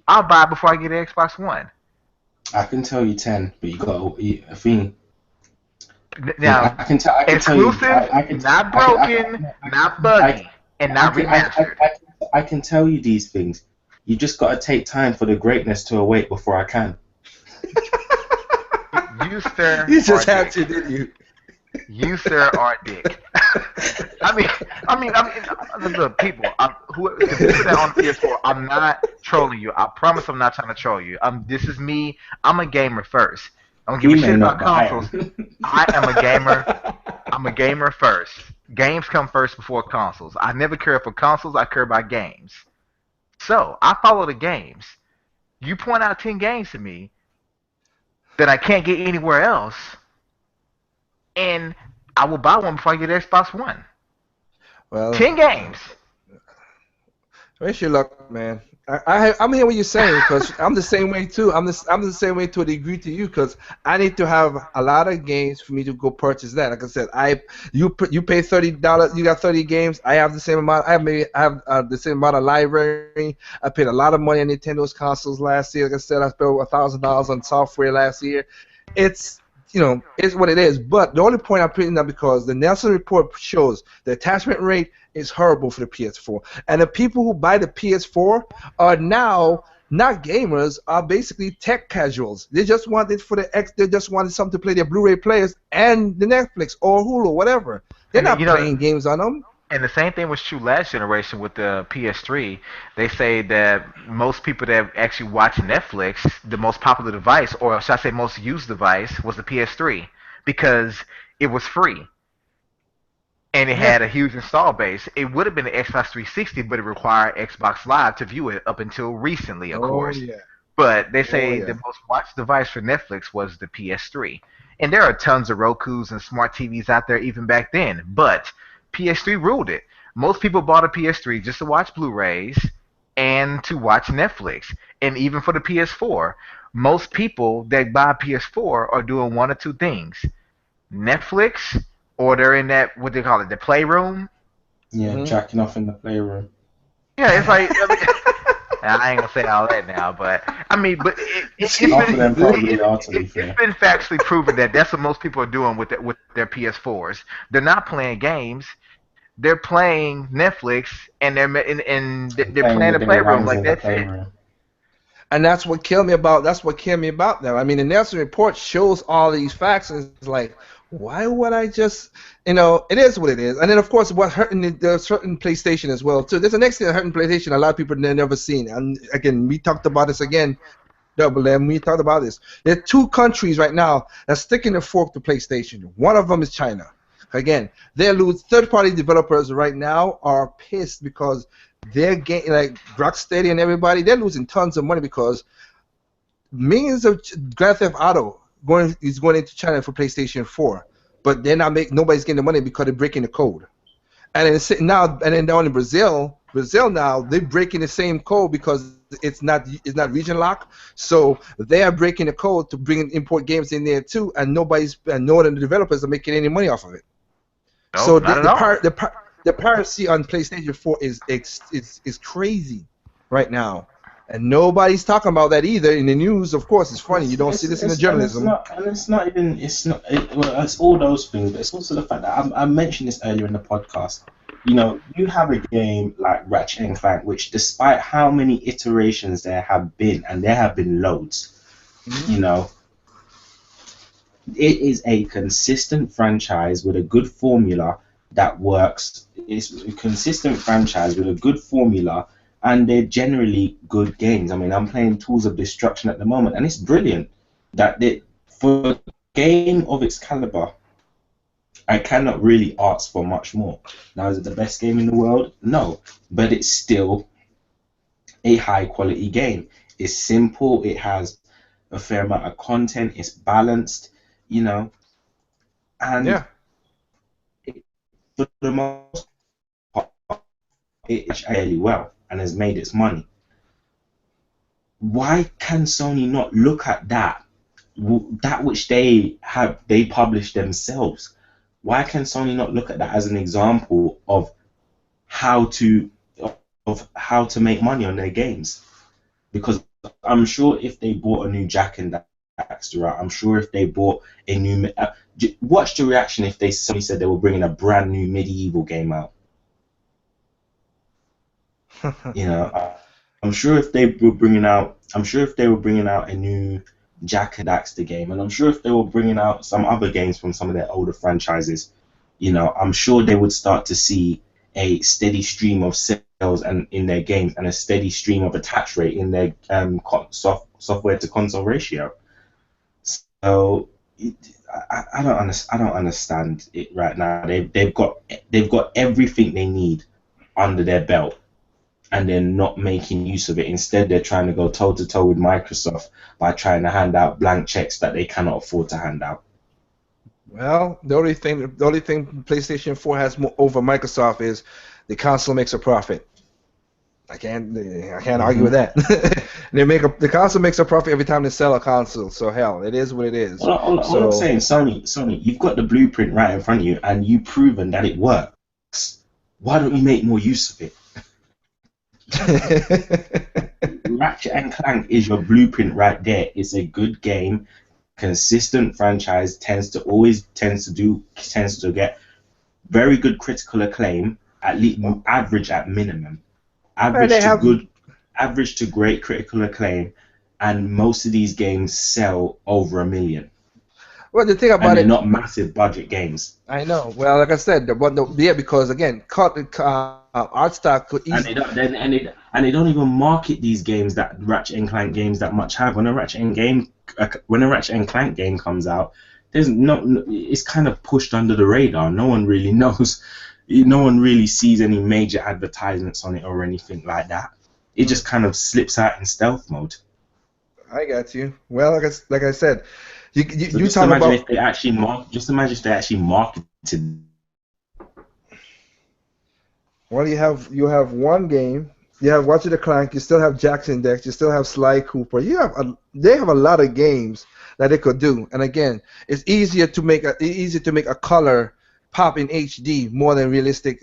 I'll buy it before I get an Xbox One. I can tell you 10, but you got a thing. Now, I can tell exclusive, you, not broken, not buggy, and not remastered. I can tell you these things. You just got to take time for the greatness to awake before I can. You, sir, You just are had dick. to, didn't you? You, sir, are dick. Look, people, the people that on the PS4, I'm not trolling you. I promise I'm not trying to troll you. This is me. I'm a gamer first. I don't give He a may shit not, about but I consoles. am. I am a gamer. I'm a gamer first. Games come first before consoles. I never care for consoles. I care about games. So I follow the games. You point out 10 games to me that I can't get anywhere else, and I will buy one before I get Xbox One. Well, 10 games. wish you luck, man. I'm hearing what you're saying because I'm the same way too. I'm the same way to a degree to you because I need to have a lot of games for me to go purchase that. Like I said, you pay $30. You got 30 games. I have the same amount. I have the same amount of library. I paid a lot of money on Nintendo's consoles last year. Like I said, I spent over $1,000 on software last year. It's it's what it is. But the only point I'm putting that because the Nelson report shows the attachment rate is horrible for the PS4, and the people who buy the PS4 are now not gamers, are basically tech casuals. They just want it for the X. They just wanted something to play their Blu-ray players and the Netflix or Hulu, whatever. They're And not playing games on them. and the same thing was true last generation with the PS3. They say that most people that actually watch Netflix, the most popular device, or should I say most used device, was the PS3 because it was free and it Yeah. had a huge install base. It would have been the Xbox 360, but it required Xbox Live to view it up until recently, of Oh course. yeah. But they Oh say yeah. the most watched device for Netflix was the PS3. And there are tons of Rokus and smart TVs out there even back then. But PS3 ruled it. Most people bought a PS3 just to watch Blu-rays and to watch Netflix. And even for the PS4, most people that buy a PS4 are doing one or two things. Netflix, or they're in that, what they call it, the playroom. Yeah, Mhm. jacking off in the playroom. Yeah, it's like, I ain't gonna say all that now, but but Half of them probably are, to be it's fair. been factually proven that that's what most people are doing with their PS4s. They're not playing games; they're playing Netflix, and And they're playing playing the with their playroom. rangs Like in the that's it. playroom. And that's what killed me about. That's what killed me about them. I mean, the Nelson report shows all these facts, and it's like, why would I just, it is what it is. And then of course, what hurting there's hurting PlayStation as well too. There's the next thing that hurting PlayStation. A lot of people never seen. And again, we talked about this again. Double M. We talked about this. There are two countries right now that's sticking their fork to PlayStation. One of them is China. Again, they lose. Third-party developers right now are pissed because they're getting like Rocksteady and everybody. They're losing tons of money because millions of Grand Theft Auto is going into China for PlayStation 4, but they're not making. Nobody's getting the money because they're breaking the code. And then down in Brazil now they're breaking the same code because it's not region lock. So they are breaking the code to bring import games in there too, and no one of the developers are making any money off of it. No, So not at all. the piracy on PlayStation 4 is crazy right now, and nobody's talking about that either in the news. Of course, it's funny you don't see this in the journalism. And it's not even. It's not. Well, it's all those things, but it's also the fact that I mentioned this earlier in the podcast. You have a game like Ratchet and Clank, which, despite how many iterations there have been, and there have been loads, Mhm. you know, it is a consistent franchise with a good formula that works. It's a consistent franchise with a good formula, and they're generally good games. I mean, I'm playing Tools of Destruction at the moment, and it's brilliant. For a game of its caliber, I cannot really ask for much more. Now, is it the best game in the world? No, but it's still a high quality game. It's simple. It has a fair amount of content. It's balanced, and Yeah. for the most part, it's fairly well and has made its money. Why can Sony not look at that which they publish themselves? Why can Sony not look at that as an example of how to make money on their games? Because I'm sure if they bought a new Jack and Daxter out, I'm sure if they bought a new watch the reaction if Sony said they were bringing a brand new medieval game out. I'm sure if they were bringing out a new Jak and Daxter game, and I'm sure if they were bringing out some other games from some of their older franchises, I'm sure they would start to see a steady stream of sales and in their games, and a steady stream of attach rate in their software to console ratio. So I don't understand it right now. They've got everything they need under their belt, and they're not making use of it. Instead, they're trying to go toe to toe with Microsoft by trying to hand out blank checks that they cannot afford to hand out. Well, the only thing PlayStation 4 has over Microsoft is the console makes a profit. I can't argue with that. The console makes a profit every time they sell a console. So hell, it is what it is. All I'm saying, Sony, you've got the blueprint right in front of you, and you've proven that it works. Why don't you make more use of it? Ratchet and Clank is your blueprint right there. It's a good game, consistent franchise, tends to get very good critical acclaim, at least average at minimum. Average to great critical acclaim, and most of these games sell over 1 million. Well, the thing about they're not massive budget games. I know. Well, like I said, because again, art style could easily. And they don't even market these games, that Ratchet and Clank games, that much have. When a Ratchet and Clank game comes out, it's kind of pushed under the radar. No one really knows. No one really sees any major advertisements on it or anything like that. It just kind of slips out in stealth mode. I got you. Well, like I said, you just talk imagine about. If they actually marketed. Well, you have one game. You have Ratchet and Clank. You still have Jackson Dex. You still have Sly Cooper. They have a lot of games that they could do. And again, it's easier to make a color pop in HD more than photorealistic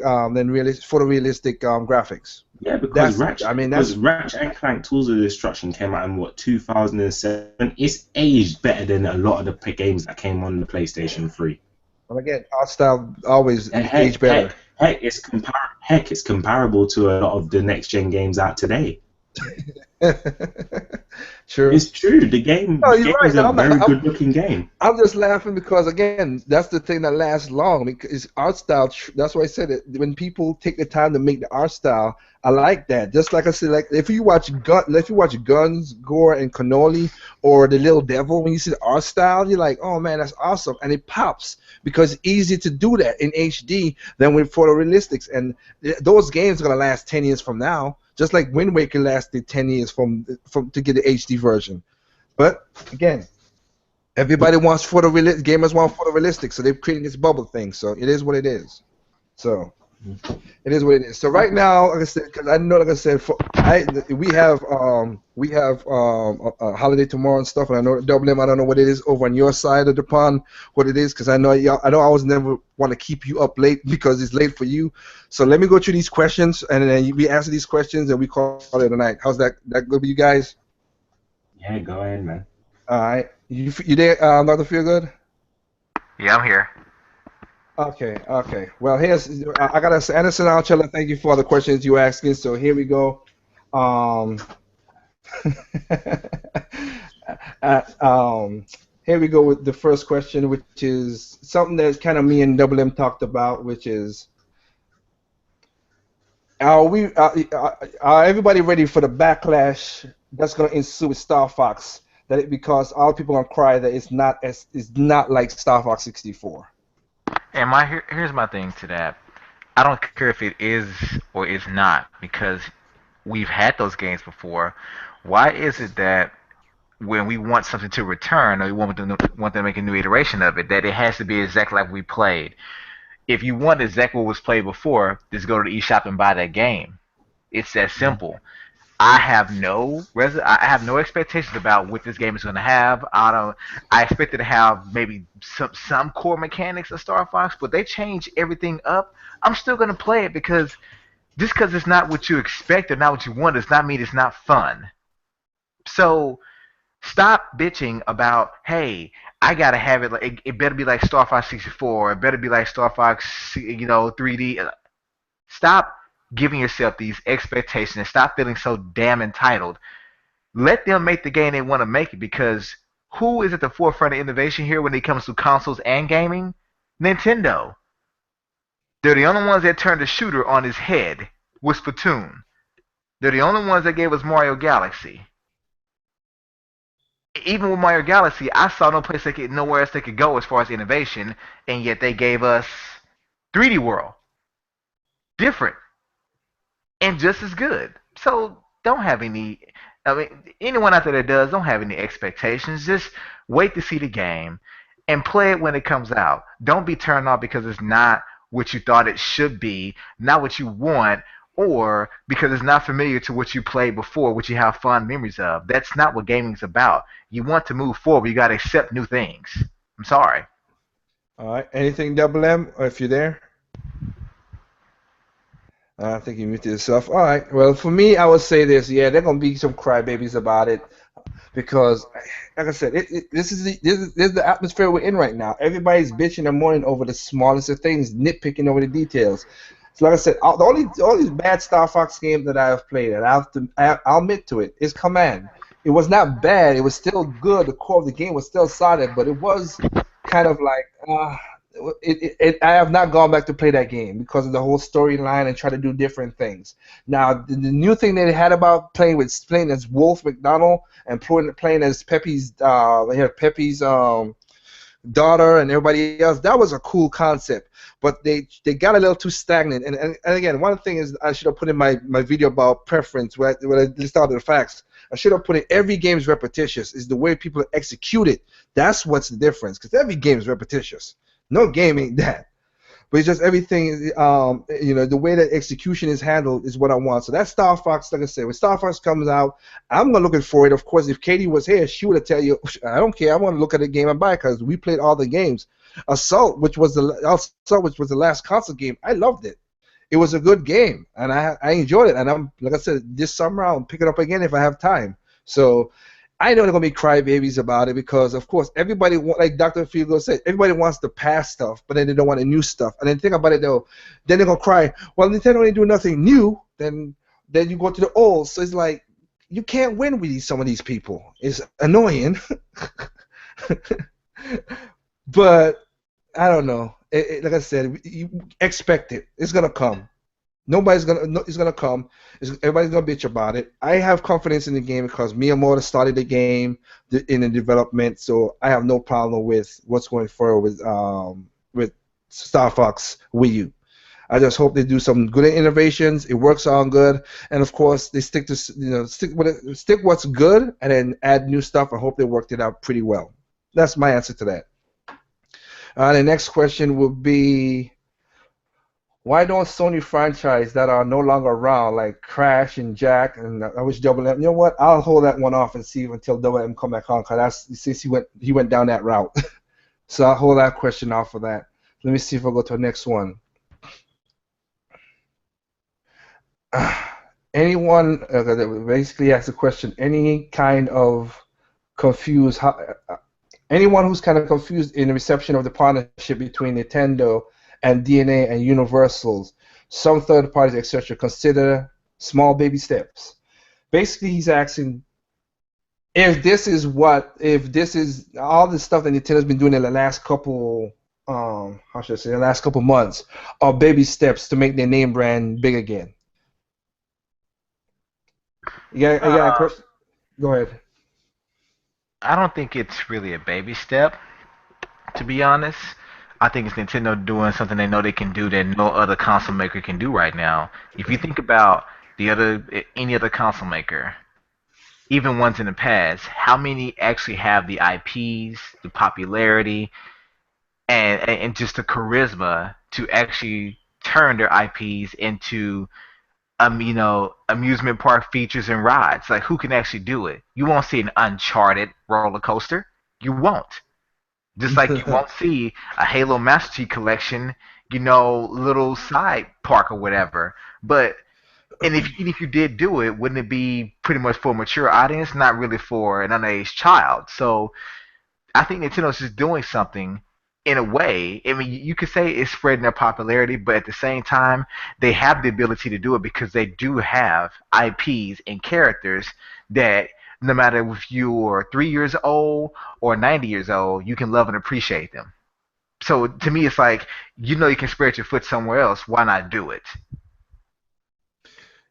graphics. Yeah, because Ratchet and Clank Tools of Destruction came out in 2007. It's aged better than a lot of the games that came on the PlayStation 3. Well, again, art style always aged better. It's comparable to a lot of the next gen games out today. Sure. It's true. The game is a very good looking game. I'm just laughing because, again, that's the thing that lasts long. Because art style. That's why I said it. When people take the time to make the art style, I like that. Just like I said, like if you watch Guns, Gore, and Cannoli, or The Little Devil, when you see the art style, you're like, oh man, that's awesome, and it pops because it's easy to do that in HD than with photorealistics. And those games are gonna last 10 years from now. Just like Wind Waker lasted 10 years from to get the HD version. But again, everybody wants photorealistic. Gamers want photorealistic, so they're creating this bubble thing. So it is what it is. So it is what it is. So right now, like I said, because I know, like I said, we have a holiday tomorrow and stuff, and I know Double M. I don't know what it is over on your side of the pond, what it is, because I know I always never want to keep you up late because it's late for you. So let me go through these questions, and then we answer these questions, and we call it a night. How's that? That good with you guys? Yeah, go ahead, man. All right. You there, Dr. Feelgood? Yeah, I'm here. Okay. Well, I gotta say, Anderson Alchella, thank you for the questions you asking. So here we go. Here we go with the first question, which is something that kind of me and Double M talked about, which is, are everybody ready for the backlash that's gonna ensue with Star Fox? Because all people are gonna cry that it's not like Star Fox 64. And here's my thing to that. I don't care if it is or is not, because we've had those games before. Why is it that when we want something to return, or we want them to make a new iteration of it, that it has to be exactly like we played? If you want exactly what was played before, just go to the eShop and buy that game. It's that simple. I have no expectations about what this game is going to have. I expect it to have maybe some core mechanics of Star Fox, but they change everything up. I'm still going to play it because just because it's not what you expect or not what you want does not mean it's not fun. So stop bitching about, hey, I gotta have it. Like it better be like Star Fox 64. It better be like Star Fox, 3D. Stop giving yourself these expectations and stop feeling so damn entitled. Let them make the game they want to make it, because Who is at the forefront of innovation here when it comes to consoles and gaming? Nintendo. They're the only ones that turned the shooter on his head with Splatoon. They're the only ones that gave us Mario Galaxy. Even with Mario Galaxy, I saw nowhere else they could go as far as innovation, and yet they gave us 3D World. Different. And just as good. So don't have any. I mean, anyone out there that does, don't have any expectations. Just wait to see the game and play it when it comes out. Don't be turned off because it's not what you thought it should be, not what you want, or because it's not familiar to what you played before, what you have fond memories of. That's not what gaming's about. You want to move forward, you got to accept new things. I'm sorry. All right. Anything, Double M, or if you're there? I think you muted yourself. All right. Well, for me, I would say this. Yeah, there are gonna be some crybabies about it because, like I said, this is the atmosphere we're in right now. Everybody's bitching and moaning over the smallest of things, nitpicking over the details. So, like I said, all these bad Star Fox games that I have played, and I'll admit to it, is Command. It was not bad. It was still good. The core of the game was still solid, but it was kind of like. I have not gone back to play that game because of the whole storyline and try to do different things. Now, the new thing they had about playing as Wolf McDonald and playing as Pepe's, Pepe's daughter and everybody else, that was a cool concept. But they got a little too stagnant. And again, one thing is I should have put in my video about preference where I list out the facts. I should have put in every game is repetitious. Is the way people execute it. That's what's the difference because every game is repetitious. No game ain't that. But it's just everything, the way that execution is handled is what I want. So that's Star Fox, like I said. When Star Fox comes out, I'm not looking for it. Of course, if Katie was here, she would have tell you, I don't care. I want to look at the game and buy it because we played all the games. Assault, which was the last console game, I loved it. It was a good game, and I enjoyed it. And I'm, like I said, this summer I'll pick it up again if I have time. So I know they're gonna be crybabies about it because, of course, everybody like Dr. Figo said, everybody wants the past stuff, but then they don't want the new stuff. And then think about it though, then they're gonna cry. Well, Nintendo ain't doing nothing new. Then you go to the old. So it's like you can't win with some of these people. It's annoying, but I don't know. Like I said, you expect it. It's gonna come. It's gonna come. Everybody's gonna bitch about it. I have confidence in the game because Miyamoto started the game in the development, so I have no problem with what's going forward with Star Fox Wii U. I just hope they do some good innovations. It works on good, and of course they stick what's good, and then add new stuff. I hope they worked it out pretty well. That's my answer to that. The next question would be. Why don't Sony franchise that are no longer around, like Crash and Jack, and I wish Double M? You know what? I'll hold that one off and see until Double M come back on, because since he went down that route. So I'll hold that question off for that. Let me see if I go to the next one. Anyone basically asks a question. Any kind of confused? Anyone who's kind of confused in the reception of the partnership between Nintendo and DNA and Universals, some third parties, etc., consider small baby steps. Basically, he's asking if this is all the stuff that Nintendo's been doing in the last couple, the last couple months, are baby steps to make their name brand big again. Yeah, go ahead. I don't think it's really a baby step, to be honest. I think it's Nintendo doing something they know they can do that no other console maker can do right now. If you think about any other console maker, even ones in the past, how many actually have the IPs, the popularity, and just the charisma to actually turn their IPs into amusement park features and rides? Like, who can actually do it? You won't see an Uncharted roller coaster. You won't. Just like you won't see a Halo Master Chief Collection, little side park or whatever. But if you did do it, wouldn't it be pretty much for a mature audience, not really for an underage child? So I think Nintendo's just doing something in a way. I mean, you could say it's spreading their popularity, but at the same time, they have the ability to do it because they do have IPs and characters that no matter if you're 3 years old or 90 years old, you can love and appreciate them. So to me, it's like you can spread your foot somewhere else. Why not do it?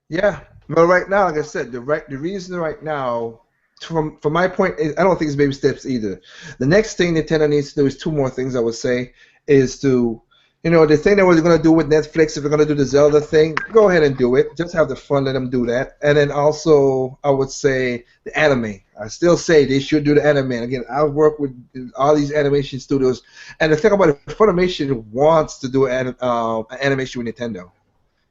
Yeah. Well, right now, like I said, the reason right now, from my point, I don't think it's baby steps either. The next thing Nintendo needs to do is two more things. I would say is to, the thing that we're gonna do with Netflix. If we're gonna do the Zelda thing, go ahead and do it. Just have the fun. Let them do that. And then also, I would say the anime. I still say they should do the anime. And again, I've worked with all these animation studios, and the thing about it, Funimation wants to do an animation with Nintendo.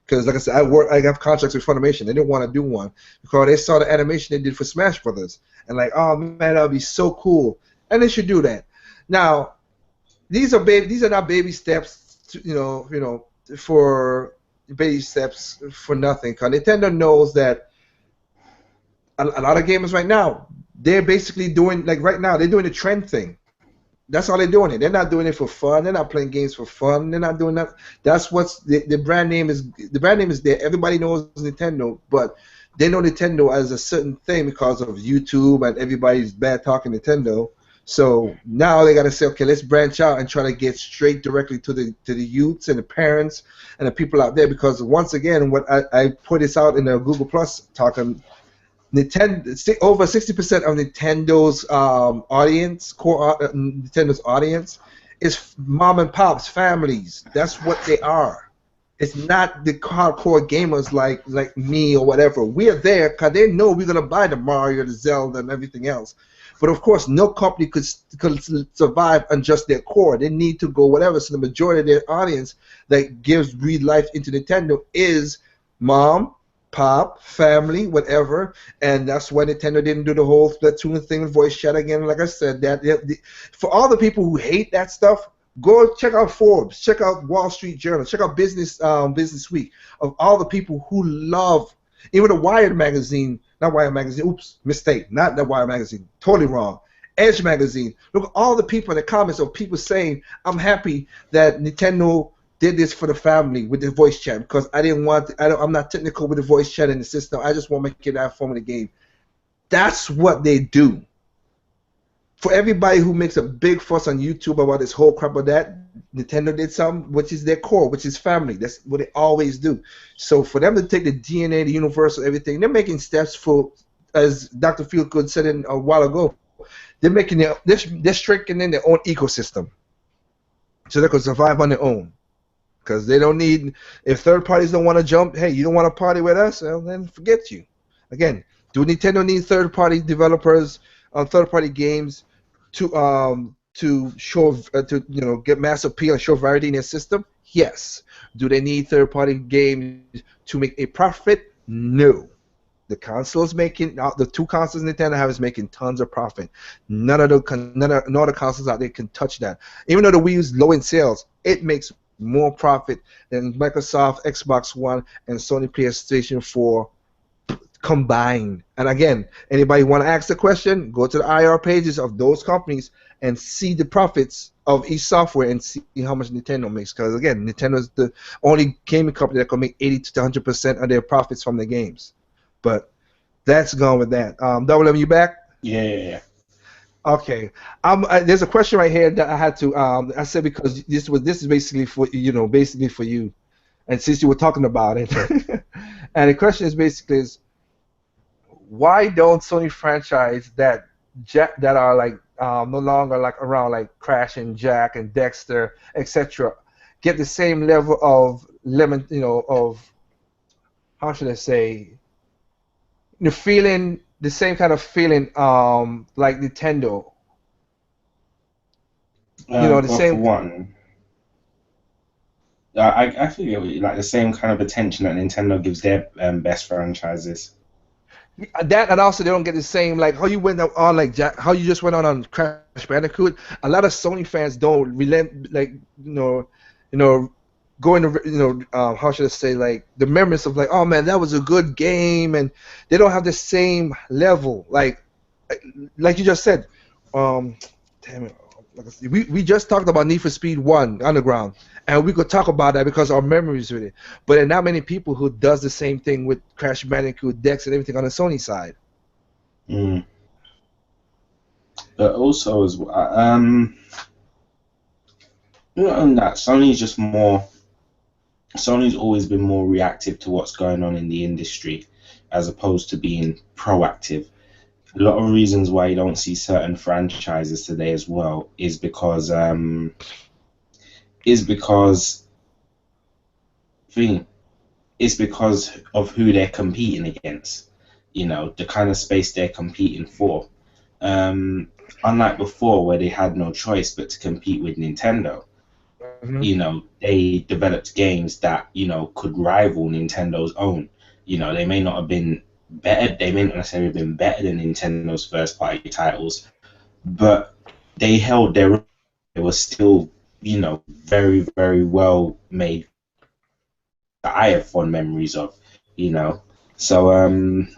Because, like I said, I have contracts with Funimation. They didn't want to do one because they saw the animation they did for Smash Brothers, and like, oh man, that would be so cool, and they should do that. Now, these are not baby steps, for baby steps for nothing. Because Nintendo knows that a lot of gamers right now, they're basically doing, like right now, they're doing the trend thing. That's all they're doing it. They're not doing it for fun. They're not playing games for fun. They're not doing that. That's what's the brand name is. The brand name is there. Everybody knows Nintendo, but they know Nintendo as a certain thing because of YouTube and everybody's bad talking Nintendo. So now they got to say, okay, let's branch out and try to get straight directly to the youths and the parents and the people out there. Because once again, what I put this out in the Google Plus talking. Over 60% of Nintendo's Nintendo's audience is mom and pops, families. That's what they are. It's not the hardcore gamers like me or whatever. We are there because they know we're gonna buy the Mario, the Zelda, and everything else. But of course, no company could survive on just their core. They need to go whatever. So the majority of their audience that breathe life into Nintendo is mom, pop, family, whatever, and that's why Nintendo didn't do the whole Splatoon thing with voice chat again. Like I said, for all the people who hate that stuff, go check out Forbes, check out Wall Street Journal, check out Business Week. Of all the people who love, even the Wired magazine, not Wired magazine. Oops, mistake, not the Wired magazine, totally wrong. Edge magazine. Look at all the people in the comments of people saying, "I'm happy that Nintendo did this for the family with the voice chat because I'm not technical with the voice chat in the system. I just want to make it that form of the game." That's what they do. For everybody who makes a big fuss on YouTube about this whole crap of that, Nintendo did something which is their core, which is family. That's what they always do. So for them to take the DNA, the universal, everything, they're making steps for, as Dr. Feelgood said a while ago, they're strengthening their own ecosystem so they can survive on their own. Because they don't need, if third parties don't want to jump, hey, you don't want to party with us, well, then forget you. Again, do Nintendo need third-party developers on third-party games to show get mass appeal and show variety in their system? Yes. Do they need third-party games to make a profit? No. The two consoles Nintendo have is making tons of profit. None of the consoles out there can touch that. Even though the Wii is low in sales, it makes more profit than Microsoft, Xbox One, and Sony PlayStation 4 combined. And again, anybody want to ask the question, go to the IR pages of those companies and see the profits of each software and see how much Nintendo makes. Because again, Nintendo is the only gaming company that can make 80 to 100% of their profits from the games. But that's gone with that. Double M, you back? Yeah. Okay. There's a question right here that I had to. I said because this is basically for you, and since you were talking about it, and the question is basically why don't Sony franchise that are like no longer like around like Crash and Jack and Dexter etc. get the same level of of how should I say feeling. The same kind of feeling, like Nintendo. The same one. I feel like the same kind of attention that Nintendo gives their best franchises. That, and also they don't get the same, like how you went on like how you just went on Crash Bandicoot. A lot of Sony fans don't relent, like going to how should I say, like the memories of like, oh man, that was a good game, and they don't have the same level, like you just said. Damn it, we just talked about Need for Speed 1 Underground, and we could talk about that because our memories with it. But there are not many people who does the same thing with Crash Bandicoot, Dex, and everything on the Sony side. Mm. But also as well, on that, Sony's always been more reactive to what's going on in the industry, as opposed to being proactive. A lot of reasons why you don't see certain franchises today as well is because thing it's because of who they're competing against. You know, the kind of space they're competing for. Um, Unlike before, where they had no choice but to compete with Nintendo. Mhm. You know, they developed games that, you know, could rival Nintendo's own. You know, they may not have been better, they may not necessarily have been better than Nintendo's first party titles, but they held their own. It was still, you know, very, very well made that I have fond memories of, you know. So, and,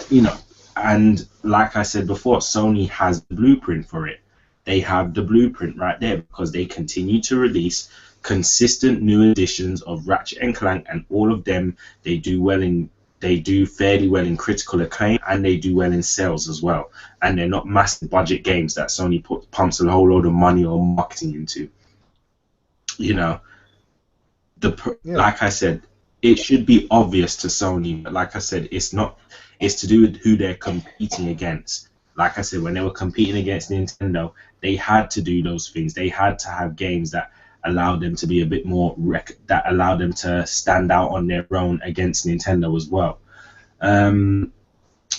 you know, and like I said before, Sony has the blueprint for it. They have the blueprint right there because they continue to release consistent new editions of Ratchet and Clank, and all of them they do fairly well in critical acclaim, and they do well in sales as well. And they're not massive budget games that Sony pumps a whole load of money or marketing into. You know, Yeah. like I said, it should be obvious to Sony, but like I said, it's not. It's to do with who they're competing against. Like I said, when they were competing against Nintendo, they had to do those things. They had to have games that allowed them to be a bit more that allowed them to stand out on their own against Nintendo as well. Um,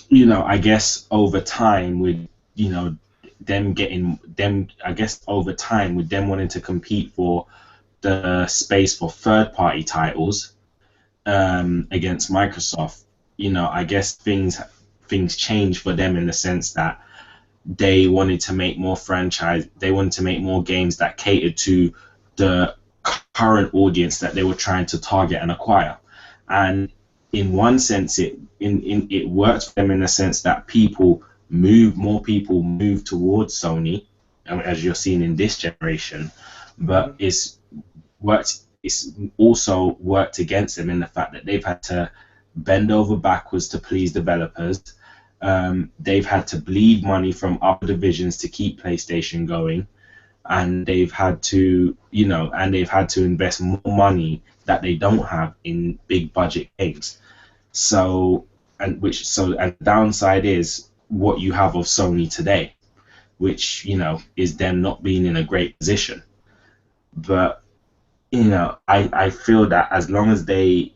you know, I guess over time with, you know, them getting them, I guess over time with them wanting to compete for the space for third party titles against Microsoft, you know, I guess things changed for them in the sense that they wanted to make more they wanted to make more games that catered to the current audience that they were trying to target and acquire. And in one sense, it worked for them in the sense that more people move towards Sony, as you're seeing in this generation, but it's also worked against them in the fact that they've had to bend over backwards to please developers. They've had to bleed money from other divisions to keep PlayStation going, and they've had to, you know, invest more money that they don't have in big budget games. So, and the downside is what you have of Sony today, which, you know, is them not being in a great position. But you know, I feel that as long as they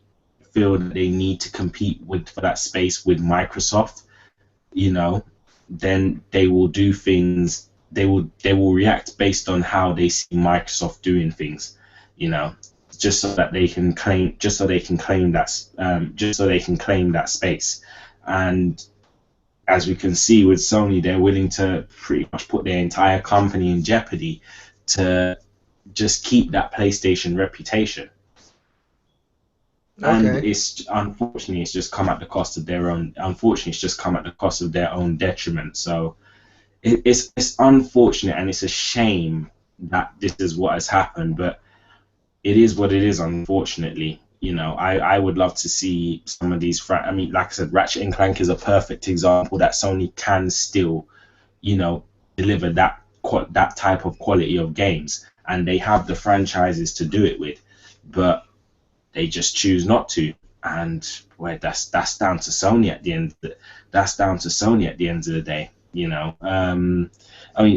feel that they need to compete for that space with Microsoft, you know, then they will do things. They will react based on how they see Microsoft doing things, you know, just so they can claim that space. And as we can see with Sony, they're willing to pretty much put their entire company in jeopardy to just keep that PlayStation reputation. And Okay. it's just come at the cost of their own. Unfortunately, it's just come at the cost of their own detriment. So it's unfortunate, and it's a shame that this is what has happened. But it is what it is. Unfortunately, you know, I would love to see some of these. I mean, like I said, Ratchet and Clank is a perfect example that Sony can still, you know, deliver that type of quality of games, and they have the franchises to do it with, but they just choose not to. And well, that's down to Sony at the end. That's down to Sony at the end of the day. You know, I mean,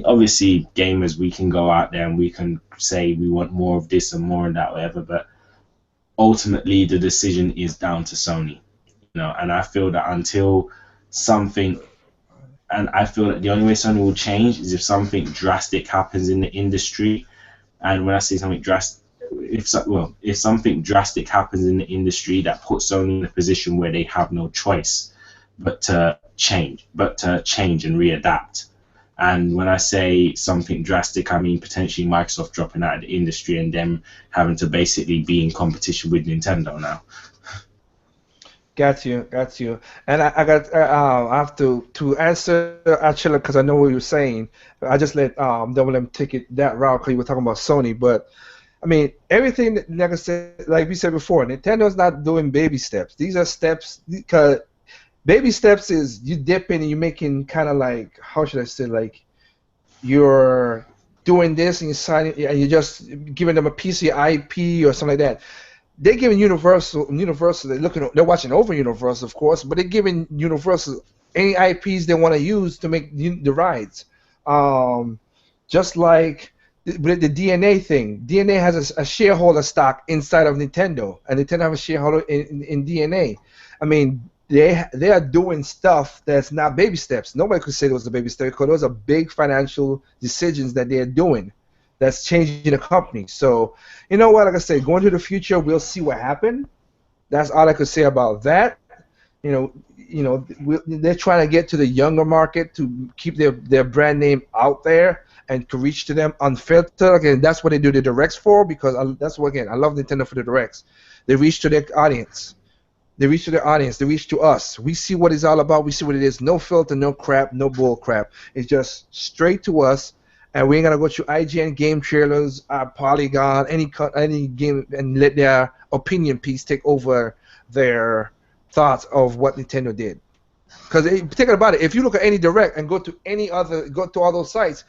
obviously, gamers, we can go out there and we can say we want more of this and more of that, whatever. But ultimately, the decision is down to Sony. You know, and I feel that I feel that the only way Sony will change is if something drastic happens in the industry. And when I say something drastic, if something drastic happens in the industry that puts Sony in a position where they have no choice but to change and readapt. And when I say something drastic, I mean potentially Microsoft dropping out of the industry and them having to basically be in competition with Nintendo now. Got you. And I have to answer actually because I know what you're saying. I just don't let them take it that route because you were talking about Sony, but I mean everything like I said, like we said before, Nintendo's not doing baby steps. These are steps because Baby steps is you dip in and you're making kind of like, how should I say, like you're doing this and you're just giving them a piece of your IP or something like that. They're giving Universal. They're watching over Universal, of course, but they're giving Universal any IPs they want to use to make the rides. Just like with the DNA thing, DNA has a shareholder stock inside of Nintendo, and Nintendo have a shareholder in DNA. I mean, they are doing stuff that's not baby steps. Nobody could say it was a baby step because those are big financial decisions that they're doing. That's changing the company. So, you know what? Like I said, going to the future, we'll see what happens. That's all I could say about that. They're trying to get to the younger market to keep their brand name out there and to reach to them unfiltered. Again, that's what they do the directs for, because that's what, again, I love Nintendo for the directs. They reach to their audience. They reach to their audience. They reach to us. We see what it's all about. We see what it is. No filter, no crap, no bull crap. It's just straight to us. And we ain't gonna go to IGN game trailers, Polygon, any game, and let their opinion piece take over their thoughts of what Nintendo did. Because thinking about it, if you look at any direct and go to all those sites,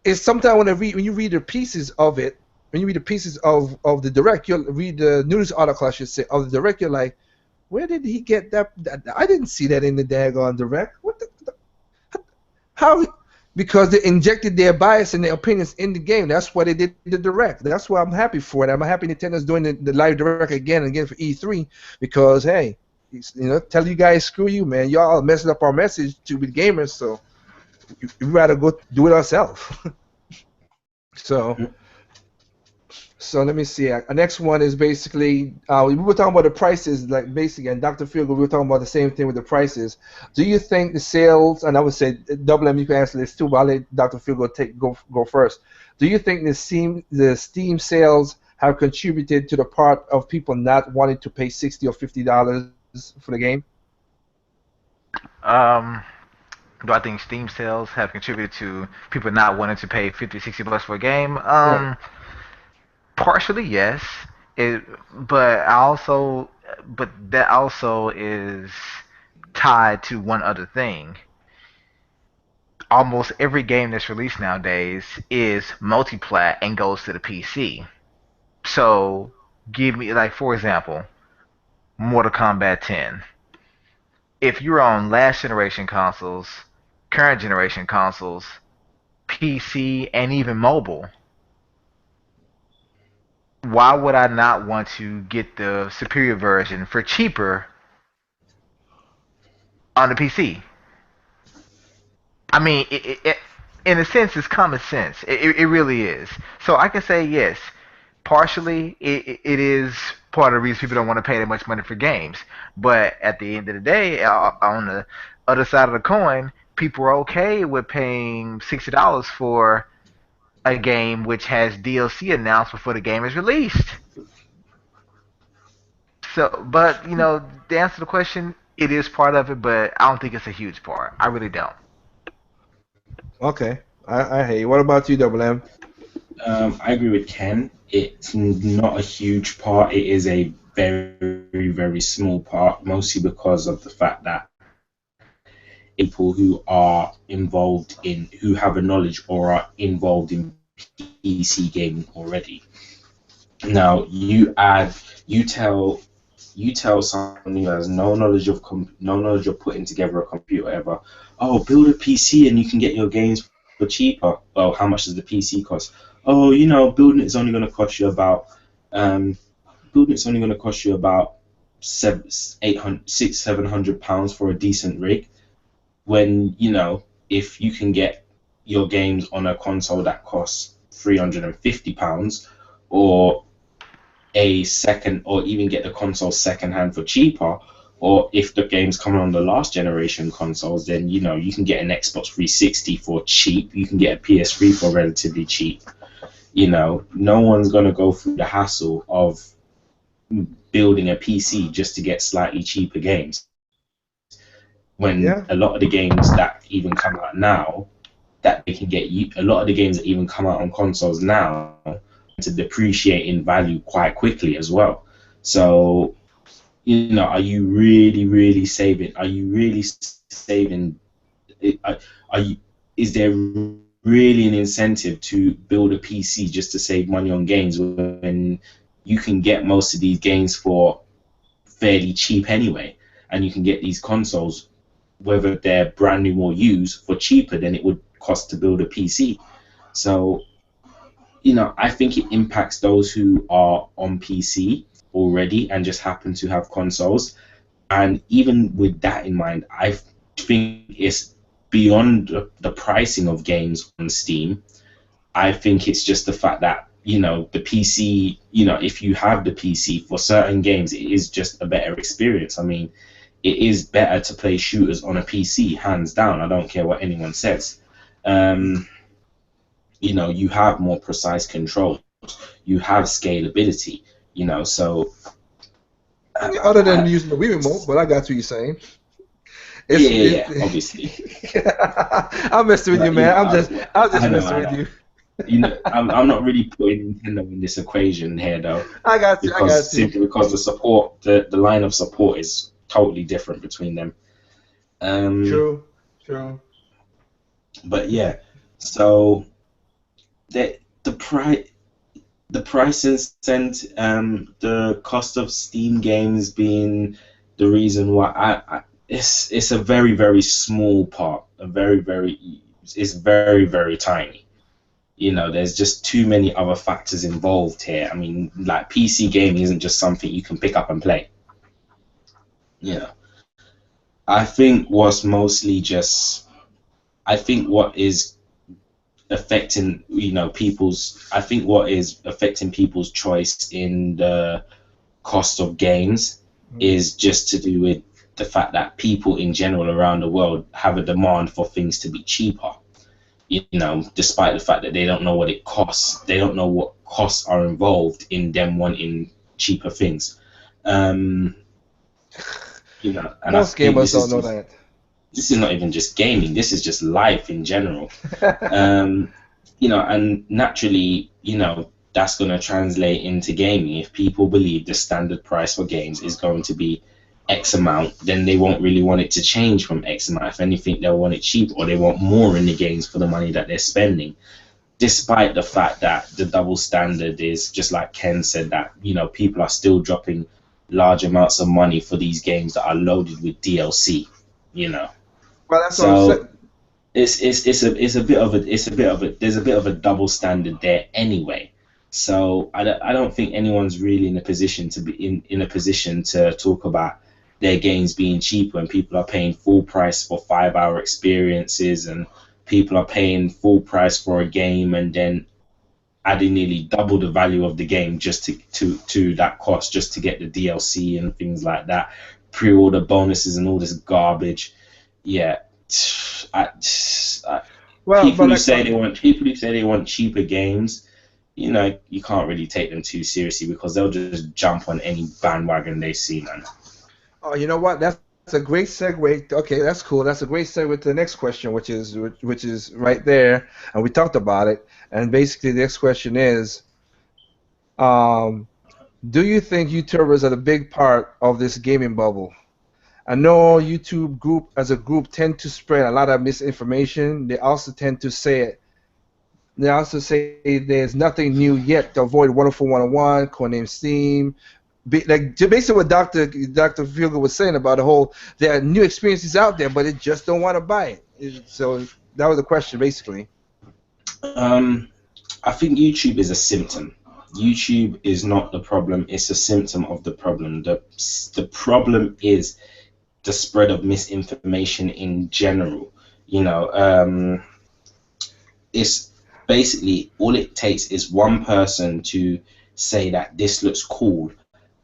it's sometimes when you read the pieces of it, when you read the pieces of the direct, you'll read the news article, I should say, of the direct. You're like, where did he get that? I didn't see that in the daggone direct. What the how? Because they injected their bias and their opinions in the game. That's why they did the direct. That's why I'm happy for it. I'm happy Nintendo's doing the live direct again and again for E3, because hey, tell you guys, screw you, man. Y'all messing up our message to be gamers, so we rather go do it ourselves. So let me see. Our next one is basically we were talking about the prices, like basically, and Dr. Fielgo, we were talking about the same thing with the prices. Do you think the sales, and I would say Double M, you can answer this too, but I'll let Dr. Fielgo go first. Do you think the Steam sales have contributed to the part of people not wanting to pay $60 or $50 for the game? Do I think Steam sales have contributed to people not wanting to pay $50, $60 for a game? Right. Partially, yes. But that also is tied to one other thing. Almost every game that's released nowadays is multiplat and goes to the PC. So, give me, like, for example, Mortal Kombat 10. If you're on last generation consoles, current generation consoles, PC, and even mobile, why would I not want to get the superior version for cheaper on the PC? I mean, in a sense, it's common sense. It really is. So I can say yes. Partially, it is part of the reason people don't want to pay that much money for games. But at the end of the day, on the other side of the coin, people are okay with paying $60 for a game which has DLC announced before the game is released. So, but to answer the question, it is part of it, but I don't think it's a huge part. I really don't. Okay, I hear you. What about you, Double M? I agree with Ken. It's not a huge part. It is a very, very small part, mostly because of the fact that people who are involved who have a knowledge or are involved in PC gaming already. Now, you tell someone who has no knowledge of putting together a computer ever, oh, build a PC and you can get your games for cheaper. Well, how much does the PC cost? Oh, building it's only going to cost you about £700 for a decent rig. When if you can get your games on a console that costs £350, or or even get the console secondhand for cheaper, or if the game's coming on the last generation consoles, then you can get an Xbox 360 for cheap. You can get a PS3 for relatively cheap. No one's gonna go through the hassle of building a PC just to get slightly cheaper games. When a lot of the games that even come out now, that they can get a lot of the games that even come out on consoles now to depreciate in value quite quickly as well. So, you know, are you really saving? Are you really saving? Are you? Is there really an incentive to build a PC just to save money on games when you can get most of these games for fairly cheap anyway, and you can get these consoles, whether they're brand new or used, for cheaper than it would cost to build a PC. So, you know, I think it impacts those who are on PC already and just happen to have consoles. And even with that in mind, I think it's beyond the pricing of games on Steam. I think it's just the fact that, you know, the PC, you know, if you have the PC for certain games, it is just a better experience. I mean, it is better to play shooters on a PC, hands down. I don't care what anyone says. You know, you have more precise controls, you have scalability, you know, so. Other than using the Wii remote, but I got what you're saying. Yeah, obviously. I'm messing with you, man. I'm just messing with you. You know, I'm not really putting Nintendo in this equation here, though. I got you. Simply because the support, the line of support is totally different between them. True. But yeah, so the price and the cost of Steam games being the reason why it's a very, very small part, it's very, very tiny. You know, there's just too many other factors involved here. I mean, like, PC gaming isn't just something you can pick up and play. You know, I think what is affecting, you know, what is affecting people's choice in the cost of games is just to do with the fact that people in general around the world have a demand for things to be cheaper. You know, despite the fact that they don't know what it costs, they don't know what costs are involved in them wanting cheaper things. You know, and most gamers don't know that. This is not even just gaming. This is just life in general. You know, and naturally, you know, that's going to translate into gaming. If people believe the standard price for games is going to be X amount, then they won't really want it to change from X amount. If anything, they'll want it cheap, or they want more in the games for the money that they're spending. Despite the fact that the double standard is, just like Ken said, that, you know, people are still dropping large amounts of money for these games that are loaded with DLC. You know, well, that's what I'm saying. There's a bit of a double standard there anyway. So I don't think anyone's really in a position to be in a position to talk about their games being cheap when people are paying full price for 5-hour experiences, and people are paying full price for a game and then adding nearly double the value of the game just to that cost, just to get the DLC and things like that, pre-order bonuses and all this garbage. Yeah, people who say they want cheaper games, you know, you can't really take them too seriously, because they'll just jump on any bandwagon they see, man. Oh, you know what? That's a great segue. Okay, that's cool. That's a great segue to the next question, which is right there, and we talked about it. And basically, the next question is, do you think YouTubers are a big part of this gaming bubble? I know YouTube as a group tend to spread a lot of misinformation. They also tend to say there's nothing new yet to avoid 104 101, Codename Steam. Basically what Dr. Fugel was saying about there are new experiences out there, but they just don't want to buy it. So that was the question, basically. I think YouTube is a symptom. YouTube is not the problem, it's a symptom of the problem. The problem is the spread of misinformation in general. You know, it's basically all it takes is one person to say that this looks cool,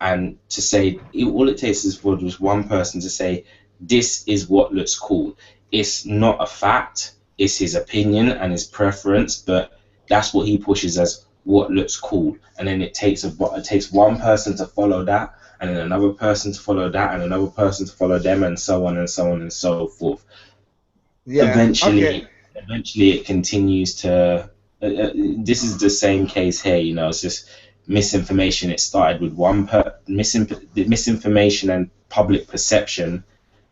and to say all it takes is for just one person to say this is what looks cool. It's not a fact, it's his opinion and his preference, but that's what he pushes as what looks cool. And then it takes one person to follow that, and then another person to follow that, and another person to follow them, and so on and so on and so forth. Yeah, eventually it continues to. This is the same case here, you know. It's just misinformation. It started with the misinformation and public perception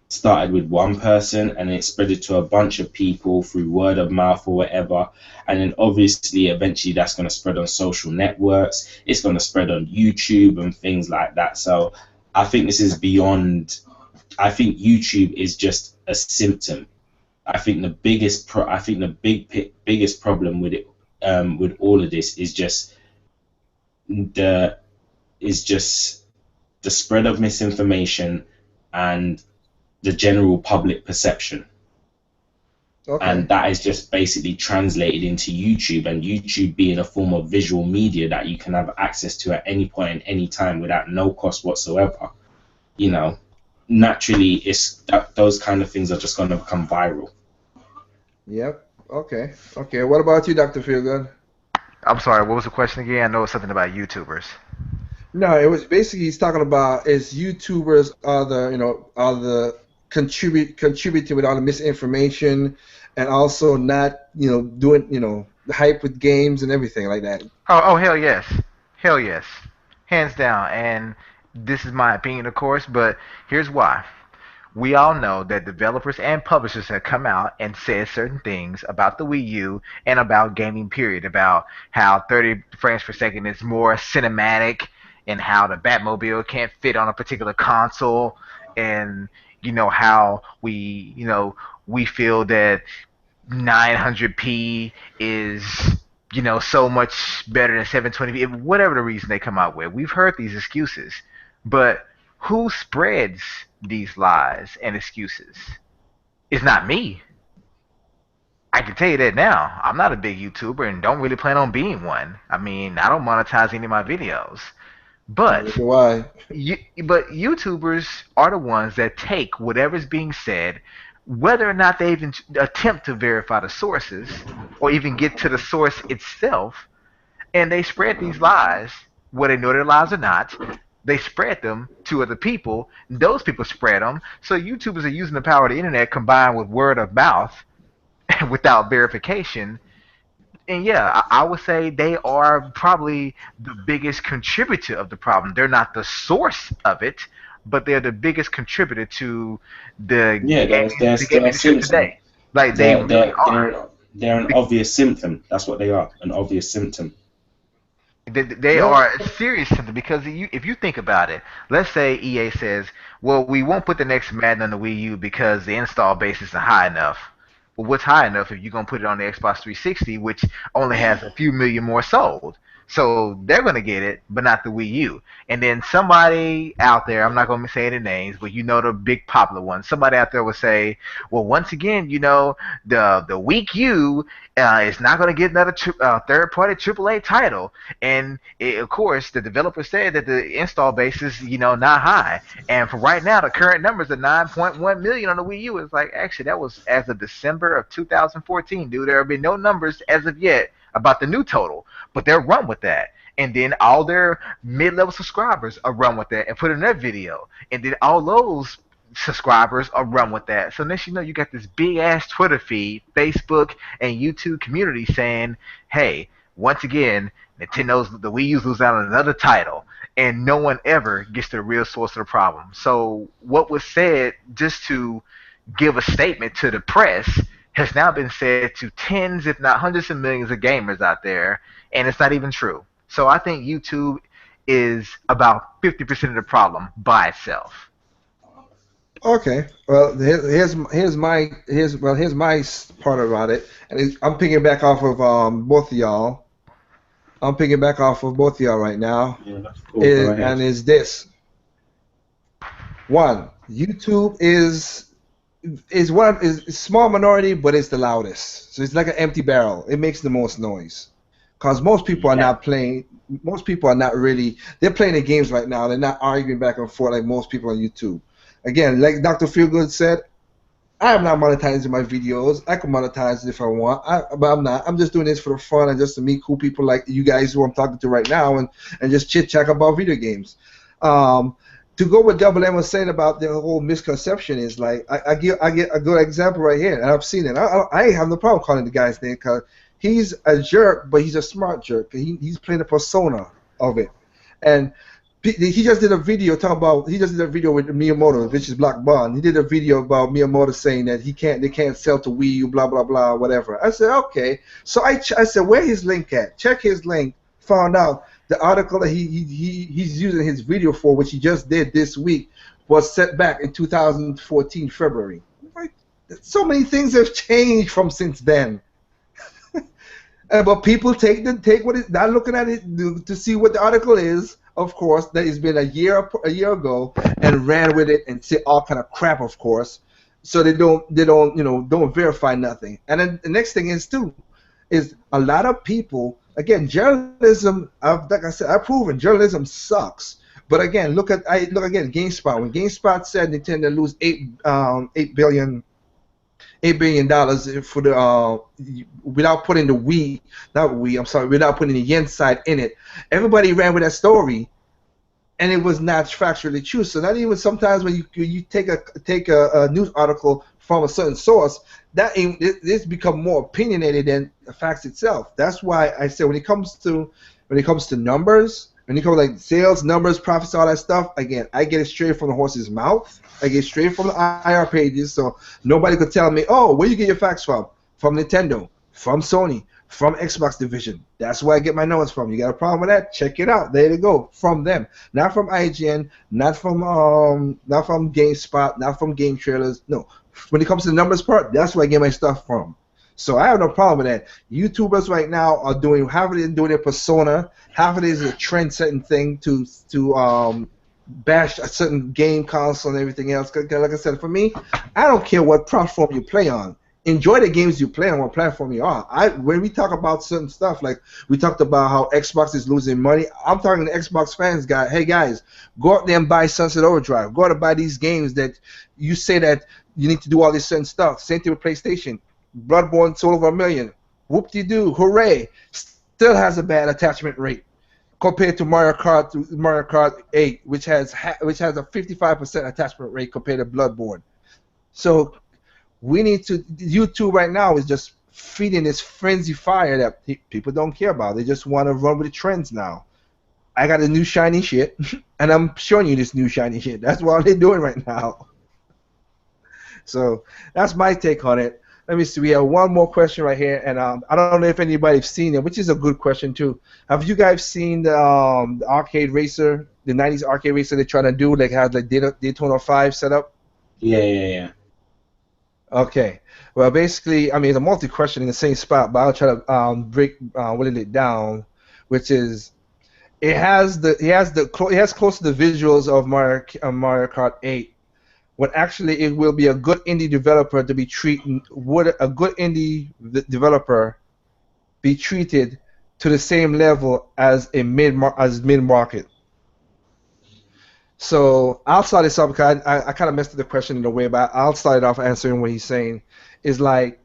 started with one person, and it spread it to a bunch of people through word of mouth or whatever. And then obviously eventually that's going to spread on social networks, it's going to spread on YouTube and things like that. So I think this is beyond, I think YouTube is just a symptom. I think the biggest biggest problem with it, with all of this, is just the spread of misinformation and the general public perception. Okay. And that is just basically translated into YouTube, and YouTube being a form of visual media that you can have access to at any point and any time without no cost whatsoever. You know, naturally, it's that those kind of things are just going to become viral. Yep. Okay. Okay. What about you, Dr. Feelgood? I'm sorry, what was the question again? I know it's something about YouTubers. No, it was basically he's talking about is YouTubers are the contributing with all the misinformation and also not doing the hype with games and everything like that. Oh, hell yes. Hell yes. Hands down. And this is my opinion, of course, but here's why. We all know that developers and publishers have come out and said certain things about the Wii U and about gaming, period, about how 30 frames per second is more cinematic and how the Batmobile can't fit on a particular console, and how we feel that 900p is so much better than 720p, whatever the reason they come out with. We've heard these excuses, but who spreads these lies and excuses? It's not me. I can tell you that now. I'm not a big YouTuber and don't really plan on being one. I mean, I don't monetize any of my videos. But why? But YouTubers are the ones that take whatever's being said, whether or not they even attempt to verify the sources or even get to the source itself, and they spread these lies, whether they know they're lies or not. They spread them to other people. Those people spread them. So YouTubers are using the power of the internet combined with word of mouth without verification. And yeah, I would say they are probably the biggest contributor of the problem. They're not the source of it, but they're the biggest contributor to the game industry today. Like they really are. They're an obvious symptom. That's what they are, an obvious symptom. They are a serious symptom because if you think about it, let's say EA says, well, we won't put the next Madden on the Wii U because the install base isn't high enough. Well, what's high enough if you're going to put it on the Xbox 360, which only has a few million more sold? So they're going to get it, but not the Wii U. And then somebody out there, I'm not going to say any names, but the big popular ones, somebody out there will say, well, once again, the Wii U is not going to get another third-party AAA title. And, of course, the developer said that the install base is, not high. And for right now, the current numbers are 9.1 million on the Wii U. It's like, actually, that was as of December of 2014, dude. There have been no numbers as of yet about the new total, but they'll run with that. And then all their mid-level subscribers will run with that and put in their video. And then all those subscribers will run with that. So next you got this big-ass Twitter feed, Facebook, and YouTube community saying, hey, once again, the Wii U's lose out on another title. And no one ever gets to the real source of the problem. So what was said just to give a statement to the press has now been said to tens, if not hundreds of millions of gamers out there, and it's not even true. So I think YouTube is about 50% of the problem by itself. Okay. Well, here's my part about it, and I'm picking back off of both of y'all. I'm picking back off of both of y'all right now. Yeah, that's cool. And is this one? YouTube is a small minority, but it's the loudest. So it's like an empty barrel. It makes the most noise. Because most people are not playing. Most people are not really. They're playing the games right now. They're not arguing back and forth like most people on YouTube. Again, like Dr. Feelgood said, I am not monetizing my videos. I can monetize it if I want, but I'm not. I'm just doing this for the fun and just to meet cool people like you guys who I'm talking to right now and just chit-chat about video games. To go with Double M was saying about the whole misconception is like I get a good example right here, and I've seen it. I ain't have no problem calling the guy's name because he's a jerk, but he's a smart jerk. He's playing a persona, of it. And he just did a video talking about. He just did a video with Miyamoto, which is Black Bond. He did a video about Miyamoto saying that they can't sell to Wii U, blah blah blah, whatever. I said okay. So I said, where his link at? Check his link. Found out the article that he's using his video for, which he just did this week, was set back in 2014 February. Like, so many things have changed from since then. But people take what it, not looking at it to see what the article is. Of course, that has been a year ago, and ran with it and say all kind of crap. Of course, so they don't verify nothing. And then the next thing is a lot of people. Again, journalism. Like I said, I've proven journalism sucks. But again, look again GameSpot. When GameSpot said Nintendo lose $8 billion for the without putting the without putting the yen side in it, everybody ran with that story, and it was not factually true. So not even sometimes when you take a news article from a certain source, this become more opinionated than the facts itself. That's why I said when it comes to numbers. When you come like sales, numbers, profits, all that stuff, again, I get it straight from the horse's mouth. I get it straight from the IR pages, so nobody could tell me, oh, where you get your facts from? From Nintendo, from Sony, from Xbox division. That's where I get my numbers from. You got a problem with that? Check it out. There you go. From them, not from IGN, not from GameSpot, not from Game Trailers. No, when it comes to the numbers part, that's where I get my stuff from. So I have no problem with that. YouTubers right now are doing half of it doing their persona, half of it is a trend-setting thing to bash a certain game console and everything else. Like I said, for me, I don't care what platform you play on. Enjoy the games you play on what platform you are. When we talk about certain stuff, like we talked about how Xbox is losing money, I'm talking to Xbox fans, hey guys, go out there and buy Sunset Overdrive. Go out and buy these games that you say that you need to do all this certain stuff. Same thing with PlayStation. Bloodborne sold over 1 million. Whoop-de-doo, hooray! Still has a bad attachment rate compared to Mario Kart 8, which has a 55% attachment rate compared to Bloodborne. So we need to. YouTube right now is just feeding this frenzy fire that people don't care about. They just want to run with the trends now. I got a new shiny shit, and I'm showing you this new shiny shit. That's what they're doing right now. So that's my take on it. Let me see. We have one more question right here, and I don't know if anybody's seen it, which is a good question too. Have you guys seen the arcade racer, the '90s arcade racer they're trying to do, like has like Daytona 5 set up? Yeah. Okay. Well, basically, I mean, it's a multi-question in the same spot, but I'll try to whittle it down, which is it has close to the visuals of Mario Kart 8. When actually it will be a good indie developer to be treated. Would a good indie developer be treated to the same level as mid-market? So I'll start this off because I kind of messed up the question in a way, but I'll start it off answering what he's saying. Is like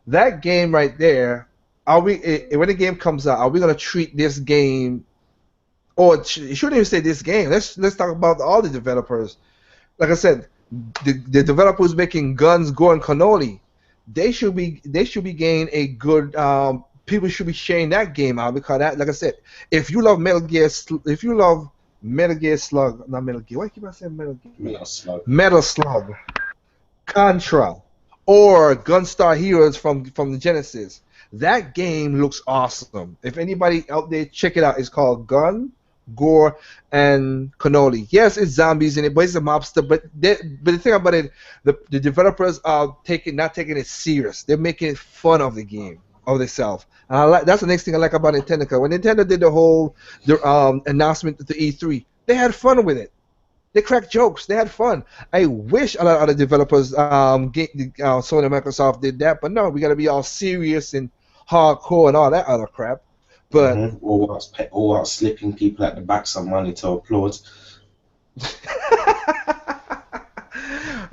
that game right there. When the game comes out, are we gonna treat this game, or it shouldn't even say this game? Let's talk about all the developers. Like I said. The developers making Guns, Gore, and Cannoli, they should be getting a good. People should be sharing that game out because that, like I said, if you love Metal Gear Slug, not Metal Gear. Why keep I saying Metal Gear? Metal Slug, Contra, or Gunstar Heroes from the Genesis. That game looks awesome. If anybody out there, check it out. It's called Gun, Gore, and Cannoli. Yes, it's zombies in it, but it's a mobster. But the thing about it, the developers are not taking it serious. They're making fun of the game, of themselves. And that's the next thing I like about Nintendo. Because when Nintendo did the announcement at the E3, they had fun with it. They cracked jokes. They had fun. I wish a lot of other developers, Sony and Microsoft, did that. But no, we got to be all serious and hardcore and all that other crap. But or whilst slipping people at the back some money to applaud.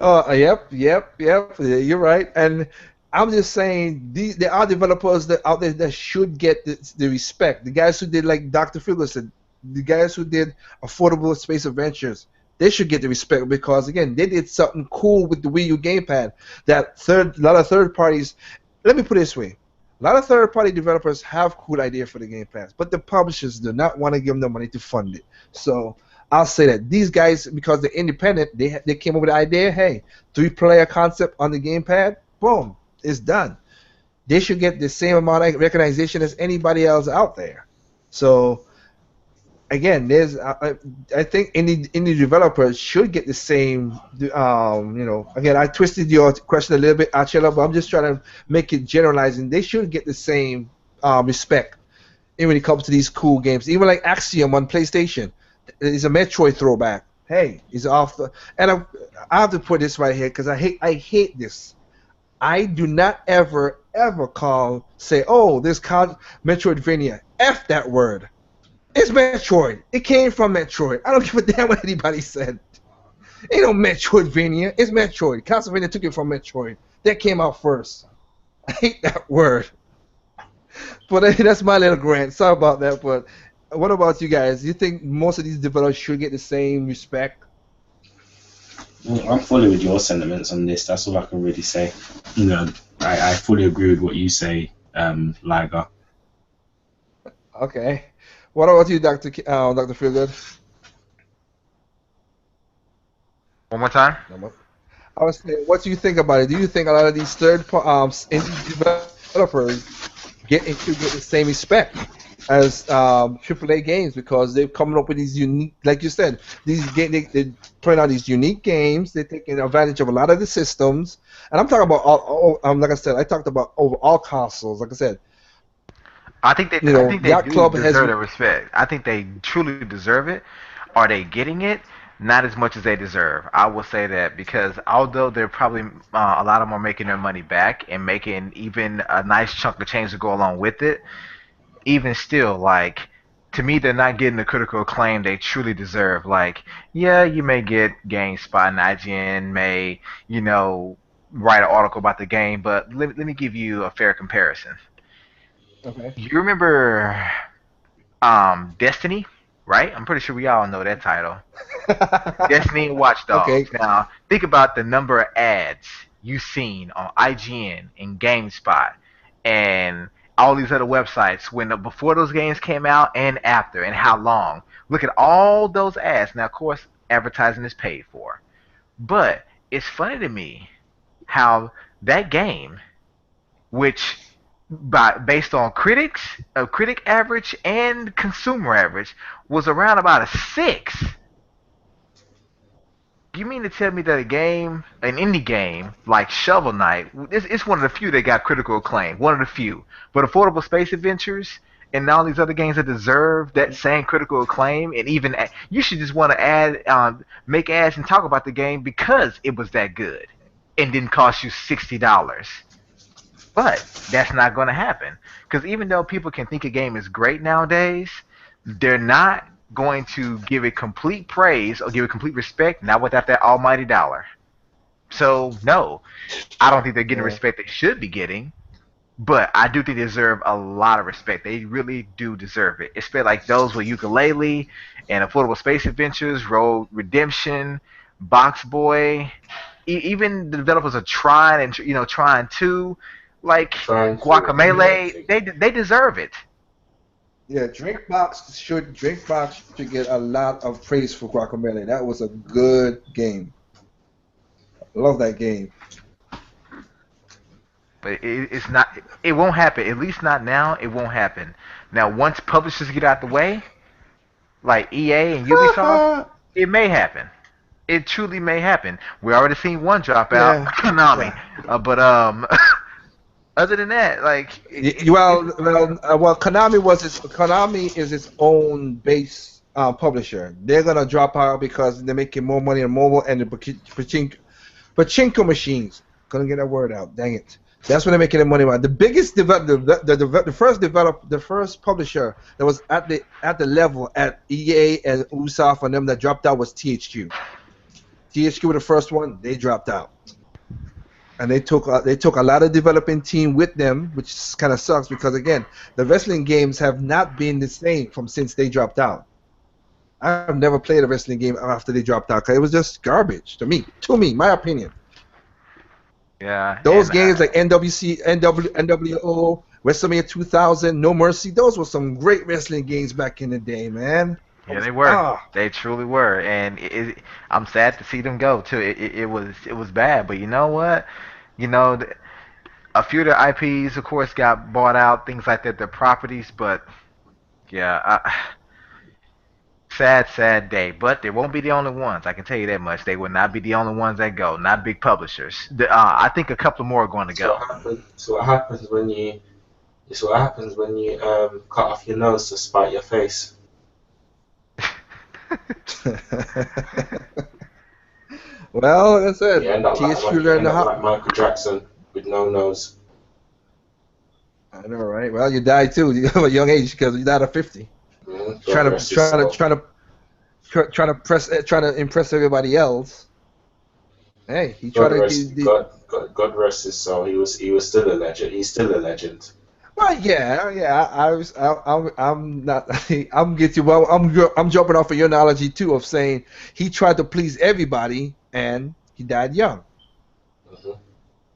Yep. You're right. And I'm just saying, there are developers out there that should get the respect. The guys who did like Dr. Ferguson, the guys who did Affordable Space Adventures, they should get the respect because again, they did something cool with the Wii U gamepad. A lot of third parties. Let me put it this way. A lot of third-party developers have cool ideas for the Game Pass, but the publishers do not want to give them the money to fund it. So I'll say that these guys, because they're independent, they came up with the idea. Hey, 3-player concept on the gamepad, boom, it's done. They should get the same amount of recognition as anybody else out there. So again, I think indie developers should get the same. Again, I twisted your question a little bit, Achela, but I'm just trying to make it generalizing. They should get the same respect when it comes to these cool games. Even like Axiom on PlayStation, it's a Metroid throwback. Hey, it's off the. And I have to put this right here because I hate this. I do not ever say, oh, this Metroidvania. F that word. It's Metroid. It came from Metroid. I don't give a damn what anybody said. Ain't no Metroidvania. It's Metroid. Castlevania took it from Metroid. That came out first. I hate that word. But that's my little rant. Sorry about that. But what about you guys? Do you think most of these developers should get the same respect? I'm fully with your sentiments on this. That's all I can really say. I fully agree with what you say, Liger. Okay. What about you, Dr. Feelgood? One more time. I was saying, what do you think about it? Do you think a lot of these indie developers should get the same respect as AAA games because they're coming up with these unique, like you said, they're putting out these unique games. They're taking advantage of a lot of the systems, and I'm talking about like I said, I talked about over all consoles. Like I said, I think they do deserve the respect. I think they truly deserve it. Are they getting it? Not as much as they deserve. I will say that because although they're probably a lot of them are making their money back and making even a nice chunk of change to go along with it, even still, like, to me, they're not getting the critical acclaim they truly deserve. Like, yeah, you may get GameSpot and IGN may, write an article about the game, but let me give you a fair comparison. Okay. You remember Destiny, right? I'm pretty sure we all know that title. Destiny and Watch Dogs. Okay. Now, think about the number of ads you've seen on IGN and GameSpot and all these other websites before those games came out and after, and how long. Look at all those ads. Now, of course, advertising is paid for. But it's funny to me how that game, which based on critic average and consumer average, was around about a 6. You mean to tell me that an indie game like Shovel Knight, it's one of the few that got critical acclaim, one of the few. But Affordable Space Adventures and all these other games that deserve that same critical acclaim, and even you should just want to make ads and talk about the game because it was that good and didn't cost you $60. But that's not going to happen because even though people can think a game is great nowadays, they're not going to give it complete praise or give it complete respect, not without that almighty dollar. So, no, I don't think they're getting the respect they should be getting, but I do think they deserve a lot of respect. They really do deserve it. Especially like those with Yooka-Laylee and Affordable Space Adventures, Road Redemption, Box Boy. Even the developers are trying to, like Guacamelee, they deserve it. Yeah, Drinkbox should get a lot of praise for Guacamelee. That was a good game. I love that game. But it's not. It won't happen. At least not now. It won't happen. Now, once publishers get out the way, like EA and Ubisoft, it may happen. It truly may happen. We already seen one drop out, Konami. Yeah. But other than that, like Konami is its own base publisher. They're gonna drop out because they're making more money on mobile and the pachinko machines. Couldn't get that word out. Dang it. That's when they're making their money on. The biggest the first publisher that was at the level at EA and Ubisoft and them that dropped out was THQ. THQ was the first one. They dropped out. And they took a lot of developing team with them, which kind of sucks because again, the wrestling games have not been the same since they dropped out. I've never played a wrestling game after they dropped out because it was just garbage to me, my opinion. Yeah. Those games like NWO, WrestleMania 2000, No Mercy. Those were some great wrestling games back in the day, man. Yeah, they were. Ah, They truly were, and I'm sad to see them go too. It was bad, but you know what? You know, a few of the IPs, of course, got bought out, things like that, their properties. But yeah, sad, sad day. But they won't be the only ones. I can tell you that much. They will not be the only ones that go. Not big publishers. I think a couple more are going to go. So what happens when you? It's what happens when you cut off your nose to spite your face. well, like I said, You end up like, THQ learned how. like Michael Jackson with no nose. I know, right? Well, you died too. You have a young age because you died at 50. Trying to impress everybody else. Hey, he tried to. God rest his soul. He was still a legend. He's still a legend. Well, yeah. I'm not. I'm get you. Well, I'm jumping off of your analogy too of saying he tried to please everybody and he died young. Mhm.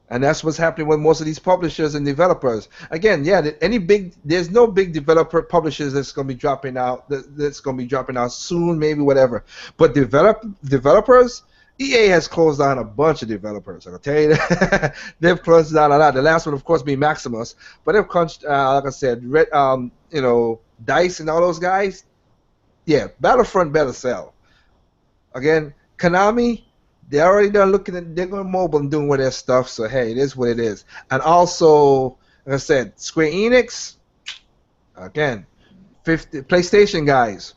And that's what's happening with most of these publishers and developers. Again, yeah, there's no big developer publishers that's going to be dropping out. That's going to be dropping out soon, maybe whatever. But developers, EA has closed down a bunch of developers. I can tell you that they've closed down a lot. The last one, of course, being Maximus, but they've crunched, like I said, Dice and all those guys. Yeah, Battlefront better sell. Again, Konami. They're already done looking at. They're going mobile and doing with their stuff. So hey, it is what it is. And also, like I said, Square Enix. Again, PlayStation guys.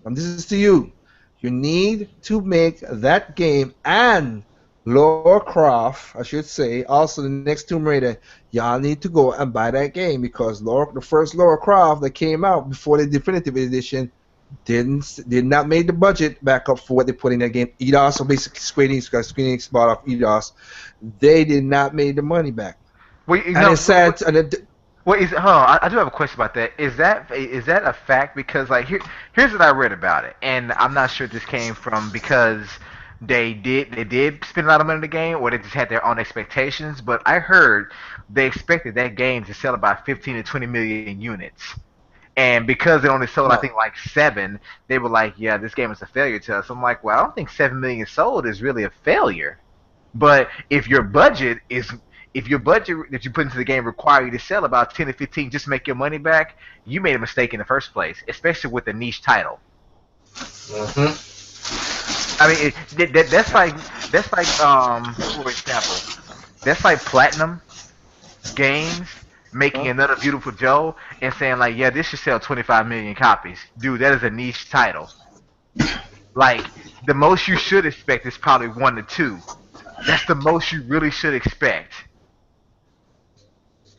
This is to you. You need to make that game and Lara Croft, I should say, also the next Tomb Raider. Y'all need to go and buy that game because the first Lara Croft that came out before the definitive edition did not make the budget back up for what they put in that game. Eidos, so basically Square Enix, because Square Enix bought off Eidos, they did not make the money back. Well, and it's sad. I do have a question about that. Is that a fact? Because like here's what I read about it, and I'm not sure if this came from because they did spend a lot of money in the game, or they just had their own expectations. But I heard they expected that game to sell about 15 to 20 million units. And because it only sold, I think, like 7, they were like, yeah, this game is a failure to us. I'm like, well, I don't think 7 million sold is really a failure. But if your budget that you put into the game require you to sell about 10 to 15 just to make your money back, you made a mistake in the first place, especially with a niche title. Mm-hmm. I mean, that's like for example, that's like Platinum Games making another Beautiful Joe and saying like, yeah, this should sell 25 million copies. Dude, that is a niche title. Like, the most you should expect is probably 1 to 2. That's the most you really should expect.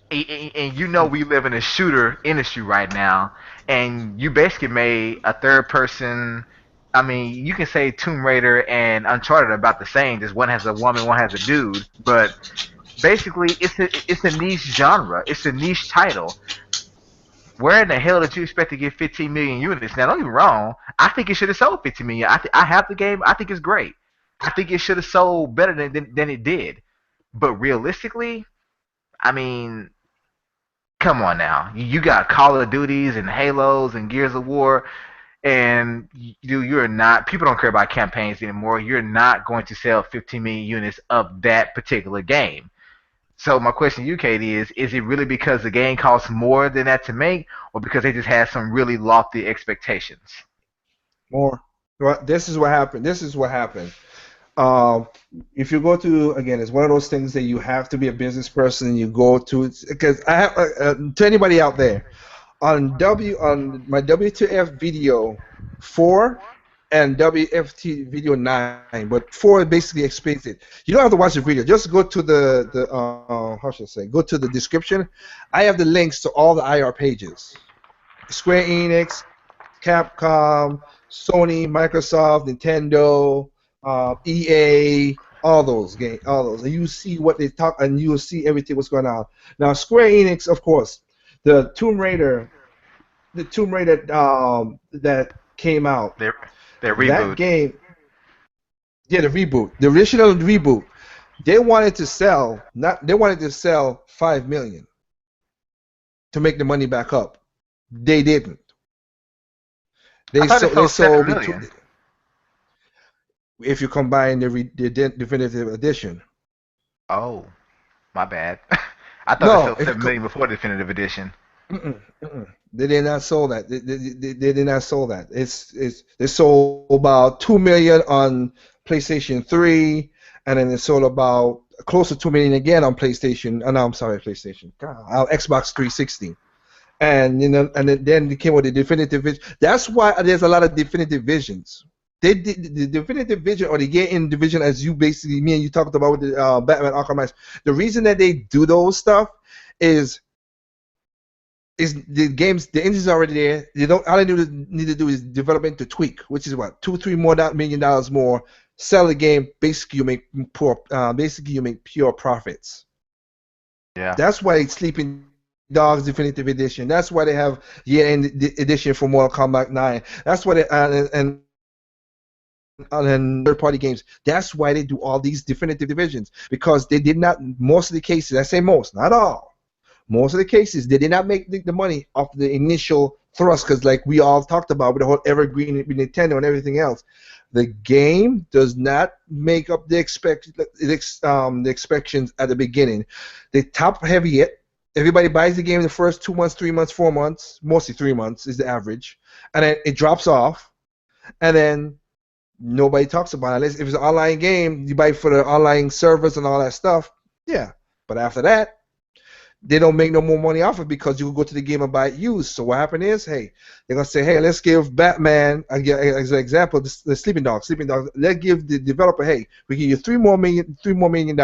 And you know we live in a shooter industry right now, and you basically made a third person. I mean, you can say Tomb Raider and Uncharted are about the same. Just one has a woman, one has a dude, but basically, it's a niche genre. It's a niche title. Where in the hell did you expect to get 15 million units? Now, don't get me wrong. I think it should have sold 15 million. I have the game. I think it's great. I think it should have sold better than it did. But realistically, I mean, come on now. You got Call of Duties and Halos and Gears of War. And you're not. People don't care about campaigns anymore. You're not going to sell 15 million units of that particular game. So my question to you, Katie, is it really because the game costs more than that to make, or because they just had some really lofty expectations? More. Well, this is what happened. If you go to, again, it's one of those things that you have to be a business person and you go to, because I have, to anybody out there, on my W2F video 4 and WFT video 9, but 4 basically explains it. You don't have to watch the video. Just go to go to the description. I have the links to all the IR pages. Square Enix, Capcom, Sony, Microsoft, Nintendo, EA, all those games, and you see what they talk, and you will see everything what's going on. Now, Square Enix, of course, the Tomb Raider that came out. Their reboot. That game, the reboot, the original reboot. They wanted to sell 5 million. to make the money back up. They didn't. I thought it sold 7 between, million. if you combine the definitive edition. Oh, my bad. I thought No, it sold if 7 million before the definitive edition. They did not sell that. They did not sell that. They sold about 2 million on PlayStation 3, and then they sold about close to 2 million again on PlayStation. No, I'm sorry, PlayStation. Xbox 360. And and then they came with the definitive vision. That's why there's a lot of definitive visions. They did the definitive vision or the year-end division, as you basically, me and you talked about with the Batman Arkham Knight. The reason that they do those stuff is the games, the engine's already there. They don't. All they need to do is development to tweak, which is what $2-3 million more. Sell the game. Basically, you make pure profits. Yeah. That's why Sleeping Dogs Definitive Edition. That's why they have year-end edition for Mortal Kombat 9. That's why and third-party games. That's why they do all these definitive divisions, because they did not. Most of the cases, I say most, not all. Most of the cases, they did not make the money off the initial thrust, because like we all talked about with the whole evergreen with Nintendo and everything else, the game does not make up the expectations at the beginning. They top heavy it. Everybody buys the game in the first 2 months, 3 months, 4 months, mostly 3 months is the average, and then it drops off, and then nobody talks about it. Unless if it's an online game, you buy it for the online servers and all that stuff. Yeah, but after that, they don't make no more money off it, because you can go to the game and buy it used. So what happened is, hey, they're gonna say, hey, let's give Batman, as an example, the Sleeping Dogs. Let's give the developer, hey, we give you $3 more million.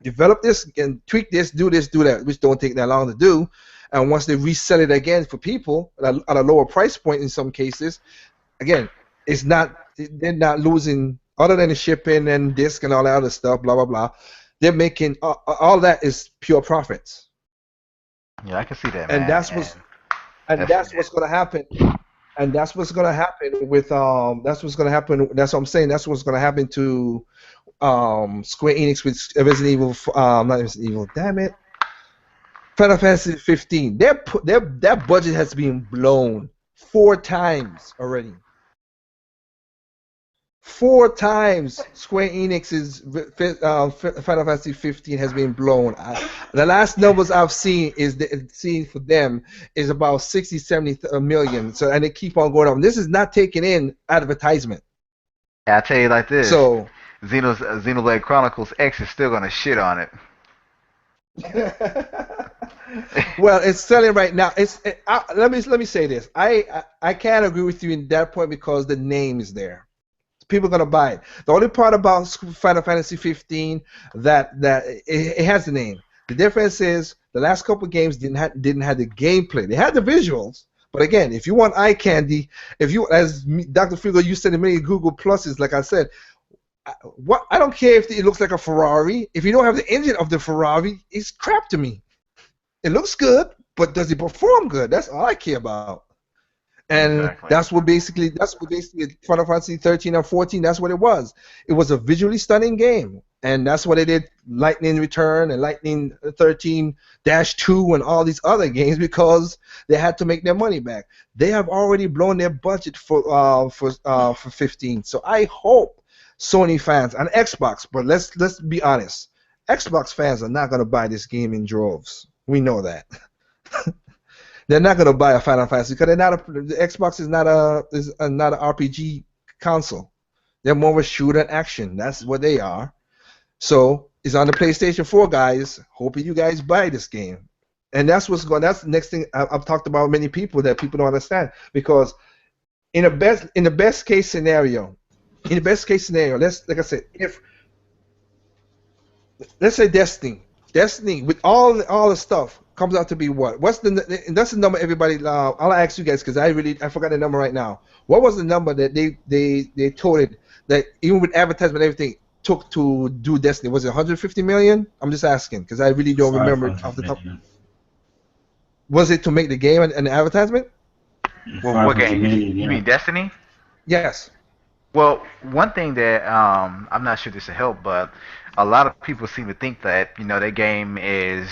Develop this and tweak this, do that, which don't take that long to do. And once they resell it again for people at a lower price point in some cases, again, they're not losing, other than the shipping and disc and all that other stuff, blah blah blah. They're making all that is pure profits. Yeah, I can see that, and man. that's what's what's going to happen. And that's what's going to happen with that's what's going to happen. That's what I'm saying. That's what's going to happen to Square Enix with Resident Evil. Not Resident Evil. Damn it. Final Fantasy 15. Their budget has been blown 4 times already. 4 times Square Enix's Final Fantasy 15 has been blown. The last numbers I've seen for them is about 60-70 million. So, and they keep on going up. This is not taking in advertisement. Yeah, I'll tell you like this. So Xenoblade Chronicles X is still gonna shit on it. Well, it's selling right now. Let me say this. I can't agree with you in that point, because the name is there. People are gonna buy it. The only part about Final Fantasy 15 that it has the name. The difference is the last couple of games didn't have the gameplay. They had the visuals, but again, if you want eye candy, as Dr. Frigo, you said in many Google Pluses, like I said, I don't care if it looks like a Ferrari. If you don't have the engine of the Ferrari, it's crap to me. It looks good, but does it perform good? That's all I care about. And exactly. that's what basically Final Fantasy 13 or 14. That's what it was. It was a visually stunning game, and that's what they did. Lightning Return and Lightning 13-2 and all these other games, because they had to make their money back. They have already blown their budget for 15. So I hope Sony fans and Xbox, but let's be honest, Xbox fans are not going to buy this game in droves. We know that. They're not going to buy a Final Fantasy, because the Xbox is not an RPG console. They're more of a shooter and action. That's what they are. So it's on the PlayStation 4, guys. Hoping you guys buy this game. And that's what's going. That's the next thing I've talked about. Many people that people don't understand, because in the best case scenario, like I said, let's say Destiny with all the stuff comes out to be what? That's the number everybody. I'll ask you guys, because I forgot the number right now. What was the number that they told it that even with advertisement and everything took to do Destiny? Was it 150 million? I'm just asking, because I really don't remember off the top. Was it to make the game and the advertisement? Well, what game? You mean Destiny? Yes. Well, one thing that I'm not sure this will help, but a lot of people seem to think that that game is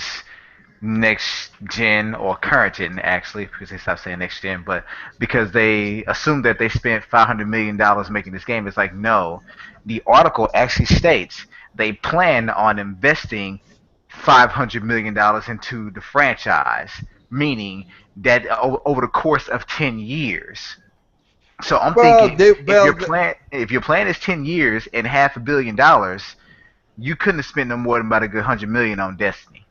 next gen or current gen actually, because they stopped saying next gen, but because they assumed that they spent $500 million making this game. It's like, no, the article actually states they plan on investing $500 million into the franchise, meaning that over the course of 10 years. So I'm Well, thinking they if well, your plan is 10 years and $500 million, you couldn't have spent no more than about a good 100 million on Destiny.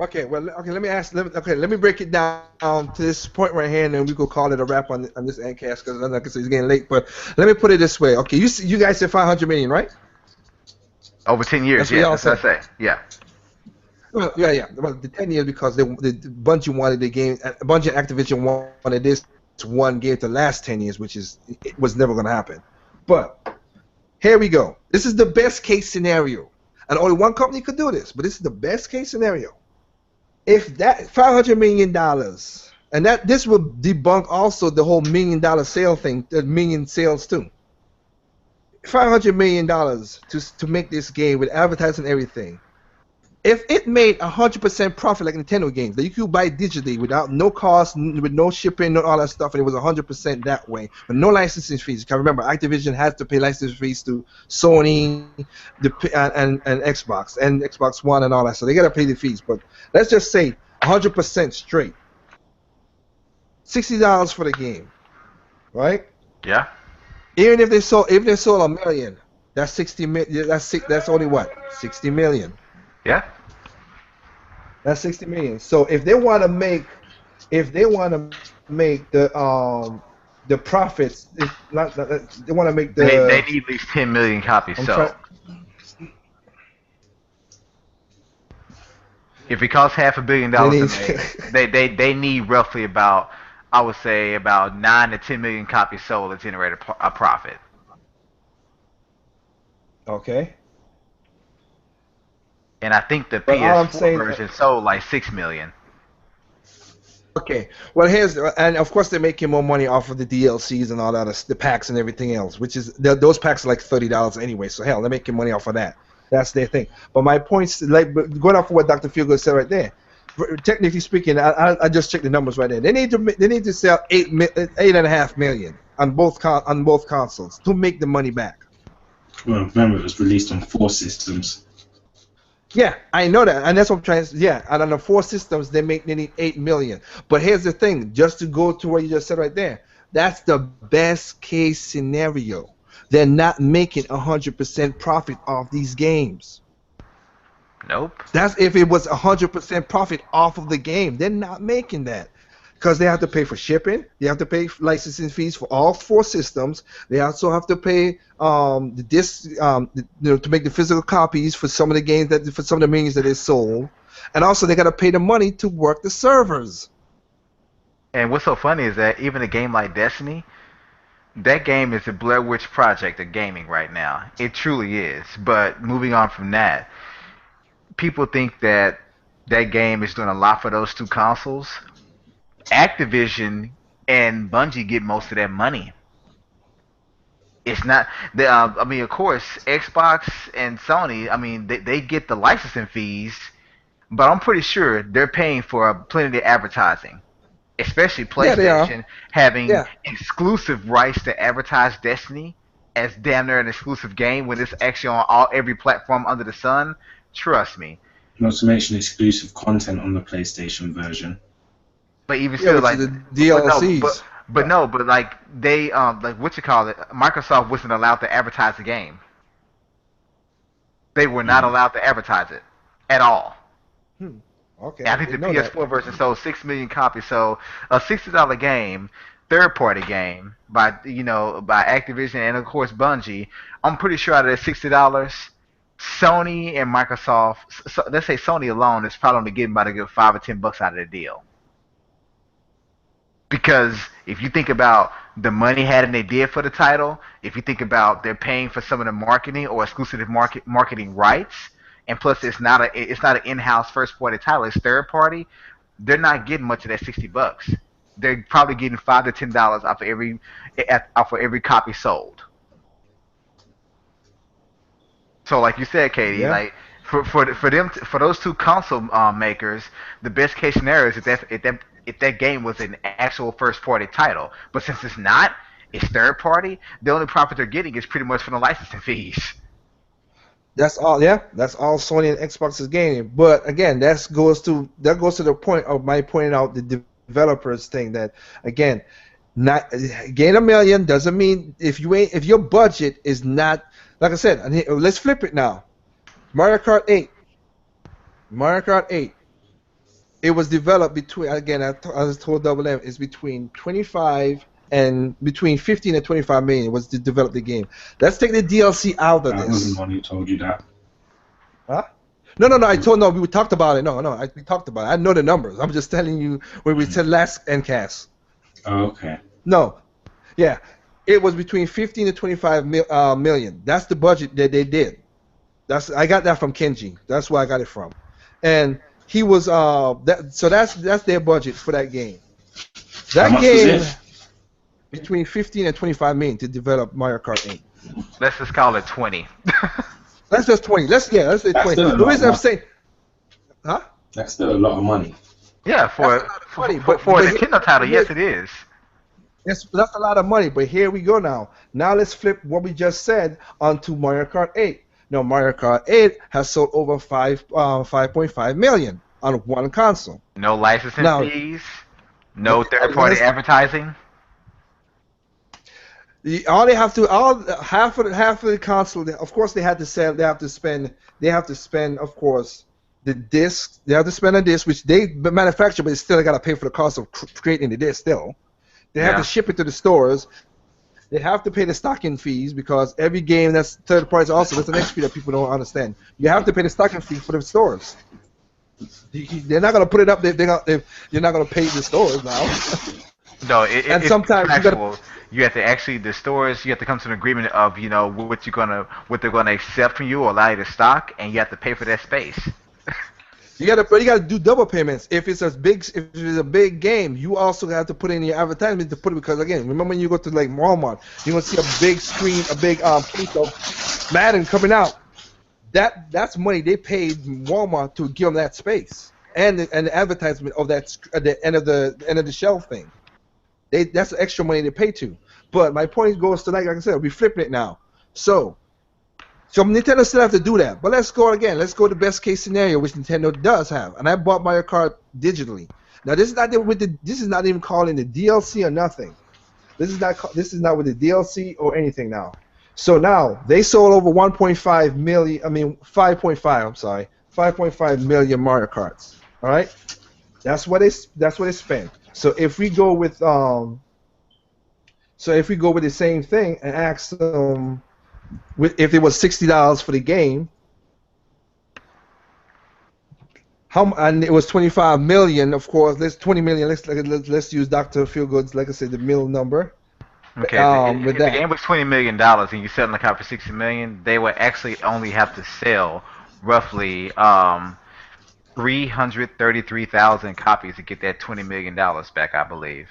okay. Well, okay. Let me ask. Let me break it down to this point right here, and then we go call it a wrap on this endcast because like I said, it's getting late. But let me put it this way. Okay, you guys said 500 million, right? Over 10 years, That's what yes, y'all that's what said. I say. Yeah. Well, yeah. Well, the 10 years because the Bungie wanted the game. Bungie and Activision wanted this one game to last 10 years, which it was never going to happen. But here we go. This is the best case scenario, and only one company could do this. But this is the best case scenario. If that $500 million, and that this will debunk also the whole $1 million sale thing, the million sales too. $500 million to make this game with advertising and everything. If it made 100% profit like Nintendo games that you could buy digitally without no cost, with no shipping, no all that stuff, and it was 100% that way, but no licensing fees. Because remember, Activision has to pay licensing fees to Sony, and Xbox and Xbox One and all that, so they gotta pay the fees. But let's just say 100% straight, $60 for the game, right? Yeah. Even if they sold a million, that's 60 million. That's only what 60 million. Yeah. That's 60 million. So if they want to make the profits, it's not they want to make They need at least 10 million copies I'm sold. If it costs $500 million to make, they need roughly about, I would say, about 9 to 10 million copies sold to generate a profit. Okay. And I think the But all I'm PS4 saying, version sold like 6 million. okay. Well, and of course they're making more money off of the DLCs and all that, the packs and everything else, which is those packs are like $30 anyway. So hell, they're making money off of that. That's their thing. But my point's like going off of what Dr. Feelgood said right there. Technically speaking, I just checked the numbers right there. They need to sell 8.5 million on both consoles to make the money back. Well, remember it was released on 4 systems. Yeah, I know that, and that's what I'm trying to. Yeah, and on the 4 systems, they need 8 million. But here's the thing: just to go to what you just said right there, that's the best case scenario. They're not making 100% profit off these games. Nope. That's if it was 100% profit off of the game. They're not making that. Because they have to pay for shipping, they have to pay licensing fees for all 4 systems. They also have to pay the disc, to make the physical copies for some of the games for some of the millions that they sold, and also they got to pay the money to work the servers. And what's so funny is that even a game like Destiny, that game is a Blair Witch Project of gaming right now. It truly is. But moving on from that, people think that that game is doing a lot for those 2 consoles. Activision and Bungie get most of that money. It's not. I mean, of course, Xbox and Sony. I mean, they get the licensing fees, but I'm pretty sure they're paying for plenty of advertising. Especially PlayStation having exclusive rights to advertise Destiny as damn near an exclusive game when it's actually on every platform under the sun. Trust me. Not to mention exclusive content on the PlayStation version. But even still, like the DLCs. But like they like what you call it, Microsoft wasn't allowed to advertise the game. They were not allowed to advertise it at all. Okay. And I think the PS4 version sold 6 million copies. So a $60 game, third-party game by Activision and of course Bungie. I'm pretty sure out of that $60, Sony and Microsoft, let's say Sony alone, is probably only getting about a good $5 or $10 out of the deal. Because if you think about the money had and they did for the title, if you think about they're paying for some of the marketing or exclusive marketing rights, and plus it's not an in-house first-party title, it's third-party, they're not getting much of that $60. They're probably getting $5 to $10 off of every copy sold. So like you said, Katie, like for those two console makers, the best case scenario is if that game was an actual first party title. But since it's not, it's third party. The only profit they're getting is pretty much from the licensing fees. That's all. Yeah, that's all Sony and Xbox is gaining. But again, that goes to the point of my pointing out the developers thing that again, not gain $1 million doesn't mean if your budget is not like I said. Let's flip it now. Mario Kart 8. It was developed between again. I was told Double M is between 25 and between 15 and 25 million was to develop the game. Let's take the DLC out of That this. wasn't one who told you that. Huh? No. We talked about it. We talked about it. I know the numbers. I'm just telling you when we said last Endcast. Oh, okay. No, yeah, it was between 15 to 25 million. That's the budget that they did. I got that from Kenji. That's where I got it from, and he was that's their budget for that game. How much was it? Between 15 and 25 million to develop Mario Kart 8. Let's just call it 20. That's just 20. Let's say 20. The reason I'm saying, huh? That's still a lot of money. Yeah, for a Nintendo title, yes, it is. That's a lot of money, but here we go now. Now let's flip what we just said onto Mario Kart 8. Now Mario Kart 8 has sold over 5.5 million on one console. No licensing fees, no third-party advertising. All they have to, half of the console. Of course, they have to spend, of course, the disc. They have to spend a disc, which they manufacture, but they still got to pay for the cost of creating the disc. Still, they have to ship it to the stores. They have to pay the stocking fees because every game that's third party also that's the next fee that people don't understand. You have to pay the stocking fee for the stores. They're not gonna put it up if you're not gonna pay the stores now. No, and sometimes you have to actually the stores. You have to come to an agreement of what they're gonna accept from you or allow you to stock, and you have to pay for that space. You gotta do double payments. If it's a big game, you also have to put in your advertisement to put it because again, remember when you go to like Walmart, you're gonna see a big screen, a big piece of Madden coming out. That's money they paid Walmart to give them that space and the advertisement of that at the end of the shelf thing. That's the extra money they pay to. But my point goes to like I said, we're flipping it now. So Nintendo still have to do that. But let's go again. Let's go to the best case scenario, which Nintendo does have. And I bought Mario Kart digitally. Now this is not even calling the DLC or nothing. This is not with the DLC or anything now. So now they sold over 1.5 million. I mean 5.5. I'm sorry, 5.5 million Mario Karts. All right, that's what they spent. So if we go with the same thing and ask them. If it was $60 for the game, and it was 25 million, of course. Let's 20 million. Let's use Dr. Feelgood's, like I said, the middle number. Okay. If the game was $20 million and you're selling the car for $60 million, they would actually only have to sell roughly 333,000 copies to get that $20 million back, I believe.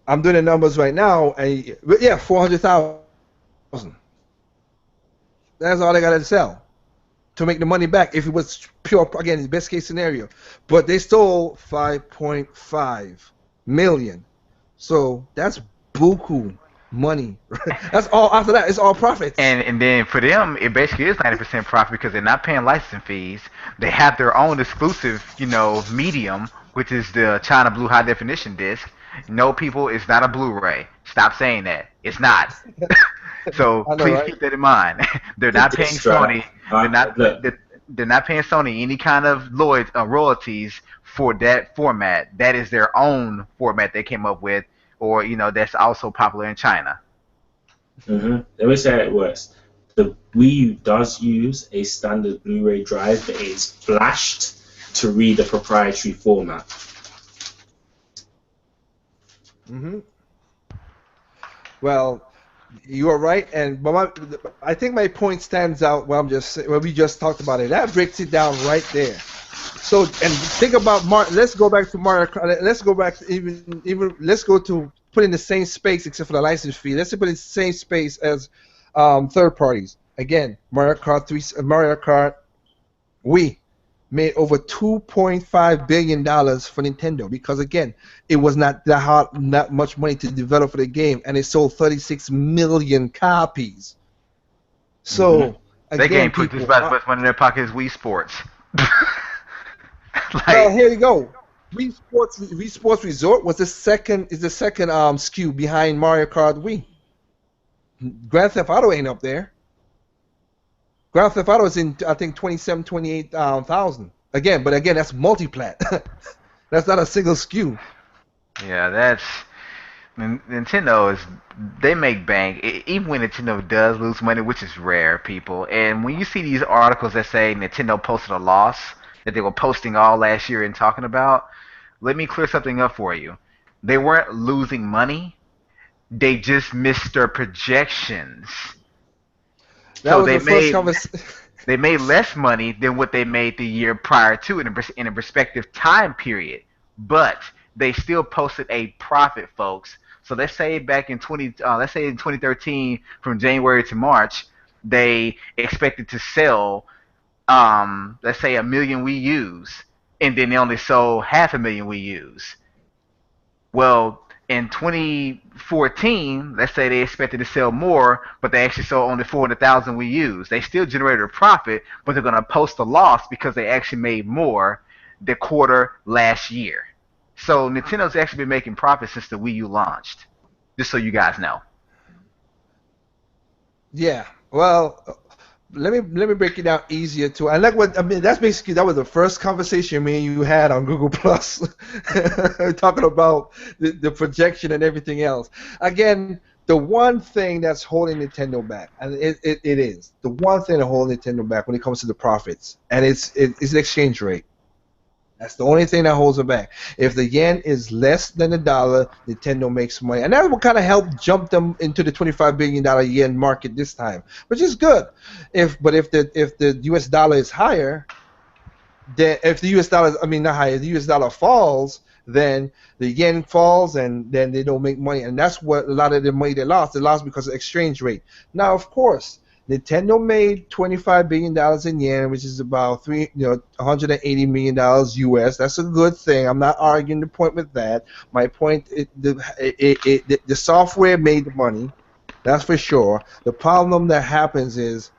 I'm doing the numbers right now, and yeah, 400,000. That's all they got to sell to make the money back if it was pure, again, the best case scenario. But they stole 5.5 million. So that's buku money. That's all. After that, it's all profits. And then for them, it basically is 90% profit because they're not paying licensing fees. They have their own exclusive, medium, which is the China Blue High Definition disc. No, people, it's not a Blu-ray. Stop saying that. It's not. So please keep that in mind. They're not paying Sony. They're not paying Sony any kind of royalties for that format. That is their own format they came up with, or that's also popular in China. Let me say it worse. The Wii U does use a standard Blu-ray drive, but it's flashed to read a proprietary format. Well, you are right, I think my point stands out. What we just talked about it. That breaks it down right there. So, and think about let's go back to Mario Kart. Let's go back to even. Let's go to put in the same space except for the license fee. Let's put in the same space as third parties. Again, Mario Kart We made over $2.5 billion for Nintendo because again, it was not that hard, not much money to develop for the game, and it sold 36 million copies. So They again, game put just people, about as much money in their pocket as Wii Sports. well, Like, here you go. Wii Sports Resort was the second SKU behind Mario Kart Wii. Grand Theft Auto ain't up there. Grand Theft Auto is in I think 27, 28,000. Again, but again that's multi-plat. That's not a single SKU. yeah, that's Nintendo is they make bank even when Nintendo does lose money, which is rare, people. And when you see these articles that say Nintendo posted a loss that they were posting all last year and talking about, let me clear something up for you. They weren't losing money. They just missed their projections. That So was the first conversation. they made less money than what they made the year prior to in a respective time period, but they still posted a profit, folks. So let's say back in let's say in 2013, from January to March, they expected to sell, let's say 1 million Wii U's, and then they only sold 500,000 Wii U's. Well, in 2014, let's say they expected to sell more, but they actually sold only 400,000 Wii U's. They still generated a profit, but they're going to post a loss because they actually made more the quarter last year. So Nintendo's actually been making profits since the Wii U launched, just so you guys know. Yeah. Well, let me break it down easier too. I like what I mean. That was the first conversation me and you had on Google Plus, talking about the projection and everything else. Again, the one thing that's holding Nintendo back, and it is the one thing that holds Nintendo back when it comes to the profits, and it's the exchange rate. That's the only thing that holds it back. If the yen is less than the dollar, Nintendo makes money, and that will kind of help jump them into the $25 billion yen market this time, which is good. If the U.S. dollar is higher, then if the U.S. dollar, I mean not higher, the U.S. dollar falls, then the yen falls, and then they don't make money, and that's what a lot of the money they lost. They lost because of exchange rate. Now, of course, Nintendo made $25 billion in yen, which is about $180 million US. That's a good thing. I'm not arguing the point with that. My point, the software made the money. That's for sure. The problem that happens is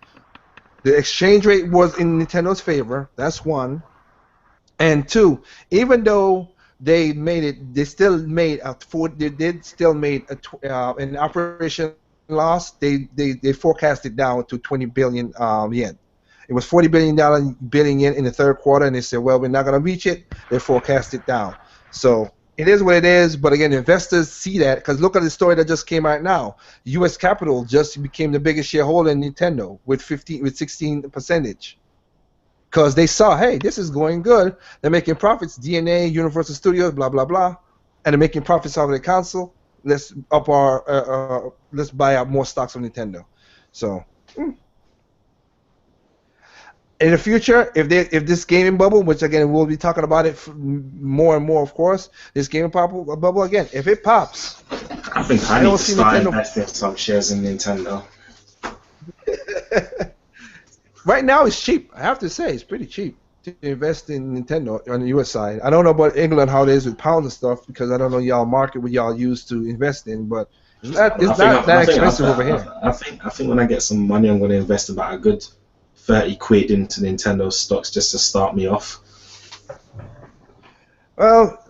the exchange rate was in Nintendo's favor. That's one. And two, even though they made it, they still made an operation loss. They forecasted down to 20 billion yen. It was $40 billion yen in the third quarter, and they said, well, we're not going to reach it. They forecast it down. So it is what it is. But again, investors see that because look at the story that just came out now. U.S. Capital just became the biggest shareholder in Nintendo with 16%. Because they saw, hey, this is going good. They're making profits. DNA, Universal Studios, blah blah blah, and they're making profits out of the console. Let's buy out more stocks of Nintendo. So in the future, if this gaming bubble, which again we'll be talking about it more and more, of course, this gaming bubble again, if it pops, I think I need to start investing some shares in Nintendo. Right now, it's cheap. I have to say, it's pretty cheap to invest in Nintendo on the U.S. side. I don't know about England how it is with pounds and stuff because I don't know y'all market what y'all use to invest in, but it's not that expensive over here. I think when I get some money, I'm going to invest about a good 30 quid into Nintendo stocks just to start me off. Well,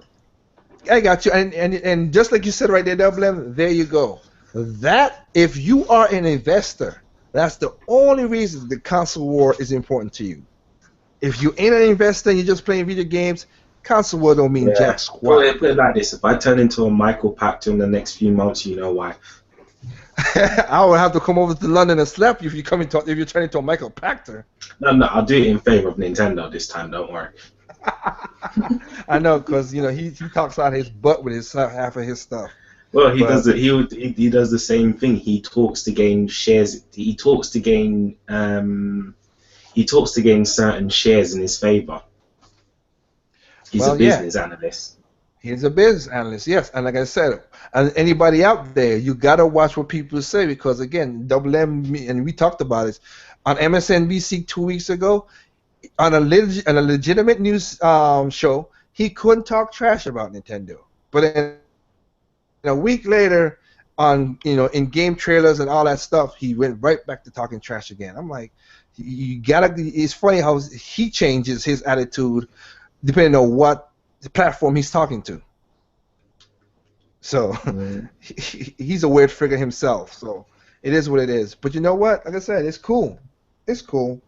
I got you, and just like you said right there, Double M, there you go. That if you are an investor, that's the only reason the console war is important to you. If you ain't an investor and you're just playing video games, console war don't mean jack squat. Put it like this: if I turn into a Michael Pachter in the next few months, you know why. I would have to come over to London and slap you if you if you're turning into a Michael Pachter. No, I'll do it in favor of Nintendo this time. Don't worry. I know, because he talks out his butt with half of his stuff. Well, he does the same thing. He talks to gain shares. He talks to gain certain shares in his favor. He's a business analyst. He's a business analyst, yes. And like I said, and anybody out there, you gotta watch what people say because again, Double M and we talked about it on MSNBC 2 weeks ago. on a legitimate news show, he couldn't talk trash about Nintendo. But then a week later, on in game trailers and all that stuff, he went right back to talking trash again. I'm like, you gotta. It's funny how he changes his attitude depending on what the platform he's talking to. So he's a weird figure himself. So it is what it is. But you know what? Like I said, it's cool. It's cool.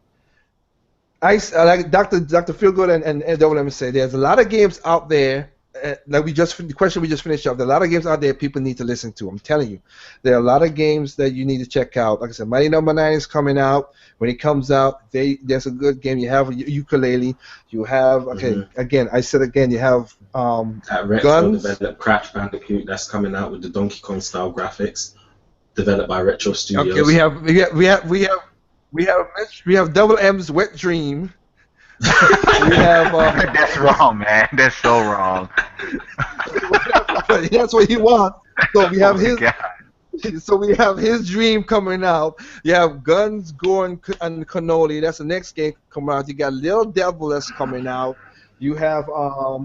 I like Dr. Feelgood and don't let me say there's a lot of games out there. Like the question we just finished up. There are a lot of games out there people need to listen to. I'm telling you, there are a lot of games that you need to check out. Like I said, Mighty Number 9 is coming out. When it comes out, there's a good game. You have Ukulele. You have again. I said again. You have that retro developed Crash Bandicoot that's coming out with the Donkey Kong style graphics, developed by Retro Studios. Okay, we have Double M's Wet Dream. We have that's wrong, man. That's so wrong. That's what he wants. So we have his. God. So we have his Dream coming out. You have Guns, Gore, and Cannoli. That's the next game coming out. You got Little Devil that's coming out. You have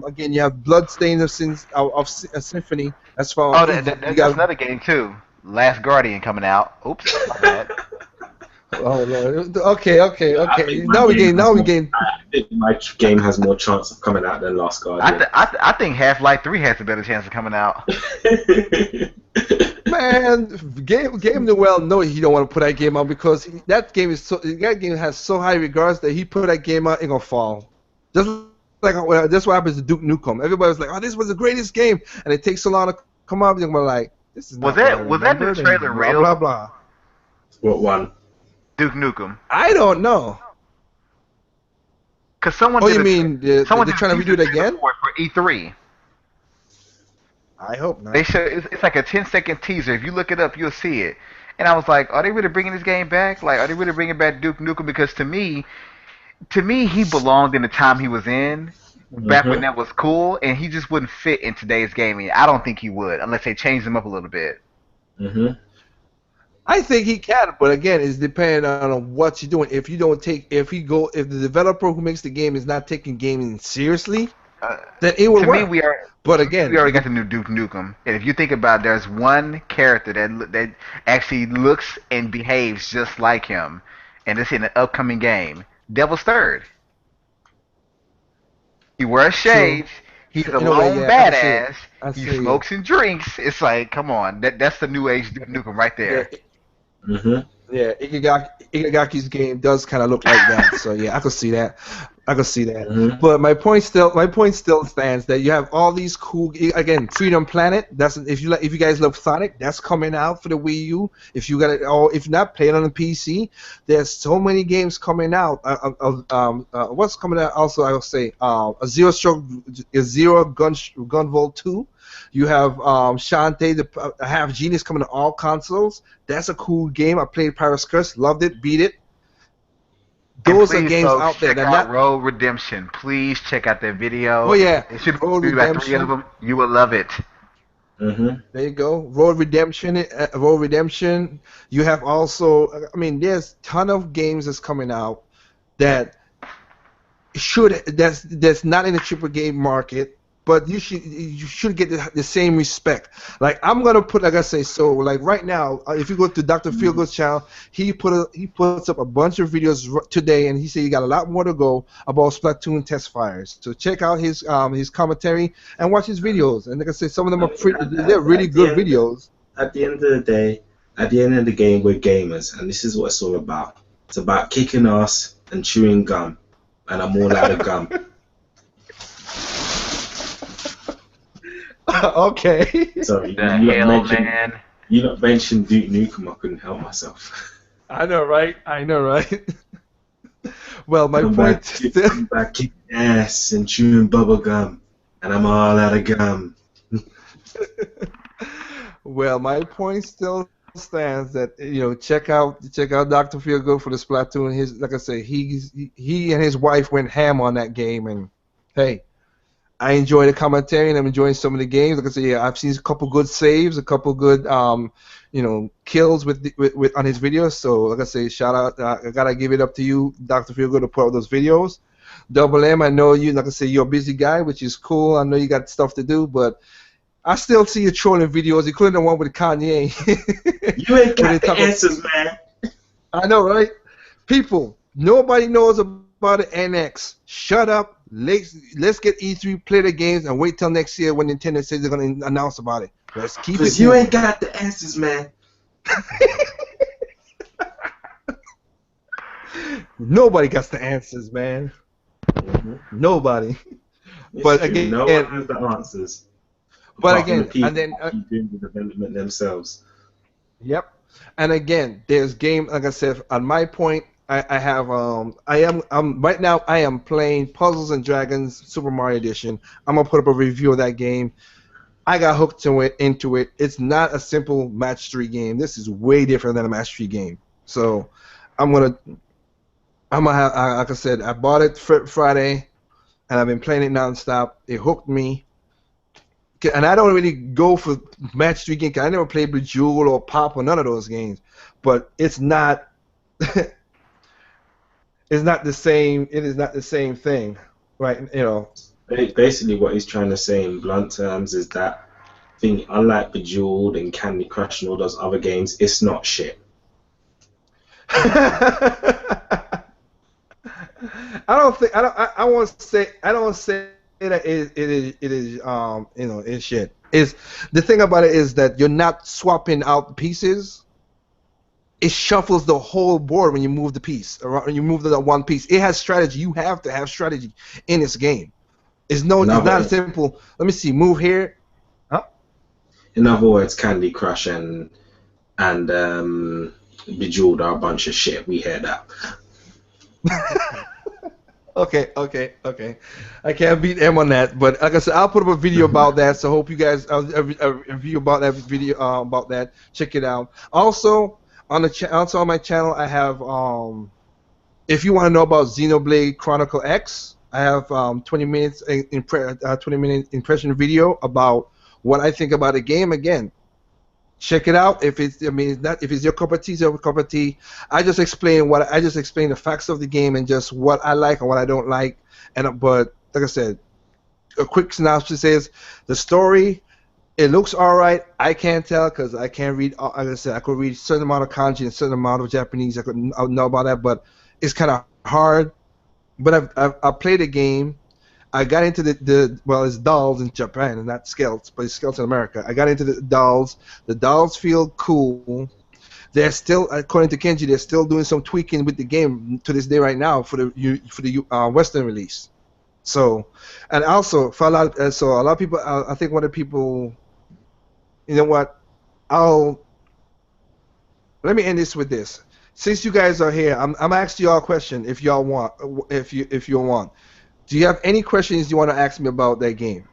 again. You have Bloodstained of Symphony. That's from. Oh, that's another game too. Last Guardian coming out. Oops, my bad. Oh Lord. Okay. Now we gain. My game has more chance of coming out than Last Guardian. I think Half-Life 3 has a better chance of coming out. Man, Gabe Newell know he don't want to put that game out because that game has so high regards that he put that game out, ain't gonna fall. Just like that's what happens to Duke Nukem. Everybody's like, oh, this was the greatest game, and it takes so long to come out. And we're like, this is. Was that new trailer real? Blah blah. What one? Duke Nukem. I don't know. Cause someone. Oh, you mean they're trying to redo it again for E3? I hope not. They show it's like a 10-second teaser. If you look it up, you'll see it. And I was like, are they really bringing this game back? Like, are they really bringing back Duke Nukem? Because to me, he belonged in the time he was in, back when that was cool, and he just wouldn't fit in today's gaming. I don't think he would, unless they changed him up a little bit. I think he can, but again, it's depending on what you're doing. If the developer who makes the game is not taking gaming seriously, then it will work. Me, but again, we already got the new Duke Nukem, and if you think about it, there's one character that actually looks and behaves just like him, and it's in an upcoming game, Devil's Third. He wears shades. He's a lone badass. He smokes and drinks. It's like, come on, that's the new age Duke Nukem right there. Yeah, Itagaki's game does kind of look like that. So yeah, I could see that. But my point still stands that you have all these cool. Again, Freedom Planet. That's if you guys love Sonic, that's coming out for the Wii U. If you got it, or if not, play it on the PC. There's so many games coming out. What's coming out? Also, I will say a Zero Gunvolt 2. You have Shantae, the Half Genius coming to all consoles. That's a cool game. I played Pirate's Curse, loved it, beat it. Those are games out there. Check out Road Redemption. Please check out that video. Oh yeah, it should be about 3 of them. You will love it. There you go. Road Redemption. You have also. I mean, there's a ton of games that's coming out that's not in the triple game market. But you should get the same respect. Like I'm gonna put, like I say, so like right now, if you go to Dr. Feelgood's channel, he puts up a bunch of videos today, and he said he got a lot more to go about Splatoon test fires. So check out his commentary and watch his videos. And like I said, some of them are they're really good videos. At the end of the day, at the end of the game, we're gamers, and this is what it's all about. It's about kicking ass and chewing gum, and I'm all out of gum. Okay. Sorry, man. You not mentioned Duke Nukem, I couldn't help myself. I know, right? Well, my point still... I'm back kicking ass and chewing bubble gum, and I'm all out of gum. Well, my point still stands that check out Dr. Feelgood for the Splatoon. Like I say, he and his wife went ham on that game, and hey. I enjoy the commentary, and I'm enjoying some of the games. Like I said, yeah, I've seen a couple good saves, a couple good, kills with on his videos. So, like I say, shout out. I gotta give it up to you, Dr. Feelgood, to put out those videos. Double M, I know you. Like I say, you're a busy guy, which is cool. I know you got stuff to do, but I still see you trolling videos, including the one with Kanye. You ain't got the answers, man. I know, right? People, nobody knows about the NX. Shut up. Let's get E3, play the games, and wait till next year when Nintendo says they're going to announce about it. Let's keep it. Because you ain't got the answers, man. Nobody got the answers, man. Nobody. But It's true. again, No one has the answers. but Apart from again, the people and then who keep doing the development themselves. yep. And again, there's game. Like I said, on my point, I have I'm right now. I am playing Puzzles and Dragons Super Mario Edition. I'm gonna put up a review of that game. I got hooked into it. It's not a simple match 3 game. This is way different than a match 3 game. So I'm gonna have, like I said, I bought it Friday, and I've been playing it nonstop. It hooked me. And I don't really go for match 3 games. I never played Bejeweled or Pop or none of those games. But it's not. It's not the same. It is not the same thing, right? Basically, what he's trying to say in blunt terms is that thing, unlike Bejeweled and Candy Crush and all those other games, it's not shit. I won't say that it is it's shit. Is the thing about it is that you're not swapping out pieces. It shuffles the whole board when you move the piece around. When you move the one piece, it has strategy. You have to have strategy in this game. It's not simple. Let me see. Move here. Huh? In other words, Candy Crush and Bejeweled are a bunch of shit. We hear that. Okay. I can't beat M on that, but like I said, I'll put up a video about that. So hope you guys a review about that video about that. Check it out. Also on my channel, I have if you want to know about Xenoblade Chronicle X, I have 20 minutes 20-minute impression video about what I think about the game. Again, check it out. If it's your cup of tea, it's your cup of tea. I just explain the facts of the game and just what I like and what I don't like. But like I said, a quick synopsis is the story. It looks alright. I can't tell because I can't read. Like I said, I could read a certain amount of kanji and a certain amount of Japanese. I would know about that, but it's kind of hard. But I played the game. I got into it's dolls in Japan and not skelts, but it's skelts in America. I got into the dolls. The dolls feel cool. They're still, according to Kenji, they're still doing some tweaking with the game to this day right now for the Western release. So, and also for a lot of people, I think one of the people, you know what? Let me end this with this. Since you guys are here, I'm asking y'all a question if y'all want, if you want. Do you have any questions you want to ask me about that game?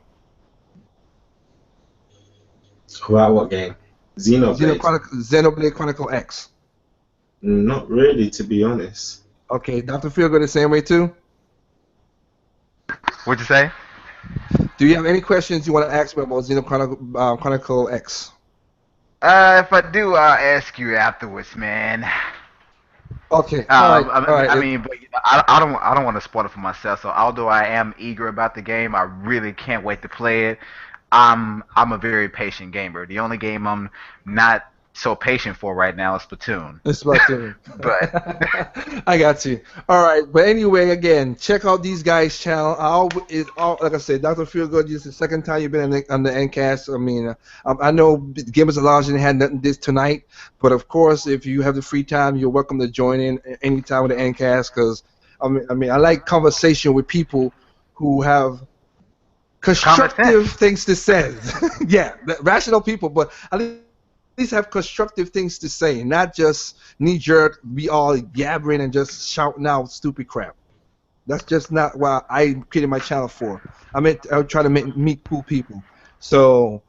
About what game? Xenoblade Chronicle X. Not really, to be honest. Okay, Dr. Feelgood the same way too? What'd you say? Do you have any questions you want to ask me about Xenoblade Chronicle X? If I do, I'll ask you afterwards, man. Okay. All right. I mean, but I don't want to spoil it for myself. So although I am eager about the game, I really can't wait to play it. I'm a very patient gamer. The only game I'm not so patient for right now is Splatoon. It's Splatoon. But I got you. All right. But anyway, again, check out these guys' channel. Like I said, Dr. Feelgood, this is the second time you've been on the Endcast. I mean, I know Gamers Lounge didn't have nothing this tonight, but of course, if you have the free time, you're welcome to join in anytime with the Endcast. Because I like conversation with people who have constructive things to say. Yeah, rational people, but at least have constructive things to say, not just knee-jerk, be all yabbering and just shouting out stupid crap. That's just not what I created my channel for. I try to meet cool people. So,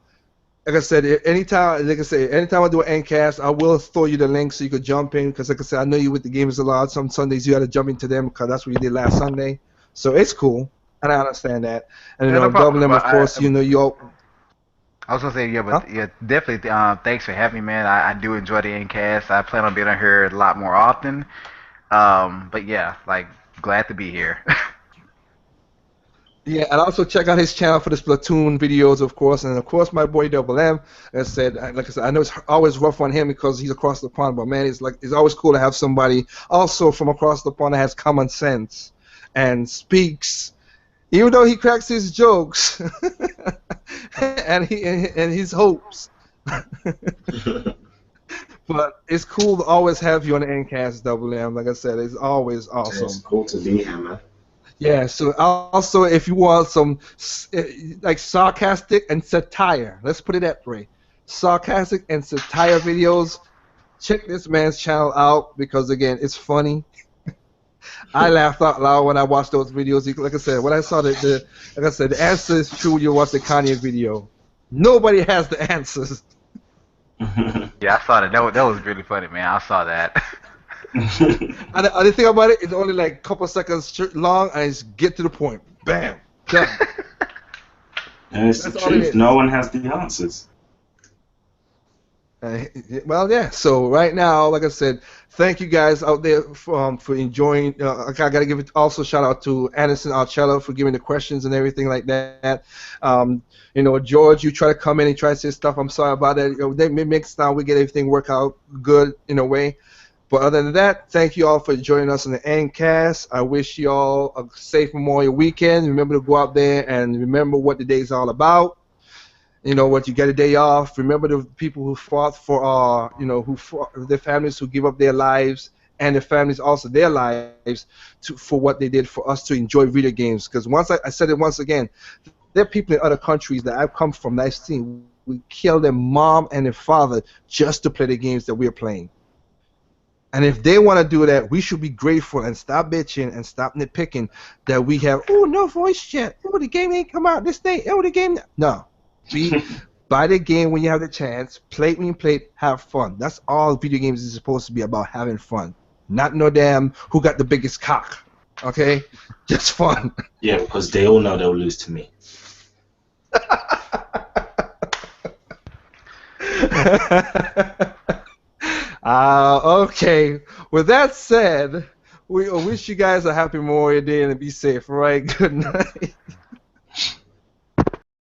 like I said, anytime I do an Endcast, I will throw you the link so you could jump in. Because, like I said, I know you with the Gamers a lot. Some Sundays you got to jump into them because that's what you did last Sunday. So it's cool. and I understand that. And Yeah, no Double problem. M, But of course, you all. I was gonna say, yeah, Huh? but yeah, definitely. Thanks for having me, man. I do enjoy the Ncast. I plan on being on here a lot more often. But yeah, like glad to be here. Yeah, and also check out his channel for the Splatoon videos, of course, and of course my boy Double M. As I said, like I said, I know it's always rough on him because he's across the pond, but man, it's always cool to have somebody also from across the pond that has common sense and speaks, even though he cracks his jokes and his hopes. But it's cool to always have you on the Ncast, Double M. Like I said, it's always It's awesome. cool to be here, man. Yeah, so also if you want some like sarcastic and satire, let's put it that way, sarcastic and satire videos, check this man's channel out because again, it's funny. I laughed out loud when I watched those videos. Like I said, when I saw like I said, the answer is true when you watch the Kanye video. Nobody has the answers. Yeah, I saw that. That was really funny, man. I saw that. And the thing about it, it's only like a couple seconds long, and it's get to the point. Bam, done. And it's That's the all it truth. is. No one has the answers. Well, yeah. So right now, like I said, thank you guys out there for enjoying. I gotta give it also shout out to Anderson Archella for giving the questions and everything like that. George, you try to come in and try to say stuff. I'm sorry about that. Next time we get everything work out good in a way. But other than that, thank you all for joining us on the Endcast. I wish you all a safe Memorial Weekend. Remember to go out there and remember what the day is all about. What you get a day off. Remember the people who fought for, their families who give up their lives and their families also their lives for what they did for us to enjoy video games. Because once I said it once again, there are people in other countries that I've come from that I've seen. We kill their mom and their father just to play the games that we're playing. And if they want to do that, we should be grateful and stop bitching and stop nitpicking that we have, no voice chat. Oh, the game ain't come out this day. Oh, the game. No. Buy the game when you have the chance. Play it when you play it. Have fun. That's all video games is supposed to be about, having fun. Not no damn who got the biggest cock. Okay? Just fun. Yeah, because they all know they'll lose to me. Okay. With that said, we wish you guys a happy Memorial Day and be safe. All right. Good night.